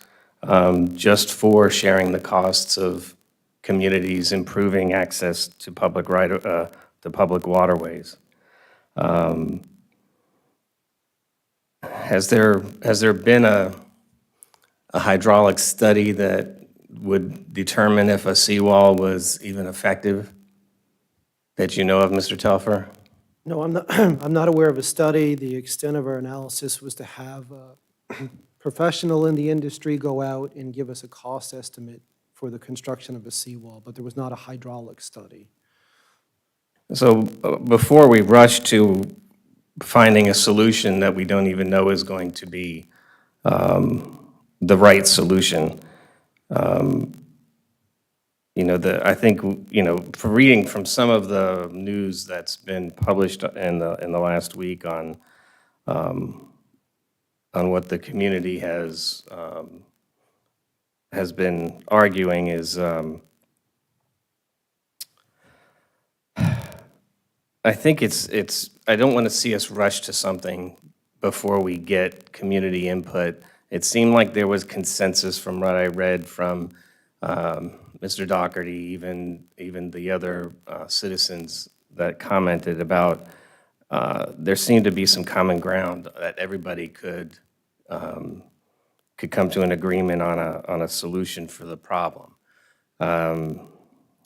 just for sharing the costs of communities improving access to public waterways. Has there been a hydraulic study that would determine if a seawall was even effective that you know of, Mr. Telfer? No, I'm not, I'm not aware of a study. The extent of our analysis was to have a professional in the industry go out and give us a cost estimate for the construction of a seawall, but there was not a hydraulic study. So before we rush to finding a solution that we don't even know is going to be the right solution, I think, for reading from some of the news that's been published in the last week on what the community has been arguing is, I think I don't want to see us rush to something before we get community input. It seemed like there was consensus from what I read from Mr. Doherty, even the other citizens that commented about, there seemed to be some common ground that everybody could come to an agreement on a solution for the problem.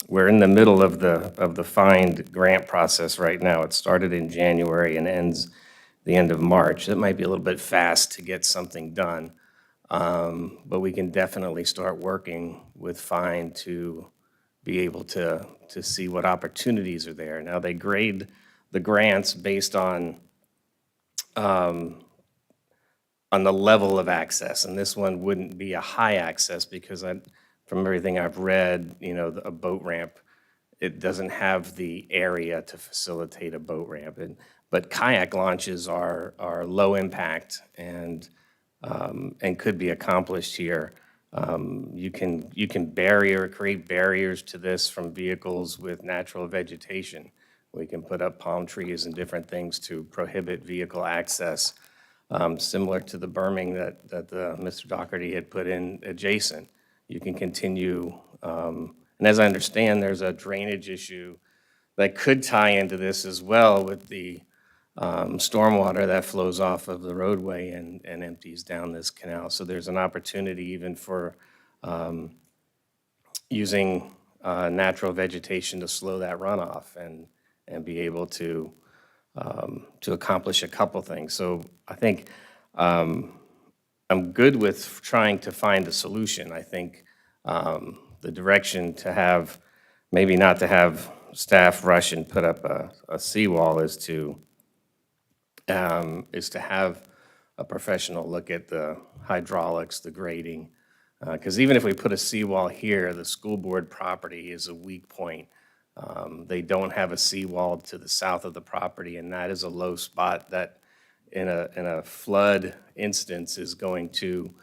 We're in the middle of the FIND grant process right now. It started in January and ends the end of March. It might be a little bit fast to get something done. But we can definitely start working with FIND to be able to see what opportunities are there. Now, they grade the grants based on the level of access, and this one wouldn't be a high access because from everything I've read, a boat ramp, it doesn't have the area to facilitate a boat ramp. But kayak launches are low impact and could be accomplished here. You can create barriers to this from vehicles with natural vegetation. We can put up palm trees and different things to prohibit vehicle access, similar to the berming that Mr. Doherty had put in adjacent. You can continue, and as I understand, there's a drainage issue that could tie into this as well with the stormwater that flows off of the roadway and empties down this canal. So there's an opportunity even for using natural vegetation to slow that runoff and be able to accomplish a couple things. So I think I'm good with trying to find a solution. I think the direction to have, maybe not to have staff rush and put up a seawall is to have a professional look at the hydraulics, the grading. Because even if we put a seawall here, the school board property is a weak point. They don't have a seawall to the south of the property, and that is a low spot that in a flood instance is going to,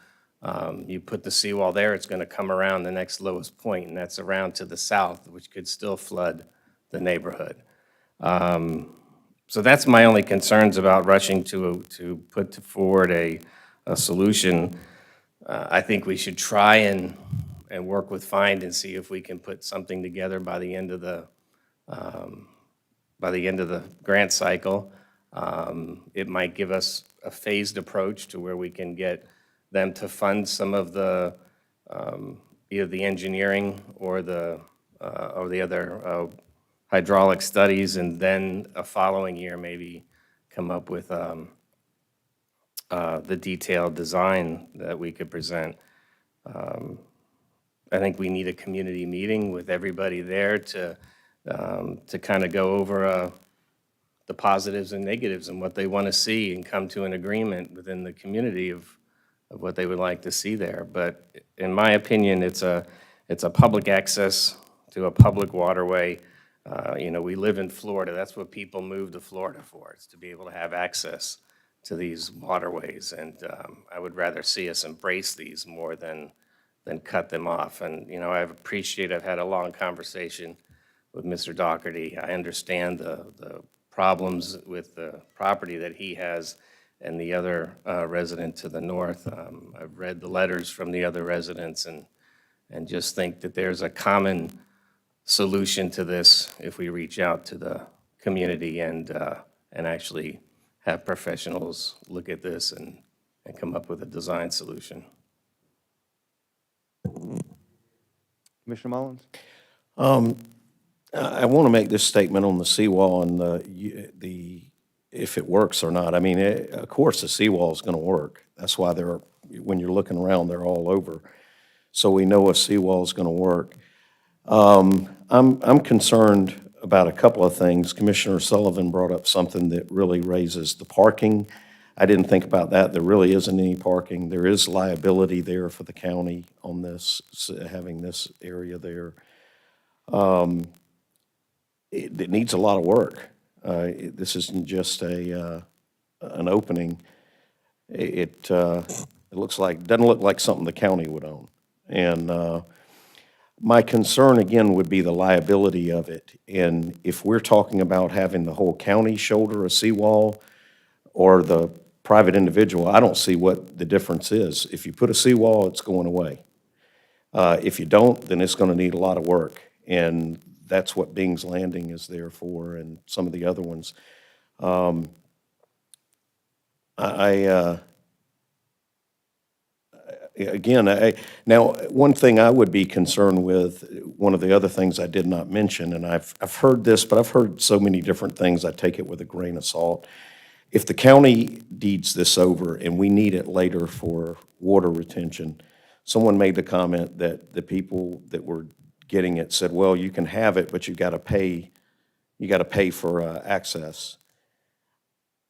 you put the seawall there, it's going to come around the next lowest point, and that's around to the south, which could still flood the neighborhood. So that's my only concerns about rushing to put forward a solution. I think we should try and work with Find and see if we can put something together by the end of the grant cycle. It might give us a phased approach to where we can get them to fund some of the either the engineering or the other hydraulic studies, and then a following year maybe come up with the detailed design that we could present. I think we need a community meeting with everybody there to kind of go over the positives and negatives and what they want to see and come to an agreement within the community of what they would like to see there. But in my opinion, it's a public access to a public waterway. You know, we live in Florida. That's what people move to Florida for, is to be able to have access to these waterways. And I would rather see us embrace these more than cut them off. And, you know, I've had a long conversation with Mr. Doherty. I understand the problems with the property that he has and the other resident to the north. I've read the letters from the other residents and just think that there's a common solution to this if we reach out to the community and actually have professionals look at this and come up with a design solution. Commissioner Mullins? I want to make this statement on the seawall and if it works or not. I mean, of course, the seawall is going to work. That's why when you're looking around, they're all over. So we know a seawall is going to work. I'm concerned about a couple of things. Commissioner Sullivan brought up something that really raises the parking. I didn't think about that. There really isn't any parking. There is liability there for the county on this, having this area there. It needs a lot of work. This isn't just an opening. It doesn't look like something the county would own. And my concern, again, would be the liability of it. And if we're talking about having the whole county shoulder a seawall or the private individual, I don't see what the difference is. If you put a seawall, it's going away. If you don't, then it's going to need a lot of work. And that's what Bing's Landing is there for and some of the other ones. Now, one thing I would be concerned with, one of the other things I did not mention, and I've heard this, but I've heard so many different things, I take it with a grain of salt. If the county deeds this over and we need it later for water retention, someone made the comment that the people that were getting it said, well, you can have it, but you got to pay for access.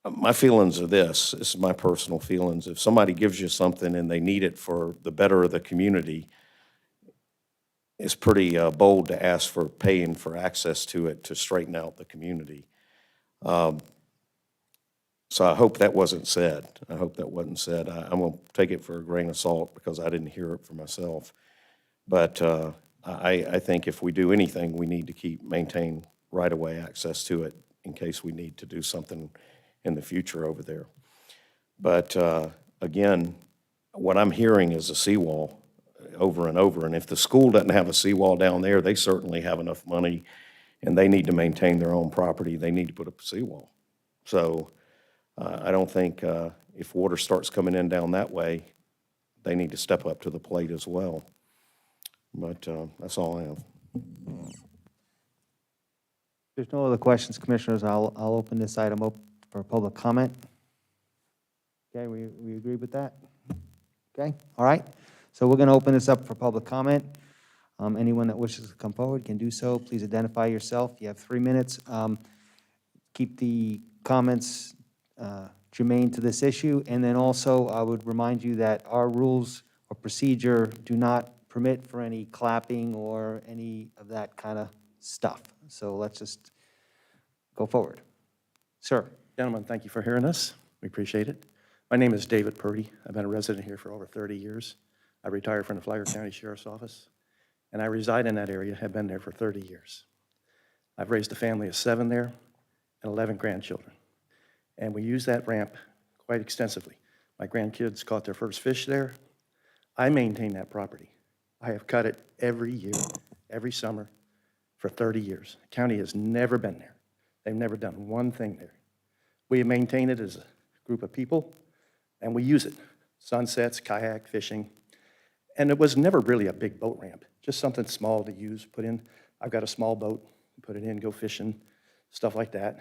My feelings are this is my personal feelings. If somebody gives you something and they need it for the better of the community, it's pretty bold to ask for paying for access to it to straighten out the community. So I hope that wasn't said. I'm going to take it for a grain of salt because I didn't hear it for myself. But I think if we do anything, we need to maintain right-of-way access to it in case we need to do something in the future over there. But again, what I'm hearing is a seawall over and over. And if the school doesn't have a seawall down there, they certainly have enough money and they need to maintain their own property. They need to put up a seawall. So I don't think if water starts coming in down that way, they need to step up to the plate as well. But that's all I have. If there's no other questions, Commissioners, I'll open this item up for public comment. Okay, we agree with that? Okay, all right. So we're going to open this up for public comment. Anyone that wishes to come forward can do so. Please identify yourself. You have 3 minutes. Keep the comments germane to this issue. And then also, I would remind you that our rules of procedure do not permit for any clapping or any of that kind of stuff. So let's just go forward. Sir. Gentlemen, thank you for hearing us. We appreciate it. My name is David Purdy. I've been a resident here for over 30 years. I retired from the Flagler County Sheriff's Office, and I reside in that area, have been there for 30 years. I've raised a family of 7 there, and 11 grandchildren. And we use that ramp quite extensively. My grandkids caught their first fish there. I maintain that property. I have cut it every year, every summer, for 30 years. The county has never been there. They've never done one thing there. We maintain it as a group of people, and we use it. Sunsets, kayak, fishing. And it was never really a big boat ramp, just something small to use, put in. I've got a small boat, put it in, go fishing, stuff like that.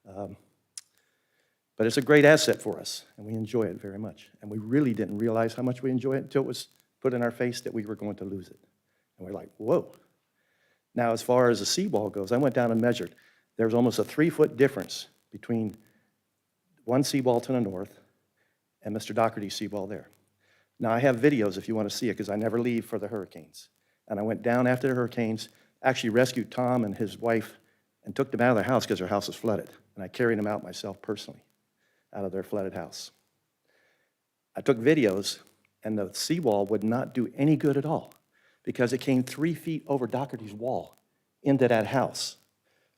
But it's a great asset for us, and we enjoy it very much. And we really didn't realize how much we enjoy it until it was put in our face that we were going to lose it. And we're like, whoa. Now, as far as the seawall goes, I went down and measured. There's almost a 3-foot difference between one seawall to the north and Mr. Doherty's seawall there. Now, I have videos if you want to see it, because I never leave for the hurricanes. And I went down after the hurricanes, actually rescued Tom and his wife and took them out of their house because their house was flooded. And I carried them out myself personally, out of their flooded house. I took videos, and the seawall would not do any good at all because it came 3 feet over Doherty's wall into that house.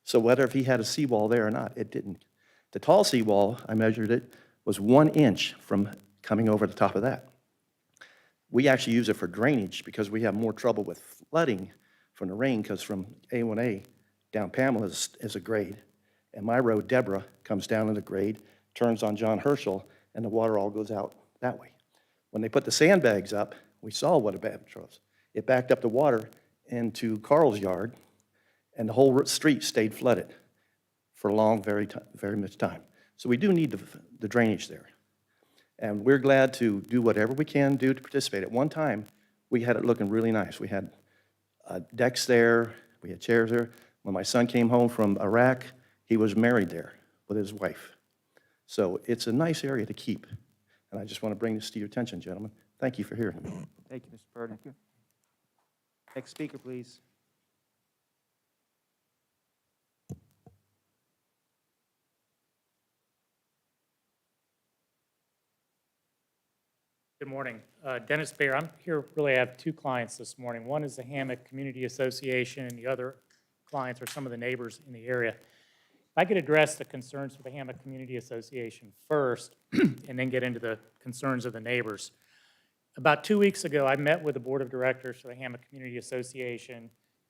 So whether if he had a seawall there or not, it didn't. The tall seawall, I measured it, was 1 inch from coming over the top of that. We actually use it for drainage because we have more trouble with flooding from the rain, because from A1A down Pamela is a grade, and my road, Deborah, comes down in the grade, turns on John Herschel, and the water all goes out that way. When they put the sandbags up, we saw what a bad was. It backed up the water into Carl's yard, and the whole street stayed flooded for a long, very much time. So we do need the drainage there. And we're glad to do whatever we can do to participate. At one time, we had it looking really nice. We had decks there, we had chairs there. When my son came home from Iraq, he was married there with his wife. So it's a nice area to keep. And I just want to bring this to your attention, gentlemen. Thank you for hearing me. Thank you, Mr. Purdy. Next speaker, please. Good morning. Dennis Bayer. I'm here, really, I have 2 clients this morning. One is the Hammock Community Association, and the other clients are some of the neighbors in the area. If I could address the concerns for the Hammock Community Association first, and then get into the concerns of the neighbors. About 2 weeks ago, I met with the board of directors for the Hammock Community Association,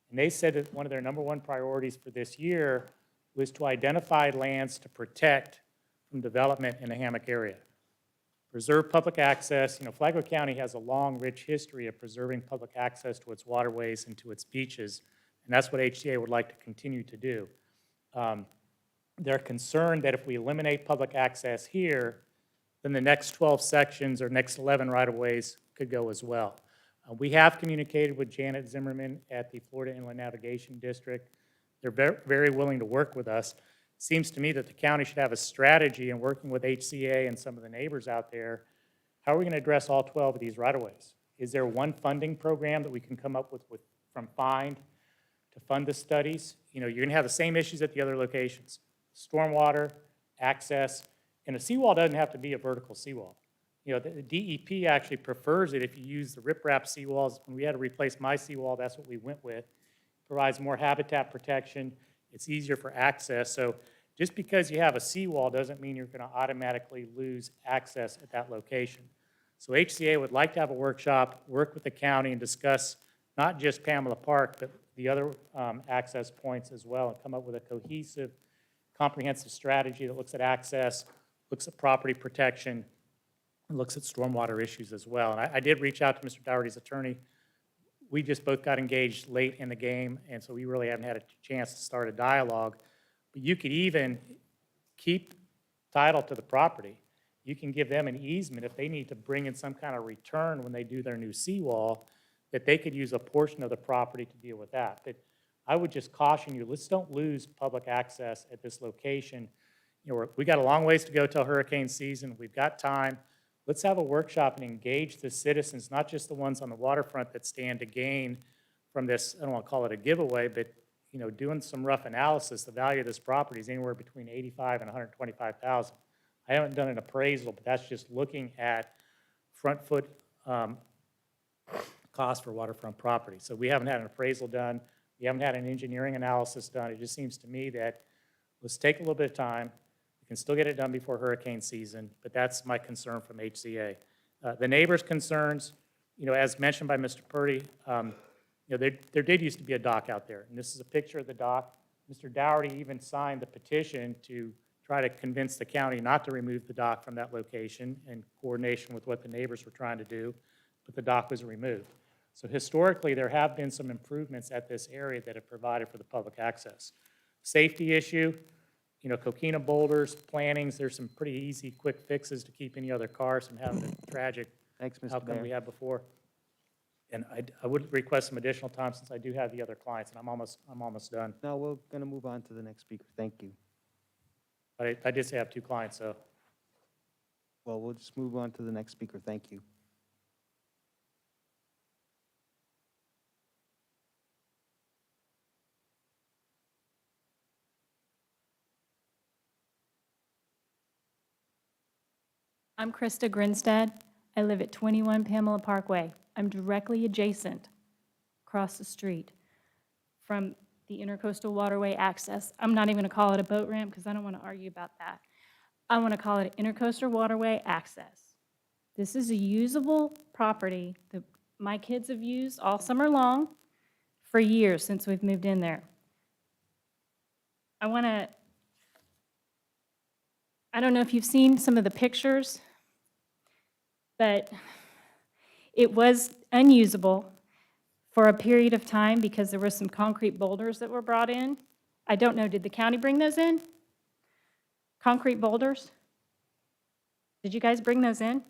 and they said that one of their #1 priorities for this year was to identify lands to protect from development in the Hammock area. Preserve public access. You know, Flagler County has a long, rich history of preserving public access to its waterways and to its beaches, and that's what HCA would like to continue to do. They're concerned that if we eliminate public access here, then the next 12 sections or next 11 right-of-ways could go as well. We have communicated with Janet Zimmerman at the Florida Inland Navigation District. They're very willing to work with us. Seems to me that the county should have a strategy in working with HCA and some of the neighbors out there. How are we going to address all 12 of these right-of-ways? Is there one funding program that we can come up with from FIND to fund the studies? You know, you're going to have the same issues at the other locations. Stormwater, access, and a seawall doesn't have to be a vertical seawall. You know, the DEP actually prefers it if you use the riprap seawalls. When we had to replace my seawall, that's what we went with. Provides more habitat protection. It's easier for access. So just because you have a seawall doesn't mean you're going to automatically lose access at that location. So HCA would like to have a workshop, work with the county, and discuss not just Pamela Park, but the other access points as well, and come up with a cohesive, comprehensive strategy that looks at access, looks at property protection, and looks at stormwater issues as well. And I did reach out to Mr. Dougherty's attorney. We just both got engaged late in the game, and so we really haven't had a chance to start a dialogue. But you could even keep title to the property. You can give them an easement if they need to bring in some kind of return when they do their new seawall, that they could use a portion of the property to deal with that. But I would just caution you, let's don't lose public access at this location. You know, we got a long ways to go till hurricane season. We've got time. Let's have a workshop and engage the citizens, not just the ones on the waterfront that stand to gain from this. I don't want to call it a giveaway, but you know, doing some rough analysis, the value of this property is anywhere between $85,000 and $125,000. I haven't done an appraisal, but that's just looking at front foot cost for waterfront property. So we haven't had an appraisal done. We haven't had an engineering analysis done. It just seems to me that Let's take a little bit of time. We can still get it done before hurricane season, but that's my concern from HCA. The neighbors' concerns, as mentioned by Mr. Purdy, there did used to be a dock out there, and this is a picture of the dock. Mr. Dougherty even signed the petition to try to convince the county not to remove the dock from that location in coordination with what the neighbors were trying to do, but the dock was removed. So historically, there have been some improvements at this area that have provided for the public access. Safety issue, coquina boulders, plantings, there's some pretty easy, quick fixes to keep any other cars from having the tragic Thanks, Mr. outcome Mayor. we had before. And I would request some additional time since I do have the other clients, and I'm almost done. No, we're going to move on to the next speaker. Thank you. But I did say I have 2 clients, so. Well, we'll just move on to the next speaker. Thank you. I'm Krista Grinstead. I live at 21 Pamela Parkway. I'm directly adjacent, across the street, from the Intercoastal Waterway access. I'm not even going to call it a boat ramp because I don't want to argue about that. I want to call it Intercoastal Waterway access. This is a usable property that my kids have used all summer long for years since we've moved in there. I don't know if you've seen some of the pictures, but it was unusable for a period of time because there were some concrete boulders that were brought in. I don't know, did the county bring those in? Concrete boulders? Did you guys bring those in?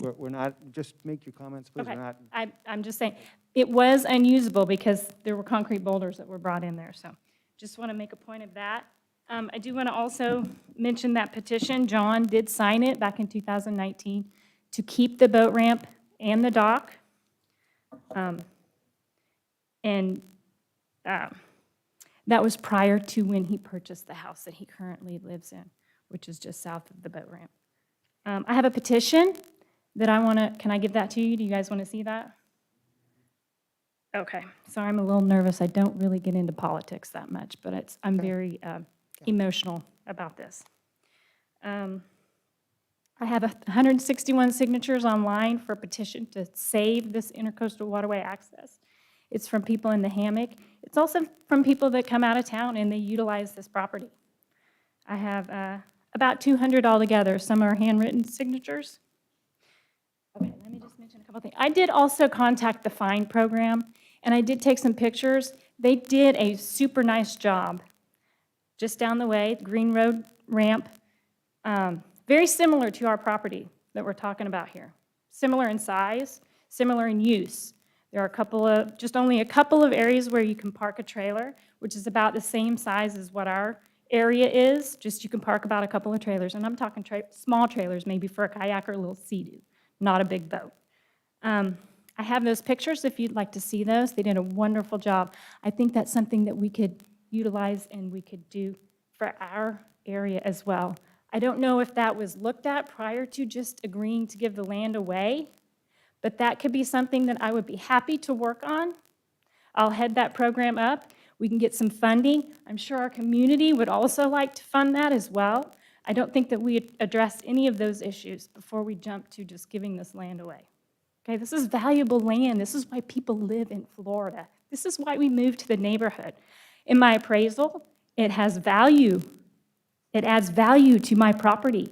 We're not, just make your comments, please. Okay, We're not, I'm just saying, it was unusable because there were concrete boulders that were brought in there, so just want to make a point of that. I do want to also mention that petition. John did sign it back in 2019 to keep the boat ramp and the dock. That was prior to when he purchased the house that he currently lives in, which is just south of the boat ramp. I have a petition that I want to, can I give that to you? Do you guys want to see that? Okay, sorry, I'm a little nervous. I don't really get into politics that much, but I'm very emotional about this. I have 161 signatures online for a petition to save this intercoastal waterway access. It's from people in the hammock. It's also from people that come out of town and they utilize this property. I have about 200 altogether. Some are handwritten signatures. Okay, let me just mention a couple things. I did also contact the FIND program, and I did take some pictures. They did a super nice job. Just down the way, Green Road ramp, very similar to our property that we're talking about here. Similar in size, similar in use. There are just only a couple of areas where you can park a trailer, which is about the same size as what our area is. Just you can park about a couple of trailers, and I'm talking small trailers, maybe for a kayak or a little sea-doo, not a big boat. I have those pictures if you'd like to see those. They did a wonderful job. I think that's something that we could utilize and we could do for our area as well. I don't know if that was looked at prior to just agreeing to give the land away, but that could be something that I would be happy to work on. I'll head that program up. We can get some funding. I'm sure our community would also like to fund that as well. I don't think that we address any of those issues before we jump to just giving this land away. Okay, this is valuable land. This is why people live in Florida. This is why we moved to the neighborhood. In my appraisal, it has value. It adds value to my property.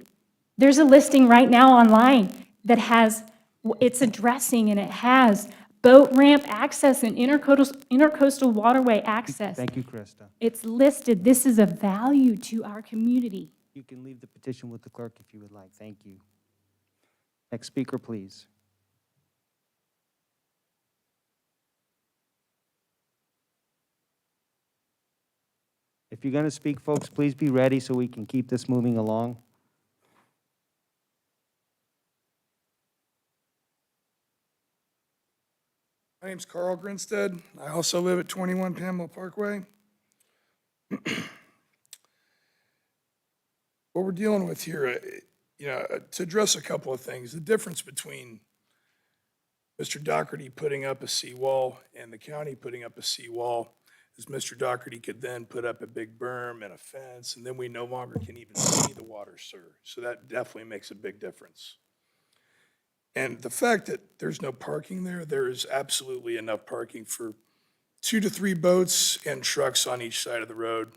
There's a listing right now online that has, it's addressing and it has boat ramp access and intercoastal waterway access. thank you, Krista. It's listed. This is a value to our community. You can leave the petition with the clerk if you would like. Thank you. Next speaker, please. If you're going to speak, folks, please be ready so we can keep this moving along. My name's Carl Grinstead. I also live at 21 Pamela Parkway. What we're dealing with here, to address a couple of things, the difference between Mr. Dougherty putting up a seawall and the county putting up a seawall, is Mr. Doherty could then put up a big berm and a fence, and then we no longer can even see the water, sir. So that definitely makes a big difference. And the fact that there's no parking there, there is absolutely enough parking for 2 to 3 boats and trucks on each side of the road.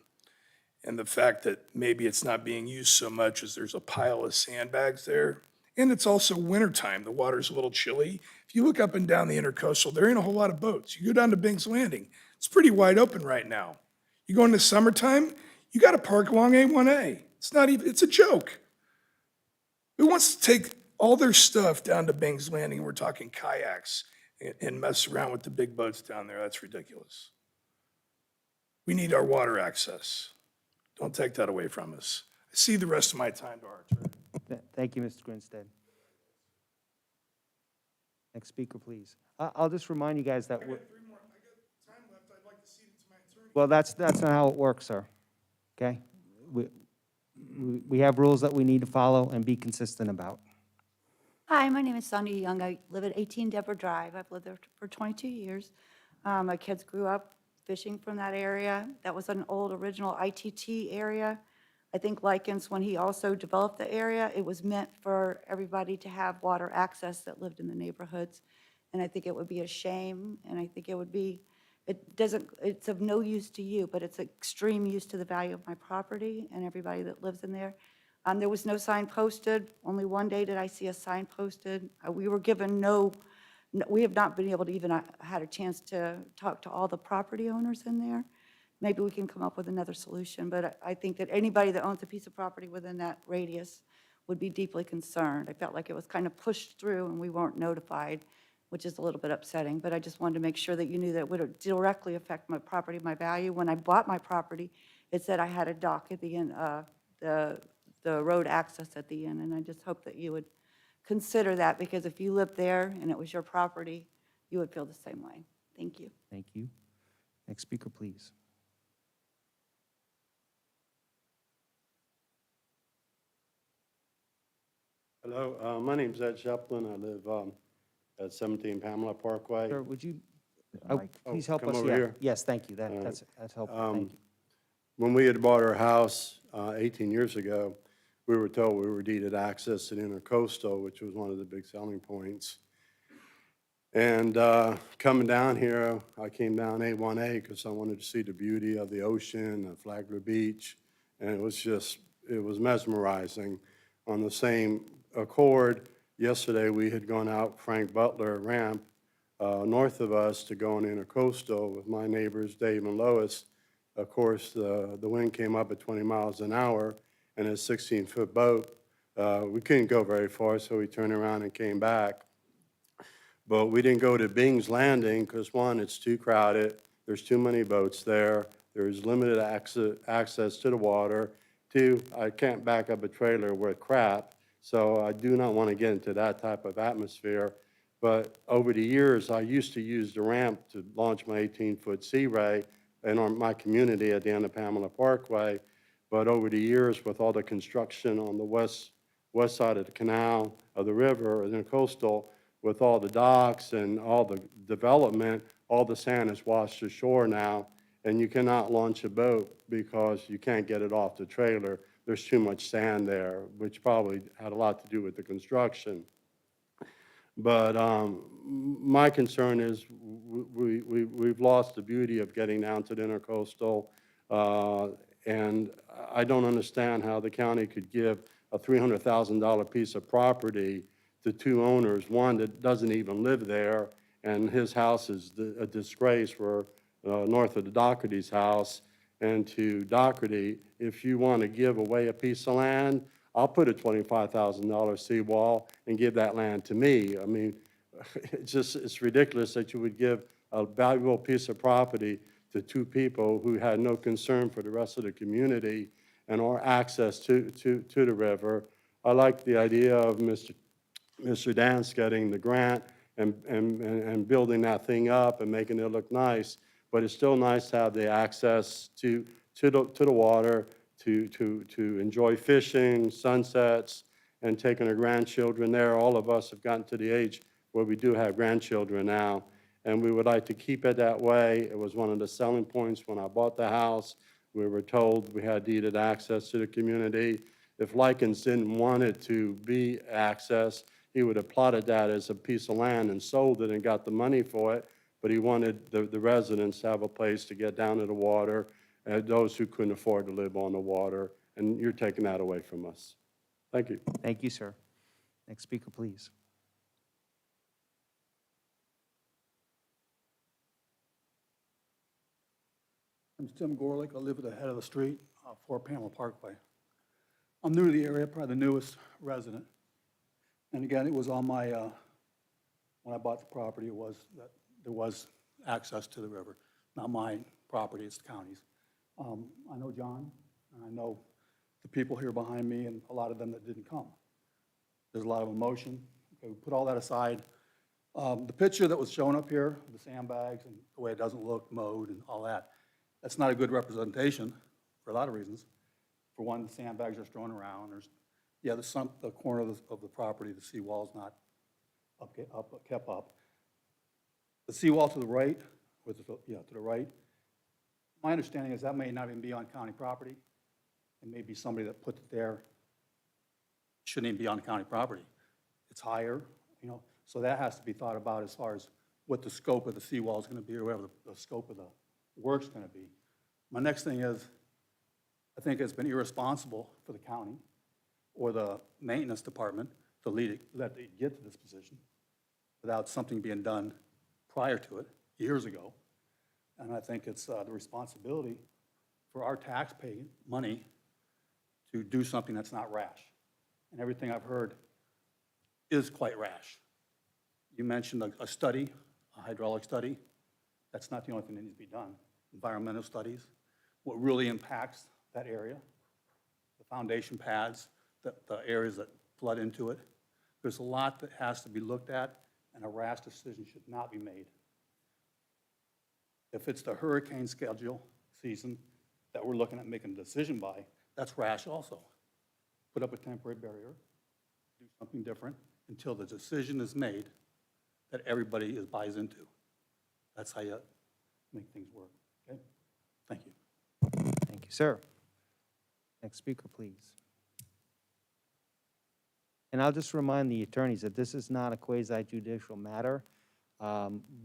And the fact that maybe it's not being used so much is there's a pile of sandbags there. And it's also wintertime, the water's a little chilly. If you look up and down the intercoastal, there ain't a whole lot of boats. You go down to Bing's Landing, it's pretty wide open right now. You go into summertime, you gotta park along A1A. It's not even, it's a joke. Who wants to take all their stuff down to Bing's Landing, we're talking kayaks, and mess around with the big boats down there? That's ridiculous. We need our water access. Don't take that away from us. I see the rest of my time to our attorney. Thank you, Mr. Grinstead. Next speaker, please. I'll just remind you guys that we're... Well, that's not how it works, sir. Okay? We have rules that we need to follow and be consistent about. Hi, my name is Sonia Young. I live at 18 Deborah Drive. I've lived there for 22 years. My kids grew up fishing from that area. That was an old original ITT area. I think Likens, when he also developed the area, it was meant for everybody to have water access that lived in the neighborhoods. And I think it would be a shame, and I think it would be, it's of no use to you, but it's extreme use to the value of my property and everybody that lives in there. There was no sign posted. Only one day did I see a sign posted. We were given we have not been able to even had a chance to talk to all the property owners in there. Maybe we can come up with another solution, but I think that anybody that owns a piece of property within that radius would be deeply concerned. I felt like it was kind of pushed through and we weren't notified, which is a little bit upsetting, but I just wanted to make sure that you knew that it would directly affect my property, my value. When I bought my property, it said I had a dock at the end, the road access at the end, and I just hope that you would consider that, because if you lived there and it was your property, you would feel the same way. Thank you. Thank you. Next speaker, please. Hello, my name's Ed Sheplin. I live at 17 Pamela Parkway. Sir, would you please Oh, help come us? over Yeah. here. Yes, thank you. That's helpful. Thank you. When we had bought our house 18 years ago, we were told we were deeded access to Intercoastal, which was one of the big selling points. And coming down here, I came down A1A because I wanted to see the beauty of the ocean, Flagler Beach, and it was mesmerizing. On the same accord, yesterday we had gone out Frank Butler ramp north of us to go on Intercoastal with my neighbors Dave and Lois. Of course, the wind came up at 20 miles an hour, and a 16-foot boat. We couldn't go very far, so we turned around and came back. But we didn't go to Bing's Landing because, one, it's too crowded. There's too many boats there. There's limited access to the water. Two, I can't back up a trailer with crap, so I do not want to get into that type of atmosphere. But over the years, I used to use the ramp to launch my 18-foot Sea Ray in my community at the end of Pamela Parkway. But over the years, with all the construction on the west side of the canal, of the river, or the coastal, with all the docks and all the development, all the sand is washed ashore now, and you cannot launch a boat because you can't get it off the trailer. There's too much sand there, which probably had a lot to do with the construction. But my concern is we've lost the beauty of getting down to the Intercoastal, and I don't understand how the county could give a $300,000 piece of property to two owners, one that doesn't even live there, and his house is a disgrace for north of the Doherty's house, and to Doherty, if you want to give away a piece of land, I'll put a $25,000 seawall and give that land to me. I mean, it's ridiculous that you would give a valuable piece of property to two people who had no concern for the rest of the community and our access to the river. I like the idea of Mr. Dance getting the grant and building that thing up and making it look nice, but it's still nice to have the access to the water, to enjoy fishing, sunsets, and taking our grandchildren there. All of us have gotten to the age where we do have grandchildren now, and we would like to keep it that way. It was one of the selling points when I bought the house. We were told we had deeded access to the community. If Likens didn't want it to be access, he would have plotted that as a piece of land and sold it and got the money for it, but he wanted the residents to have a place to get down to the water, and those who couldn't afford to live on the water, and you're taking that away from us. Thank you. Thank you, sir. Next speaker, please. I'm Tim Gorlick. I live at the head of the street, 4 Pamela Parkway. I'm new to the area, probably the newest resident. And again, it was on my, when I bought the property, it was that there was access to the river. Not my property, it's the county's. I know John, and I know the people here behind me, and a lot of them that didn't come. There's a lot of emotion. Okay, we put all that aside. The picture that was shown up here, the sandbags and the way it doesn't look mowed and all that, that's not a good representation for a lot of reasons. For one, the sandbags are thrown around. The corner of the property, the seawall's not kept up. The seawall to the right, to the right, my understanding is that may not even be on county property. It may be somebody that put it there, shouldn't even be on county property. It's higher, so that has to be thought about as far as what the scope of the seawall is going to be, or whatever the scope of the work's going to be. My next thing is, I think it's been irresponsible for the county or the maintenance department to let it get to this position without something being done prior to it, years ago. And I think it's the responsibility for our taxpaying money to do something that's not rash. And everything I've heard is quite rash. You mentioned a study, a hydraulic study. That's not the only thing that needs to be done. Environmental studies, what really impacts that area, the foundation pads, the areas that flood into it. There's a lot that has to be looked at, and a rash decision should not be made. If it's the hurricane schedule season that we're looking at making a decision by, that's rash also. Put up a temporary barrier, do something different until the decision is made that everybody buys into. That's how you make things work, okay? Thank you. Thank you, sir. Next speaker, please. And I'll just remind the attorneys that this is not a quasi-judicial matter.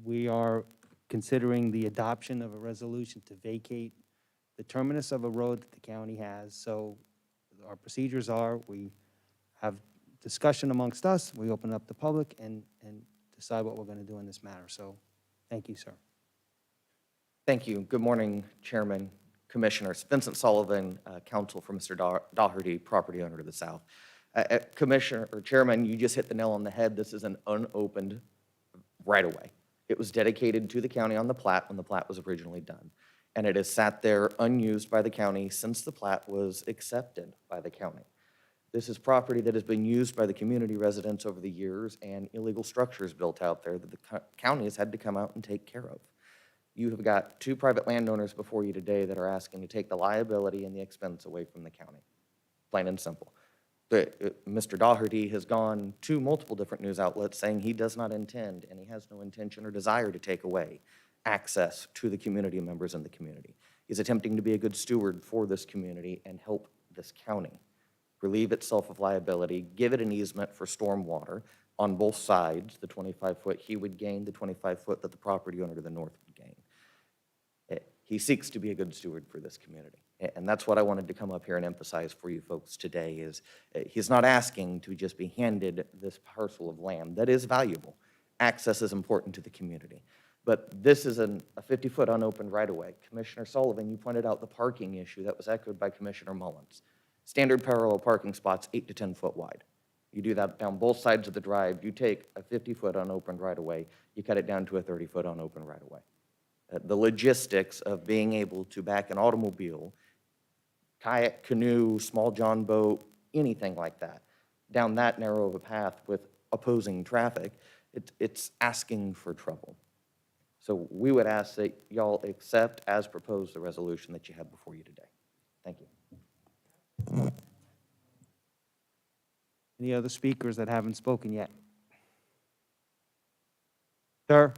We are considering the adoption of a resolution to vacate the terminus of a road that the county has. So our procedures are, we have discussion amongst us, we open up the public and decide what we're going to do in this matter. So thank you, sir. Thank you. Good morning, Chairman, Commissioners. Vincent Sullivan, counsel for Mr. Daugherty, property owner to the south. Commissioner, or Chairman, you just hit the nail on the head. This is an unopened right-of-way. It was dedicated to the county on the plat when the plat was originally done. And it has sat there unused by the county since the plat was accepted by the county. This is property that has been used by the community residents over the years, and illegal structures built out there that the county has had to come out and take care of. You have got 2 private landowners before you today that are asking to take the liability and the expense away from the county, plain and simple. Mr. Daugherty has gone to multiple different news outlets saying he does not intend, and he has no intention or desire to take away access to the community members in the community. He's attempting to be a good steward for this community and help this county relieve itself of liability, give it an easement for stormwater on both sides, the 25-foot he would gain, the 25-foot that the property owner to the north would gain. He seeks to be a good steward for this community. And that's what I wanted to come up here and emphasize for you folks today is he's not asking to just be handed this parcel of land that is valuable. Access is important to the community. But this is a 50-foot unopened right-of-way. Commissioner Sullivan, you pointed out the parking issue that was echoed by Commissioner Mullins. Standard parallel parking spots, 8 to 10 foot wide. You do that down both sides of the drive. You take a 50-foot unopened right-of-way, you cut it down to a 30-foot unopened right-of-way. The logistics of being able to back an automobile, kayak, canoe, small john boat, anything like that, down that narrow of a path with opposing traffic, it's asking for trouble. So we would ask that y'all accept as proposed the resolution that you have before you today. Thank you. Any other speakers that haven't spoken yet? Sir,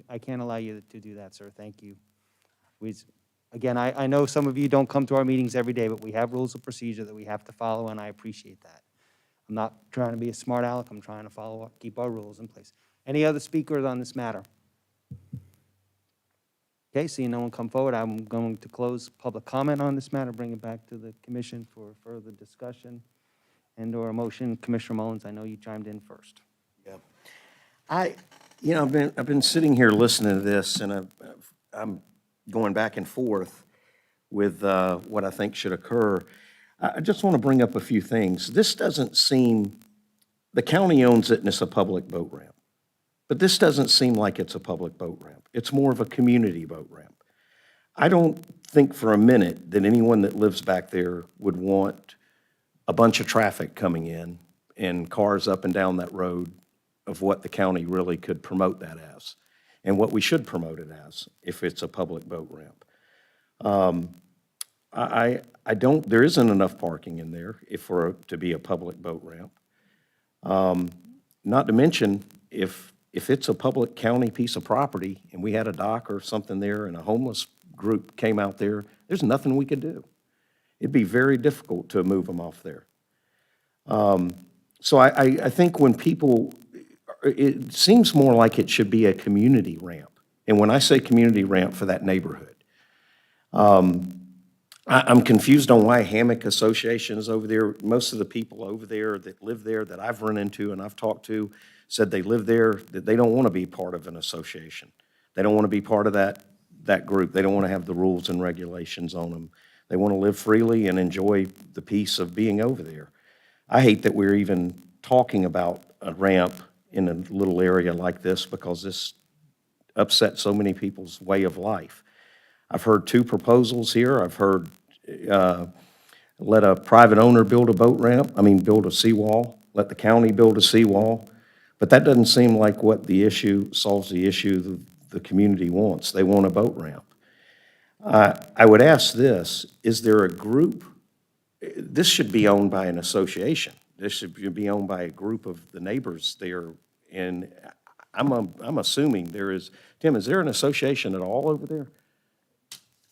I can't allow you to do that, sir. Thank you. Again, I know some of you don't come to our meetings every day, but we have rules of procedure that we have to follow, and I appreciate that. I'm not trying to be a smart aleck. I'm trying to keep our rules in place. Any other speakers on this matter? Okay, seeing no one come forward, I'm going to close public comment on this matter, bring it back to the commission for further discussion and/or a motion. Commissioner Mullins, I know you chimed in first. I've been sitting here listening to this, and I'm going back and forth with what I think should occur. I just want to bring up a few things. This doesn't seem, the county owns it and it's a public boat ramp. But this doesn't seem like it's a public boat ramp. It's more of a community boat ramp. I don't think for a minute that anyone that lives back there would want a bunch of traffic coming in and cars up and down that road of what the county really could promote that as, and what we should promote it as if it's a public boat ramp. There isn't enough parking in there for it to be a public boat ramp. Not to mention, if it's a public county piece of property and we had a dock or something there and a homeless group came out there, there's nothing we could do. It'd be very difficult to move them off there. So I think when people, it seems more like it should be a community ramp. And when I say community ramp, for that neighborhood. I'm confused on why hammock association is over there. Most of the people over there that live there that I've run into and I've talked to said they live there, that they don't want to be part of an association. They don't want to be part of that group. They don't want to have the rules and regulations on them. They want to live freely and enjoy the peace of being over there. I hate that we're even talking about a ramp in a little area like this because this upsets so many people's way of life. I've heard 2 proposals here. I've heard let a private owner build build a seawall, let the county build a seawall. But that doesn't seem like what the issue solves the issue the community wants. They want a boat ramp. I would ask this, is there a group, this should be owned by an association. This should be owned by a group of the neighbors there. And I'm assuming there is, Tim, is there an association at all over there?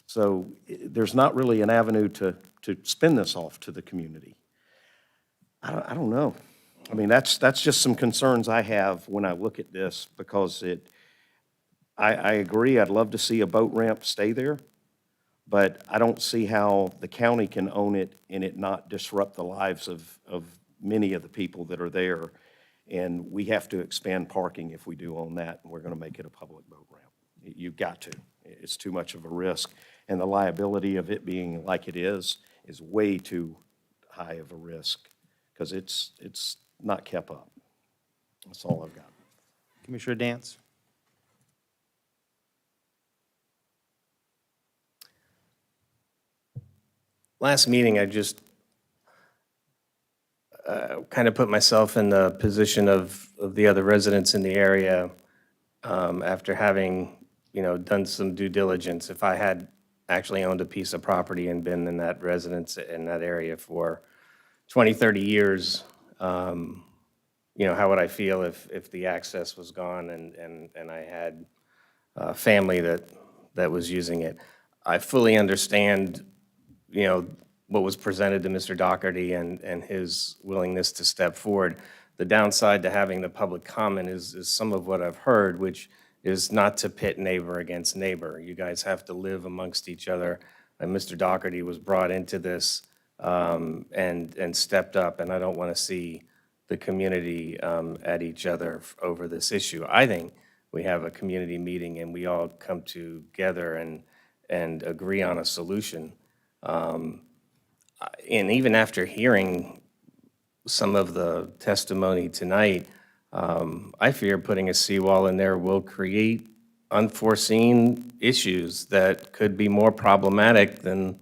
So there's not really an avenue to spin this off to the community. I don't know. I mean, that's just some concerns I have when I look at this because I agree, I'd love to see a boat ramp stay there, but I don't see how the county can own it and it not disrupt the lives of many of the people that are there. And we have to expand parking if we do own that, and we're going to make it a public boat ramp. You've got to. It's too much of a risk. And the liability of it being like it is way too high of a risk because it's not kept up. That's all I've got. Commissioner Dance? Last meeting, I just kind of put myself in the position of the other residents in the area after having, done some due diligence. If I had actually owned a piece of property and been in that residence in that area for 20, 30 years, how would I feel if the access was gone and I had family that was using it? I fully understand, what was presented to Mr. Doherty and his willingness to step forward. The downside to having the public comment is some of what I've heard, which is not to pit neighbor against neighbor. You guys have to live amongst each other. And Mr. Doherty was brought into this and stepped up, and I don't want to see the community at each other over this issue. I think we have a community meeting and we all come together and agree on a solution. And even after hearing some of the testimony tonight, I fear putting a seawall in there will create unforeseen issues that could be more problematic than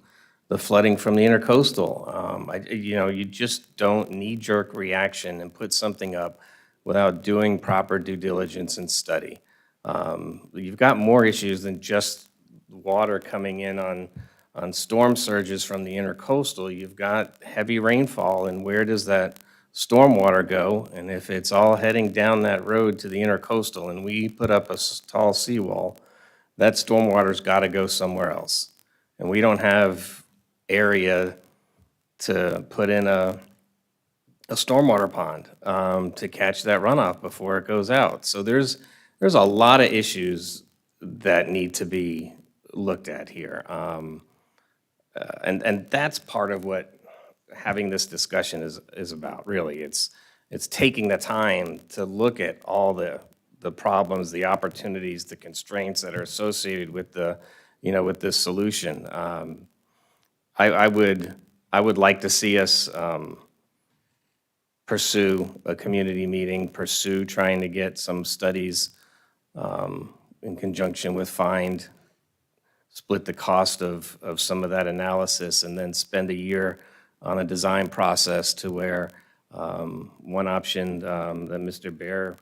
the flooding from the intercoastal. You just don't knee-jerk reaction and put something up without doing proper due diligence and study. You've got more issues than just water coming in on storm surges from the intercoastal. You've got heavy rainfall, and where does that stormwater go, and if it's all heading down that road to the intercoastal and we put up a tall seawall, that stormwater's got to go somewhere else. And we don't have area to put in a stormwater pond to catch that runoff before it goes out. So there's a lot of issues that need to be looked at here. And that's part of what having this discussion is about, really. It's taking the time to look at all the problems, the opportunities, the constraints that are associated with with this solution. I would like to see us pursue a community meeting, pursue trying to get some studies in conjunction with FIND, split the cost of some of that analysis, and then spend a year on a design process to where one option that Mr. Bear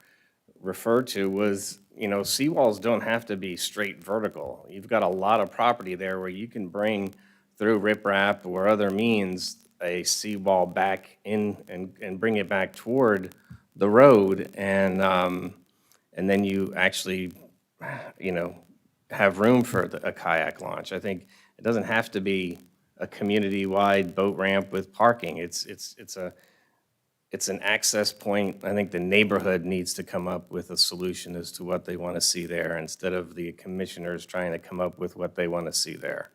referred to was, seawalls don't have to be straight vertical. You've got a lot of property there where you can bring through riprap or other means a seawall back in and bring it back toward the road, and then you actually, have room for a kayak launch. I think it doesn't have to be a community-wide boat ramp with parking. It's an access point. I think the neighborhood needs to come up with a solution as to what they want to see there instead of the commissioners trying to come up with what they want to see there.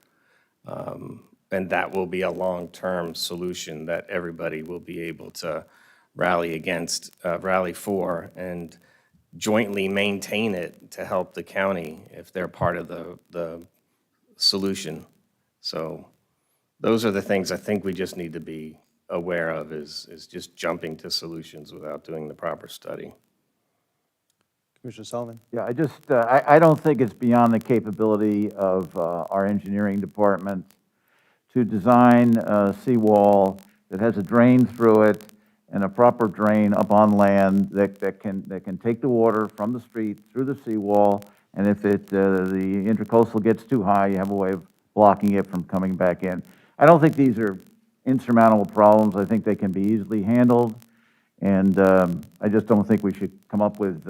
And that will be a long-term solution that everybody will be able to rally for, and jointly maintain it to help the county if they're part of the solution. So those are the things I think we just need to be aware of, is just jumping to solutions without doing the proper study. Commissioner Sullivan? Yeah, I don't think it's beyond the capability of our engineering department to design a seawall that has a drain through it and a proper drain up on land that can take the water from the street through the seawall, and if the intercoastal gets too high, you have a way of blocking it from coming back in. I don't think these are insurmountable problems. I think they can be easily handled, and I just don't think we should come up with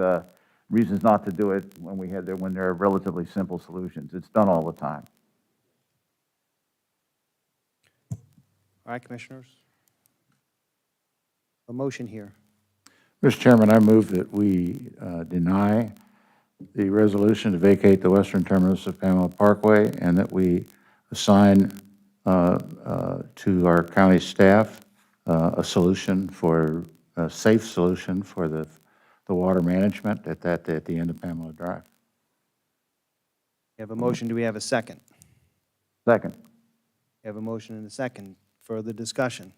reasons not to do it when there are relatively simple solutions. It's done all the time. All right, Commissioners? A motion here. Mr. Chairman, I move that we deny the resolution to vacate the western terminus of Pamela Parkway, and that we assign to our county staff a safe solution for the water management at the end of Pamela Drive. We have a motion. Do we have a second? Second. We have a motion and a second. Further discussion?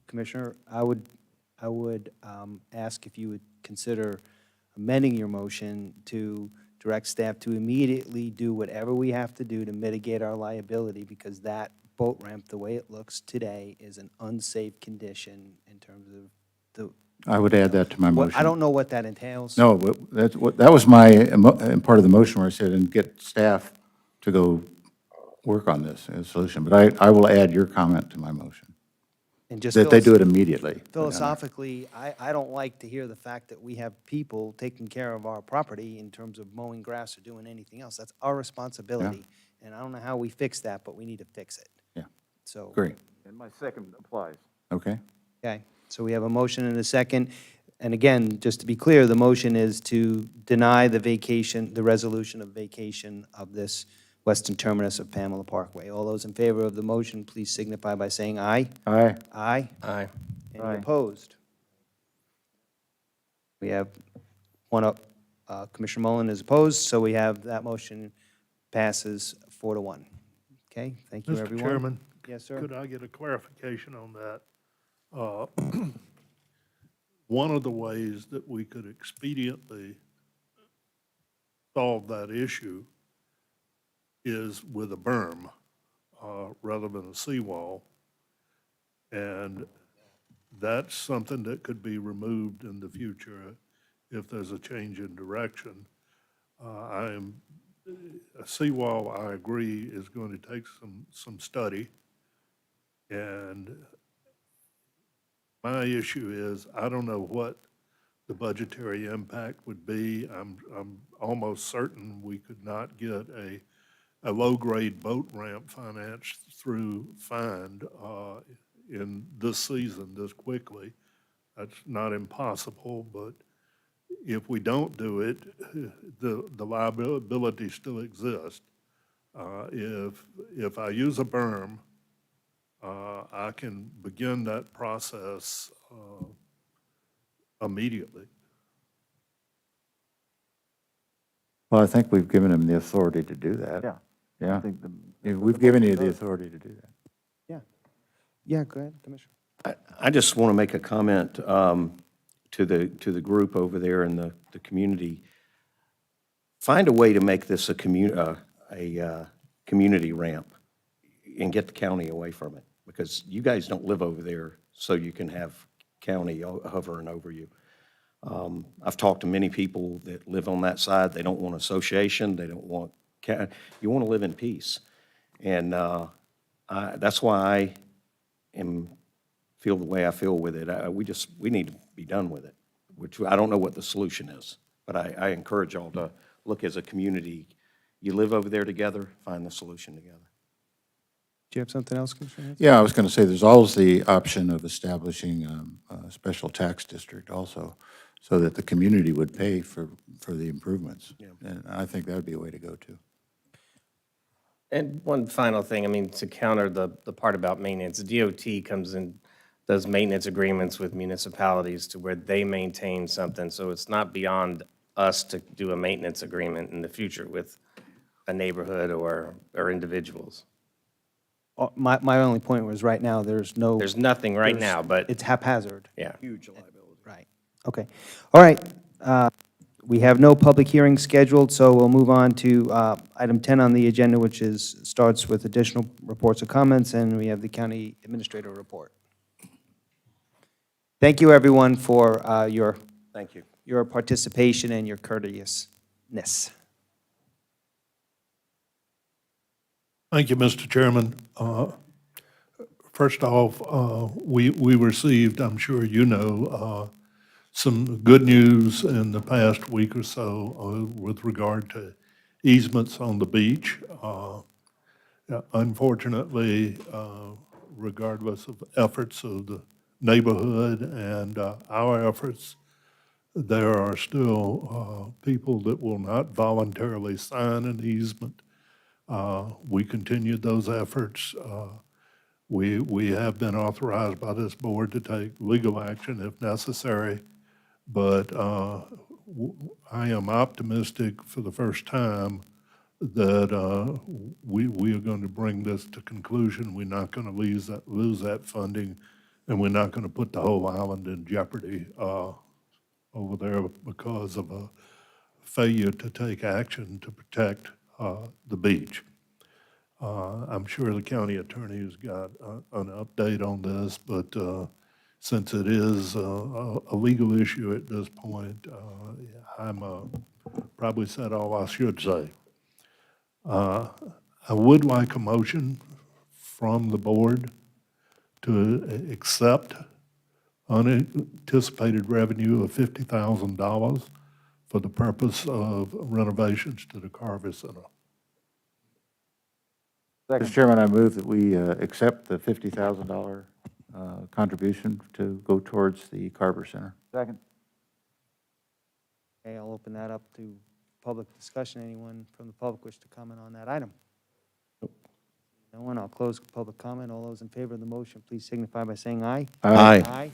Commissioner, I would ask if you would consider amending your motion to direct staff to immediately do whatever we have to do to mitigate our liability, because that boat ramp, the way it looks today, is an unsafe condition in terms of the... I would add that to my motion. I don't know what that entails. No, that was my part of the motion where I said, and get staff to go work on this as a solution. But I will add your comment to my motion. And just that they do it immediately. Philosophically, I don't like to hear the fact that we have people taking care of our property in terms of mowing grass or doing anything else. That's our responsibility. Yeah. And I don't know how we fix that, but we need to fix it. Yeah. So. Great. And my second applies. Okay. Okay. So we have a motion and a second. And again, just to be clear, the motion is to deny the resolution of vacation of this western terminus of Pamela Parkway. All those in favor of the motion, please signify by saying aye. Aye. Aye. Aye. Any opposed? We have one up. Commissioner Mullen is opposed, so we have that motion passes 4-1. Okay, thank you, everyone. Mr. Chairman? Yes, sir. Could I get a clarification on that? One of the ways that we could expediently solve that issue is with a berm rather than a seawall. And that's something that could be removed in the future if there's a change in direction. A seawall, I agree, is going to take some study. And My issue is, I don't know what the budgetary impact would be. I'm almost certain we could not get a low-grade boat ramp financed through Find in this season this quickly. That's not impossible, but if we don't do it, the liability still exists. If I use a berm, I can begin that process immediately. Well, I think we've given him the authority to do that. Yeah. Yeah. I think the- Yeah, we've given you the authority to do that. Yeah. Yeah, go ahead, Commissioner. I just want to make a comment to the group over there in the community. Find a way to make this a community ramp and get the county away from it, because you guys don't live over there so you can have county hovering over you. I've talked to many people that live on that side. They don't want association. They don't want, you want to live in peace. And that's why I feel the way I feel with it. We need to be done with it, which I don't know what the solution is. But I encourage y'all to look as a community. You live over there together, find the solution together. Do you have something else, Commissioner Hanson? Yeah, I was going to say, there's always the option of establishing a special tax district also, so that the community would pay for the improvements. Yeah. And I think that would be a way to go too. And one final thing, I mean, to counter the part about maintenance, DOT comes in, does maintenance agreements with municipalities to where they maintain something, so it's not beyond us to do a maintenance agreement in the future with a neighborhood or individuals. My only point was, right now, there's nothing right now, but. It's haphazard. Yeah. Huge liability. Right. Okay. All right. We have no public hearing scheduled, so we'll move on to item 10 on the agenda, which starts with additional reports or comments, and we have the county administrator report. Thank you, everyone, for Thank you. your participation and your courteousness. Thank you, Mr. Chairman. First off, we received, I'm sure you know, some good news in the past week or so with regard to easements on the beach. Unfortunately, regardless of efforts of the neighborhood and our efforts, there are still people that will not voluntarily sign an easement. We continued those efforts. We have been authorized by this board to take legal action if necessary, but I am optimistic for the first time that we are going to bring this to conclusion. We're not going to lose that funding, and we're not going to put the whole island in jeopardy over there because of a failure to take action to protect the beach. I'm sure the county attorney has got an update on this, but since it is a legal issue at this point, I'm probably said all I should say. I would like a motion from the board to accept unanticipated revenue of $50,000 for the purpose of renovations to the Carver Center. Mr. Chairman, I move that we accept the $50,000 contribution to go towards the Carver Center. Second. Okay, I'll open that up to public discussion. Anyone from the public wish to comment on that item? No one. I'll close public comment. All those in favor of the motion, please signify by saying aye. Aye. Aye.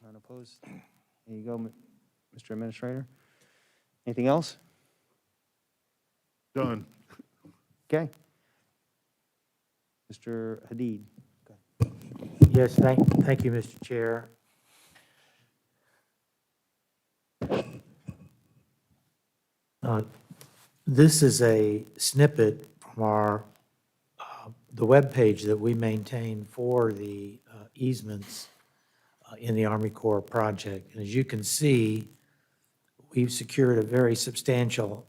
None opposed. There you go, Mr. Administrator. Anything else? Done. Okay. Mr. Hadid. Yes, thank you, Mr. Chair. This is a snippet from the webpage that we maintain for the easements in the Army Corps project. And as you can see, we've secured a very substantial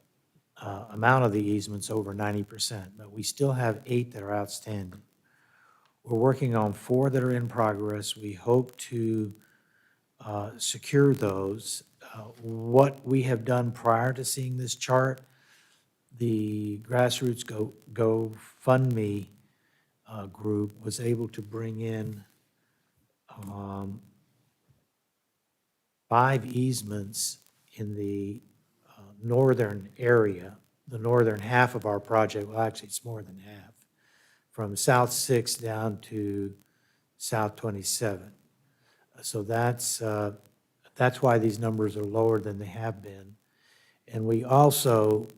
amount of the easements, over 90%, but we still have 8 that are outstanding. We're working on 4 that are in progress. We hope to secure those. What we have done prior to seeing this chart, the Grassroots GoFundMe group was able to bring in 5 easements in the northern area, the northern half of our project. Well, actually, it's more than half, from South 6 down to South 27. So that's why these numbers are lower than they have been. And we also,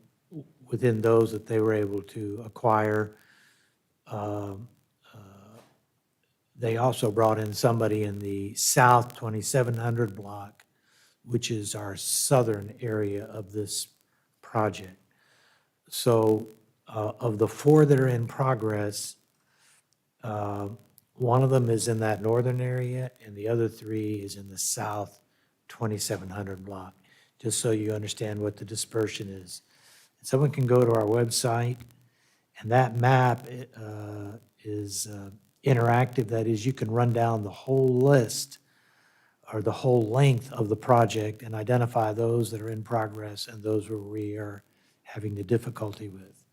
within those that they were able to acquire, they also brought in somebody in the South 2700 block, which is our southern area of this project. So of the 4 that are in progress, one of them is in that northern area, and the other 3 is in the South 2700 block, just so you understand what the dispersion is. Someone can go to our website, and that map is interactive. That is, you can run down the whole list or the whole length of the project and identify those that are in progress and those where we are having the difficulty with.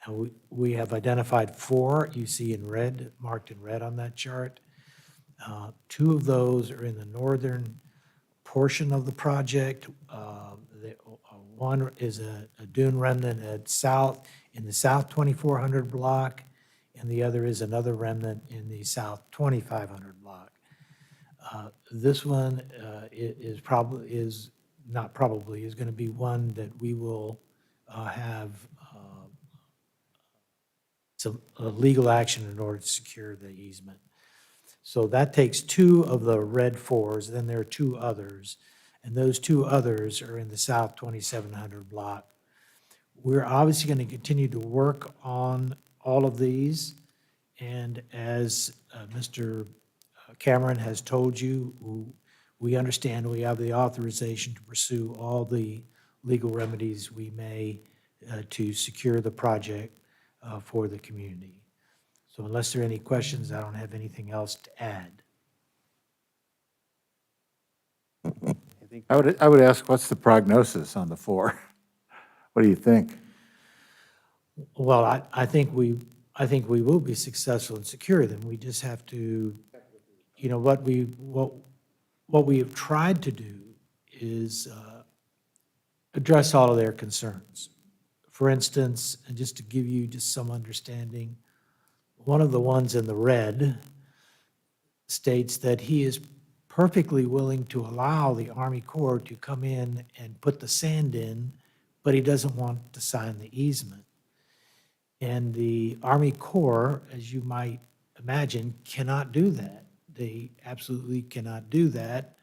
Now, we have identified 4, you see in red, marked in red on that chart. 2 of those are in the northern portion of the project. One is a dune remnant in the South 2400 block, and the other is another remnant in the South 2500 block. This one is going to be one that we will have some legal action in order to secure the easement. So that takes 2 of the red 4s, then there are 2 others, and those 2 others are in the South 2700 block. We're obviously going to continue to work on all of these, and as Mr. Cameron has told you, we understand we have the authorization to pursue all the legal remedies we may to secure the project for the community. So unless there are any questions, I don't have anything else to add. I would ask, what's the prognosis on the 4? What do you think? Well, I think we will be successful and secure them. We just have to, what we have tried to do is address all of their concerns. For instance, and just to give you just some understanding, one of the ones in the red states that he is perfectly willing to allow the Army Corps to come in and put the sand in, but he doesn't want to sign the easement. And the Army Corps, as you might imagine, cannot do that. They absolutely cannot do that.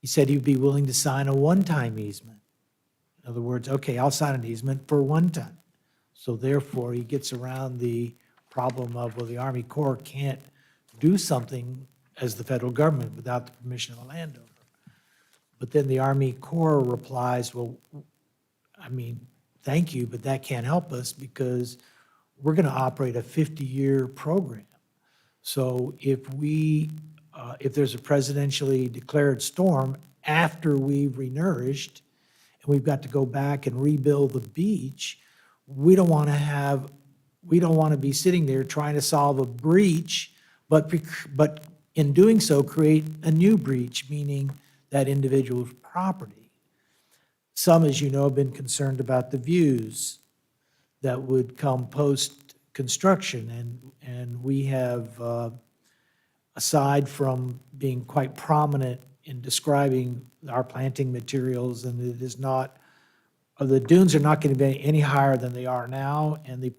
He said he'd be willing to sign a one-time easement. In other words, okay, I'll sign an easement for one time. So therefore, he gets around the problem of, well, the Army Corps can't do something as the federal government without the permission of the landowner. But then the Army Corps replies, well, I mean, thank you, but that can't help us because we're going to operate a 50-year program. So if there's a presidentially declared storm after we've renourished and we've got to go back and rebuild the beach, we don't want to be sitting there trying to solve a breach, but in doing so, create a new breach, meaning that individual's property. Some, as you know, have been concerned about the views that would come post-construction, and we have, aside from being quite prominent in describing our planting materials, and it is not, the dunes are not going to be any higher than they are now, and the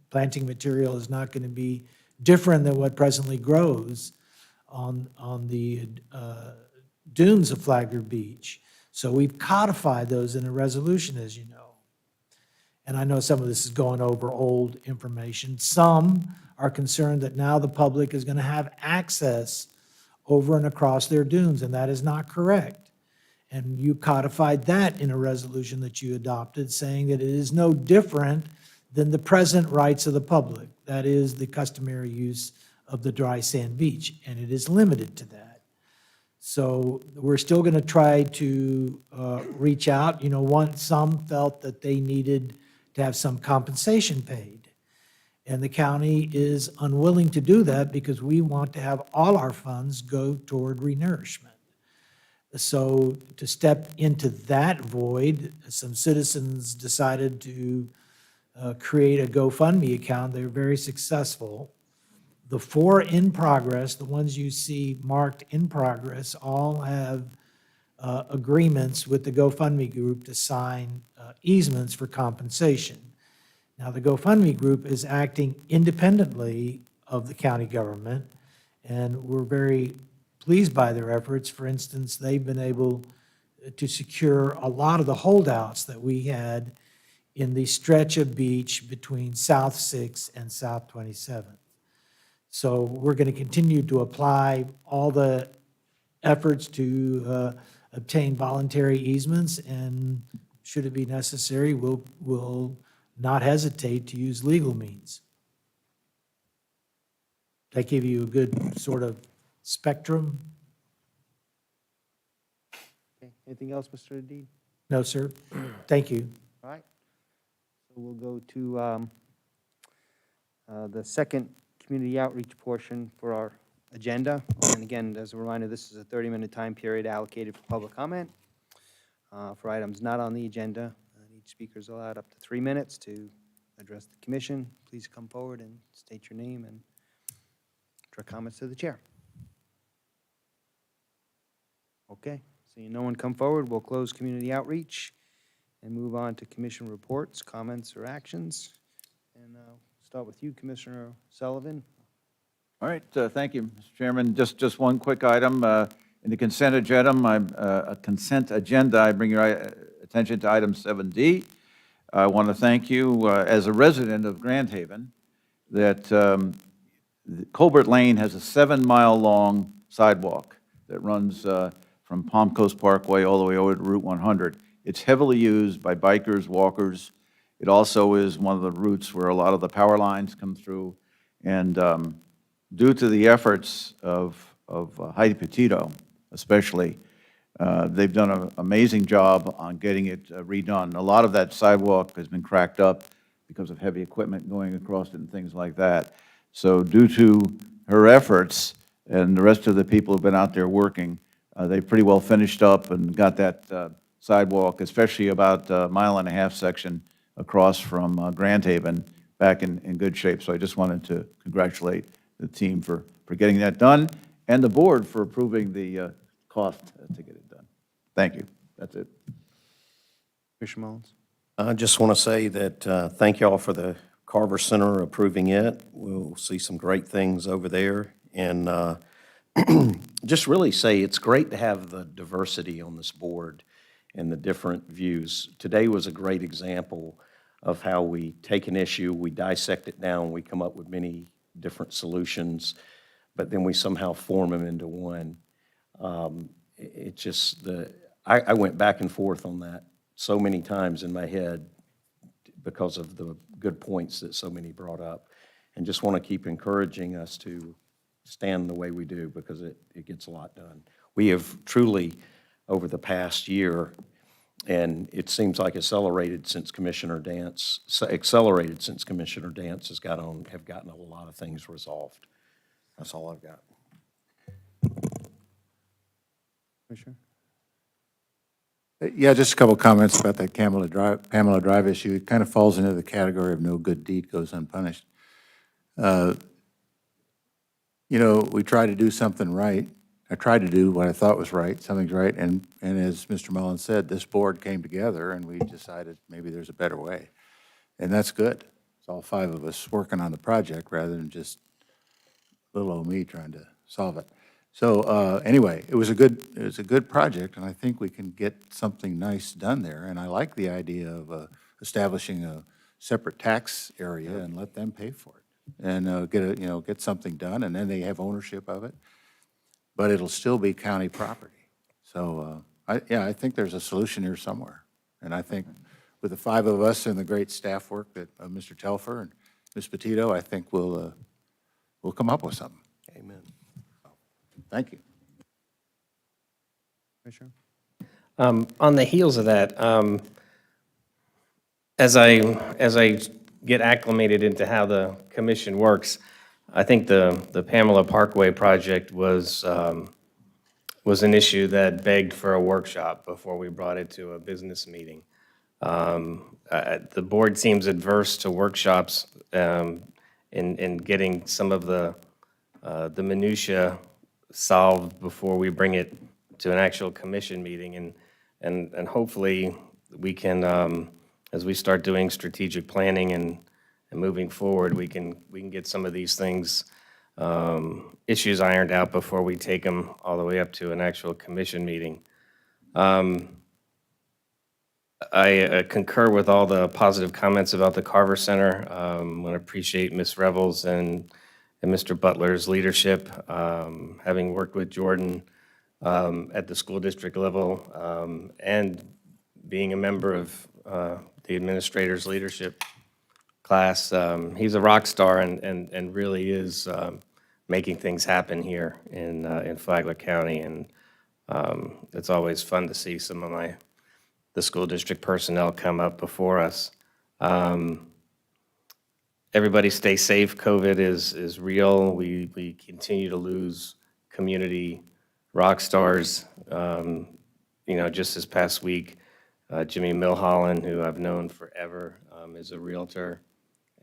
planting material is not going to be different than what presently grows on the dunes of Flagler Beach. So we've codified those in a resolution, as you know. And I know some of this is going over old information. Some are concerned that now the public is going to have access over and across their dunes, and that is not correct. And you codified that in a resolution that you adopted, saying that it is no different than the present rights of the public. That is the customary use of the dry sand beach, and it is limited to that. So we're still going to try to reach out. You know, some felt that they needed to have some compensation paid. And the county is unwilling to do that because we want to have all our funds go toward renourishment. So to step into that void, some citizens decided to create a GoFundMe account. They were very successful. The 4 in progress, the ones you see marked in progress, all have agreements with the GoFundMe group to sign easements for compensation. Now, the GoFundMe group is acting independently of the county government, and we're very pleased by their efforts. For instance, they've been able to secure a lot of the holdouts that we had in the stretch of beach between South 6th and South 27th. So we're going to continue to apply all the efforts to obtain voluntary easements, and should it be necessary, we'll not hesitate to use legal means. Did I give you a good sort of spectrum? Okay, anything else, Mr. Adid? No, sir. Thank you. All right. So we'll go to the second community outreach portion for our agenda. And again, as a reminder, this is a 30-minute time period allocated for public comment. For items not on the agenda, each speaker is allowed up to 3 minutes to address the commission. Please come forward and state your name and direct comments to the chair. Okay, seeing no one come forward, we'll close community outreach and move on to commission reports, comments, or actions. And start with you, Commissioner Sullivan. All right, thank you, Mr. Chairman. Just one quick item. In the consent agenda, I bring your attention to item 7D. I want to thank you, as a resident of Grand Haven, that Colbert Lane has a 7-mile-long sidewalk that runs from Palm Coast Parkway all the way over to Route 100. It's heavily used by bikers, walkers. It also is one of the routes where a lot of the power lines come through. And due to the efforts of Heidi Petito, especially, they've done an amazing job on getting it redone. A lot of that sidewalk has been cracked up because of heavy equipment going across it and things like that. So due to her efforts and the rest of the people who've been out there working, they pretty well finished up and got that sidewalk, especially about a 1.5 mile section across from Grand Haven, back in good shape. So I just wanted to congratulate the team for getting that done, and the board for approving the cost to get it done. Thank you. That's it. Commissioner Mullins. I just want to say that thank you all for the Carver Center approving it. We'll see some great things over there. And just really say it's great to have the diversity on this board and the different views. Today was a great example of how we take an issue, we dissect it down, we come up with many different solutions, but then we somehow form them into one. It just, I went back and forth on that so many times in my head because of the good points that so many brought up. And just want to keep encouraging us to stand the way we do, because it gets a lot done. We have truly, over the past year, and it seems like accelerated since Commissioner Dance has have gotten a lot of things resolved. That's all I've got. Commissioner? Yeah, just a couple of comments about that Pamela Drive issue. It kind of falls into the category of no good deed goes unpunished. You know, we try to do something right. I tried to do what I thought was right, something's right, and as Mr. Mullins said, this board came together and we decided maybe there's a better way. And that's good. It's all 5 of us working on the project rather than just little old me trying to solve it. So anyway, it was a good project, and I think we can get something nice done there. And I like the idea of establishing a separate tax area and let them pay for it, and get something done, and then they have ownership of it. But it'll still be county property. So I think there's a solution here somewhere. And I think with the 5 of us and the great staff work that Mr. Telfer and Ms. Petito, I think we'll we'll come up with something. Amen. Thank you. Commissioner? On the heels of that, as I get acclimated into how the commission works, I think the Pamela Parkway project was an issue that begged for a workshop before we brought it to a business meeting. The board seems adverse to workshops in getting some of the minutia solved before we bring it to an actual commission meeting. And hopefully, we can, as we start doing strategic planning and moving forward, we can get some of these things, issues ironed out before we take them all the way up to an actual commission meeting. I concur with all the positive comments about the Carver Center. I want to appreciate Ms. Revels and Mr. Butler's leadership, having worked with Jordan at the school district level, and being a member of the administrator's leadership class. He's a rock star and really is making things happen here in Flagler County. And it's always fun to see some of the school district personnel come up before us. Everybody stay safe. COVID is real. We continue to lose community rock stars. Just this past week, Jimmy Milholland, who I've known forever, is a realtor.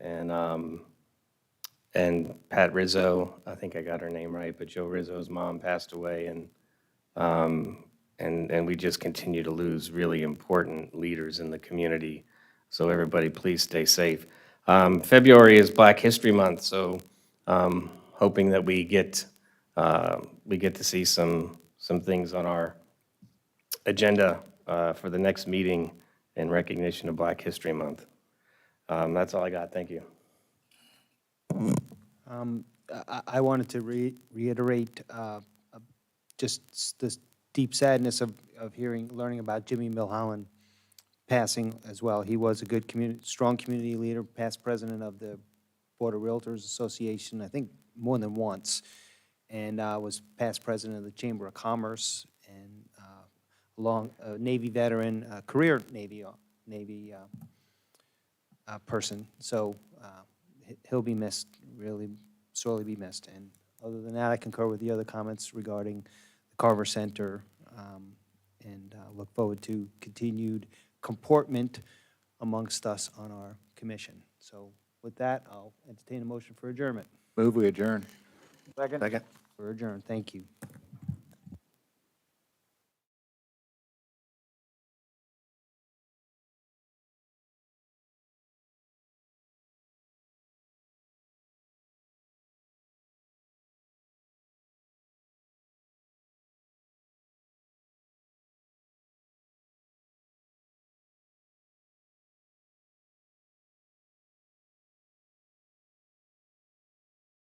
And Pat Rizzo, I think I got her name right, but Joe Rizzo's mom passed away. And we just continue to lose really important leaders in the community. So everybody, please stay safe. February is Black History Month, so hoping that we get to see some things on our agenda for the next meeting in recognition of Black History Month. That's all I got. Thank you. I wanted to reiterate just this deep sadness of learning about Jimmy Milholland passing as well. He was a good strong community leader, past president of the Board of Realtors Association, I think more than once, and was past president of the Chamber of Commerce, and Navy veteran, career Navy person. So he'll be missed, really sorely be missed. And other than that, I concur with the other comments regarding the Carver Center, and look forward to continued comportment amongst us on our commission. So with that, I'll entertain a motion for adjournment. Move we adjourn. Second. For adjourn, thank you.